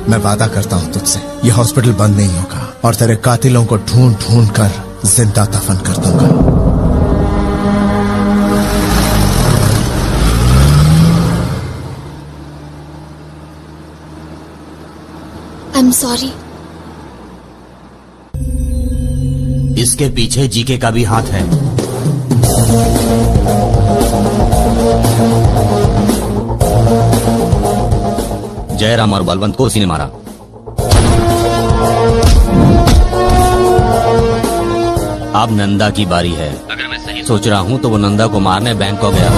मैं वादा करता हूँ तुझसे, ये हॉस्पिटल बंद नहीं होगा और तेरे कातिलों को ढूंढ ढूंढ कर जिंदा दफन कर दूंगा। I'm sorry. इसके पीछे जीके का भी हाथ है। जयराम और बलवंत को उसी ने मारा। अब नंदा की बारी है। अगर मैं सही सोच रहा हूँ तो वो नंदा को मारने बैंकॉक गया।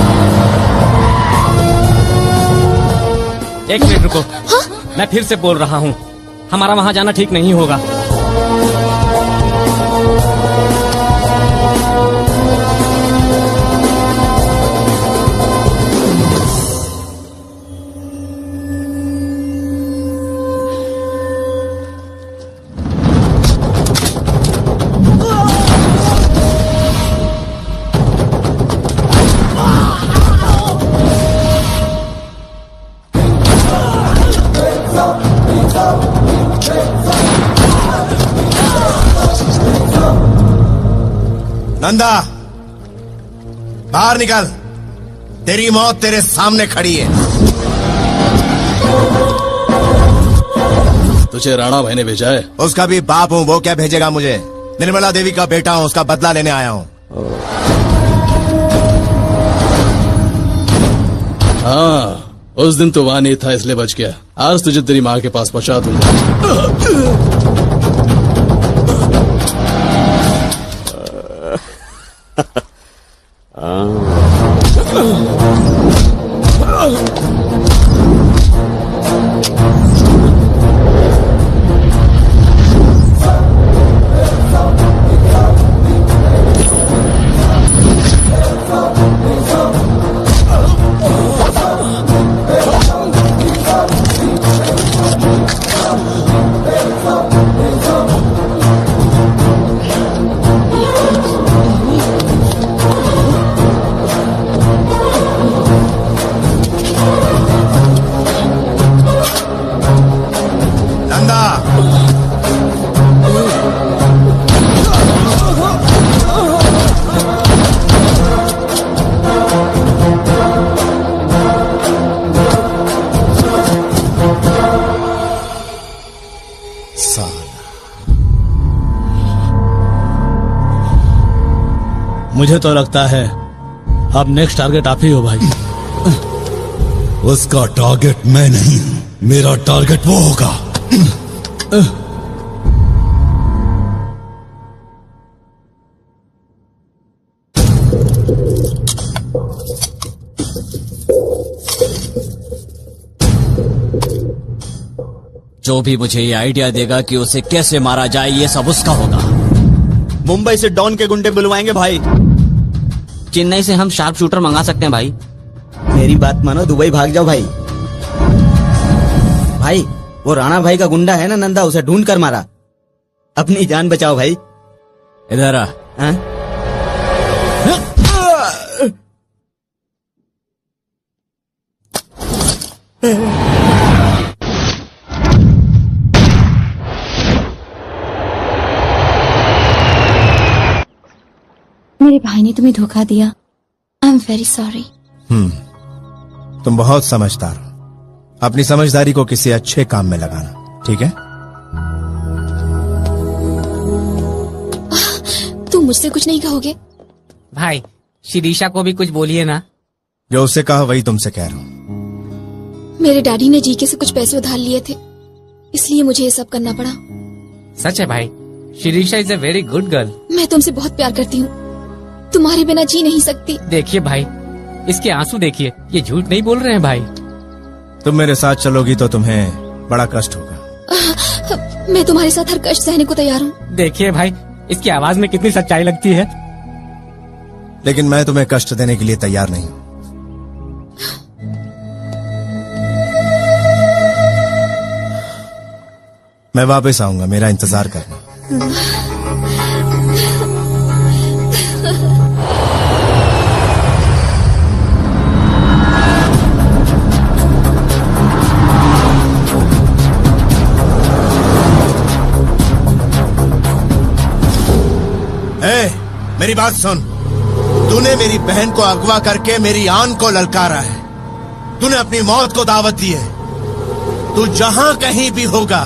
एक मिनट रुको। हाँ? मैं फिर से बोल रहा हूँ, हमारा वहाँ जाना ठीक नहीं होगा। नंदा, बाहर निकल, तेरी मौत तेरे सामने खड़ी है। तुझे राणा भाई ने भेजा है? उसका भी बाप हूँ, वो क्या भेजेगा मुझे? निर्मला देवी का बेटा हूँ, उसका बदला लेने आया हूँ। हाँ, उस दिन तो वहां नहीं था इसलिए बच गया। आज तुझे तेरी माँ के पास पहुंचा दूंगा। मुझे तो लगता है अब नेक्स्ट टारगेट आप ही हो भाई। उसका टारगेट मैं नहीं, मेरा टारगेट वो होगा। जो भी मुझे ये आइडिया देगा कि उसे कैसे मारा जाए, ये सब उसका होगा। मुंबई से डॉन के गुंडे बुलवाएंगे भाई। चेन्नई से हम शार्प शूटर मंगा सकते हैं भाई। मेरी बात मानो, दुबई भाग जाओ भाई। भाई वो राणा भाई का गुंडा है ना नंदा, उसे ढूंढ कर मारा। अपनी जान बचाओ भाई। इधर आ। मेरे भाई ने तुम्हें धोखा दिया। I am very sorry. तुम बहुत समझदार हो। अपनी समझदारी को किसी अच्छे काम में लगाना, ठीक है? तुम मुझसे कुछ नहीं कहोगे? भाई शिरीषा को भी कुछ बोलिए ना। जो उससे कहा वही तुमसे कह रहा हूँ। मेरे डैडी ने जीके से कुछ पैसे उधार लिए थे, इसलिए मुझे ये सब करना पड़ा। सच है भाई, Shirisha is a very good girl. मैं तुमसे बहुत प्यार करती हूँ, तुम्हारे बिना जी नहीं सकती। देखिए भाई, इसके आंसू देखिए, ये झूठ नहीं बोल रहे हैं भाई। तुम मेरे साथ चलोगी तो तुम्हें बड़ा कष्ट होगा। मैं तुम्हारे साथ हर कष्ट सहने को तैयार हूँ। देखिए भाई, इसकी आवाज में कितनी सच्चाई लगती है। लेकिन मैं तुम्हें कष्ट देने के लिए तैयार नहीं हूँ। मैं वापस आऊंगा, मेरा इंतजार करना। मेरी बात सुन। तूने मेरी बहन को अगवा करके मेरी आन को ललकारा है। तूने अपनी मौत को दावत दी है। तू जहां कहीं भी होगा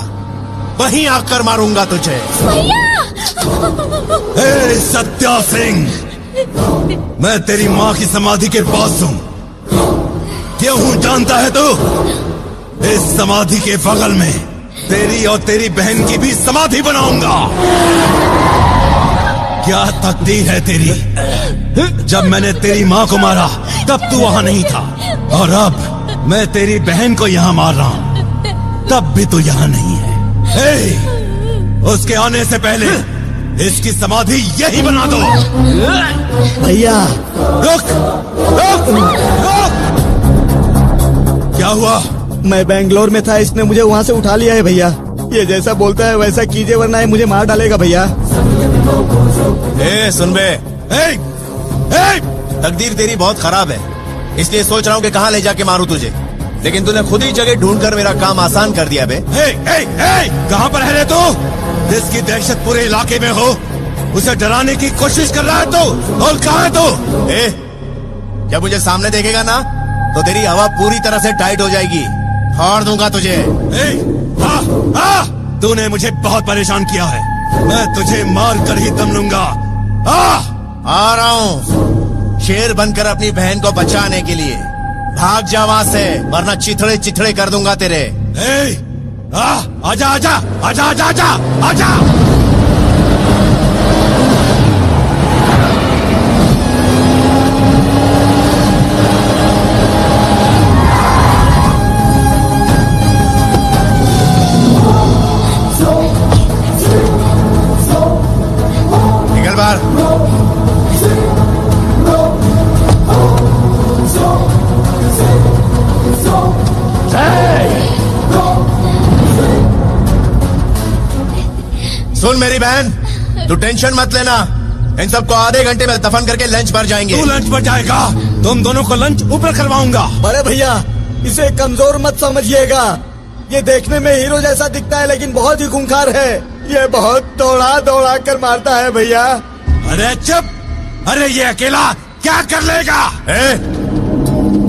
वहीं आकर मारूंगा तुझे। ए सत्या सिंह, मैं तेरी माँ की समाधि के पास हूँ। क्यों हूँ जानता है तू? इस समाधि के बगल में तेरी और तेरी बहन की भी समाधि बनाऊंगा। क्या तकदीर है तेरी। जब मैंने तेरी माँ को मारा तब तू वहां नहीं था, और अब मैं तेरी बहन को यहाँ मार रहा हूँ तब भी तू यहाँ नहीं है। उसके आने से पहले इसकी समाधि यही बना दो। भैया रुक रुक रुक। क्या हुआ? मैं बेंगलोर में था, इसने मुझे वहाँ से उठा लिया है भैया। ये जैसा बोलता है वैसा कीजिए, वरना ये मुझे मार डालेगा भैया। सुन बे, तकदीर तेरी बहुत खराब है, इसलिए सोच रहा हूँ कि कहाँ ले जाके मारूं तुझे। लेकिन तूने खुद ही जगह ढूंढकर मेरा काम आसान कर दिया बे। कहाँ पर है रे तू? जिसकी दहशत पूरे इलाके में हो, उसे डराने की कोशिश कर रहा है तू। और कहाँ है तू? जब मुझे सामने देखेगा ना तो तेरी हवा पूरी तरह से टाइट हो जाएगी। फाड़ दूंगा तुझे। तूने मुझे बहुत परेशान किया है, मैं तुझे मार कर ही दम लूंगा। आ रहा हूँ शेर बनकर अपनी बहन को बचाने के लिए। भाग जा वहां से, वरना चिथड़े चिथड़े कर दूंगा तेरे। आजा आजा आजा आजा आजा आजा। निकल बाहर। सुन मेरी बहन, तू टेंशन मत लेना। इन सबको आधे घंटे में दफन करके लंच पर जाएंगे। तू लंच पर जाएगा? तुम दोनों को लंच ऊपर करवाऊंगा। अरे भैया, इसे कमजोर मत समझिएगा। ये देखने में हीरो जैसा दिखता है, लेकिन बहुत ही खूंखार है। ये बहुत दौड़ा दौड़ा कर मारता है भैया। अरे चुप! अरे ये अकेला क्या कर लेगा?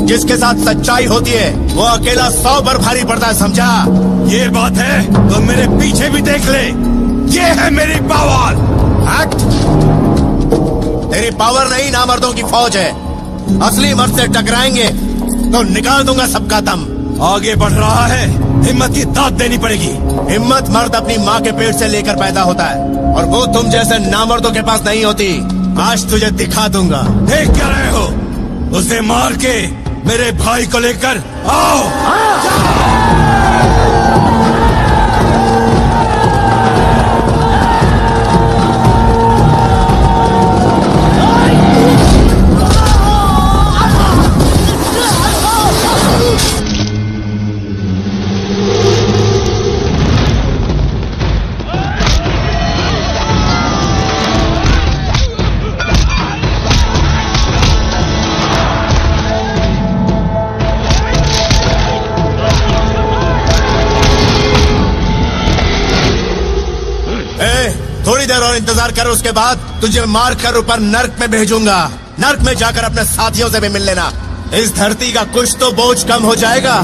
जिसके साथ सच्चाई होती है वो अकेला 100 बार भारी पड़ता है, समझा? ये बात है तो मेरे पीछे भी देख ले, ये है मेरी पावर। तेरी पावर नहीं नामर्दों की फौज है। असली मर्द से टकराएंगे तो निकाल दूंगा सबका दम। आगे बढ़ रहा है, हिम्मत की दाद देनी पड़ेगी। हिम्मत मर्द अपनी माँ के पेट से लेकर पैदा होता है और वो तुम जैसे नामर्दों के पास नहीं होती। आज तुझे दिखा दूंगा। देख क्या रहे हो? उसे मार के मेरे भाई को लेकर आओ। थोड़ी देर और इंतजार कर, उसके बाद तुझे मार कर ऊपर नर्क में भेजूंगा। नर्क में जाकर अपने साथियों से भी मिल लेना। इस धरती का कुछ तो बोझ कम हो जाएगा।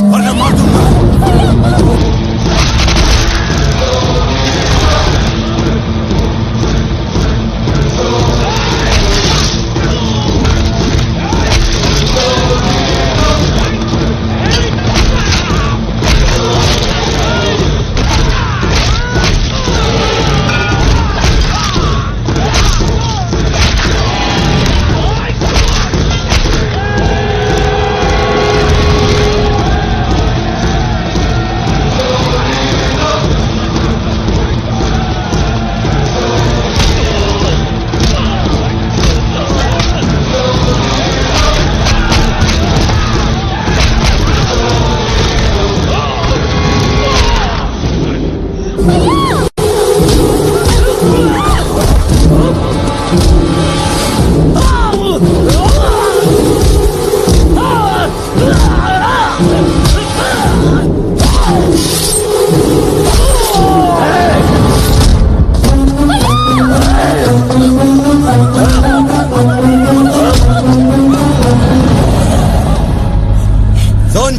वरना मार दूंगा।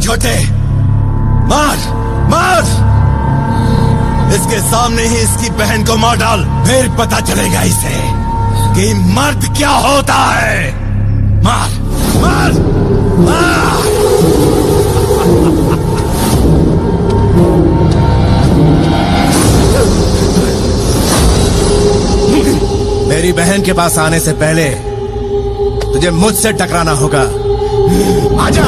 छोटे, मार मार, इसके सामने ही इसकी बहन को मार डाल, फिर पता चलेगा इसे कि मर्द क्या होता है। मार मार मार। मेरी बहन के पास आने से पहले तुझे मुझसे टकराना होगा। आजा।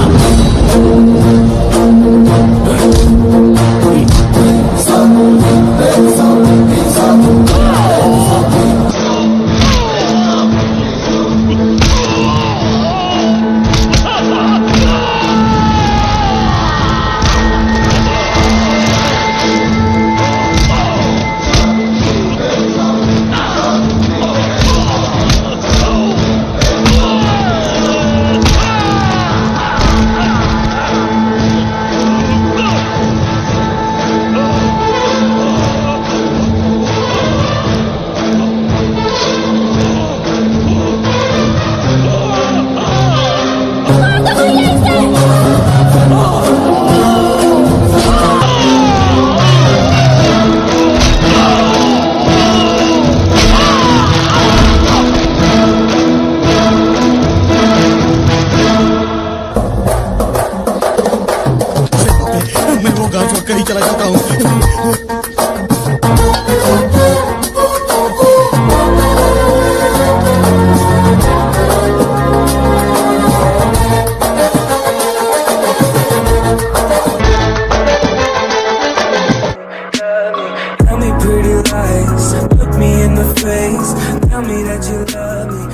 कहीं चला जाता हूँ। Tell me pretty lies, look me in the face, tell me that you love me.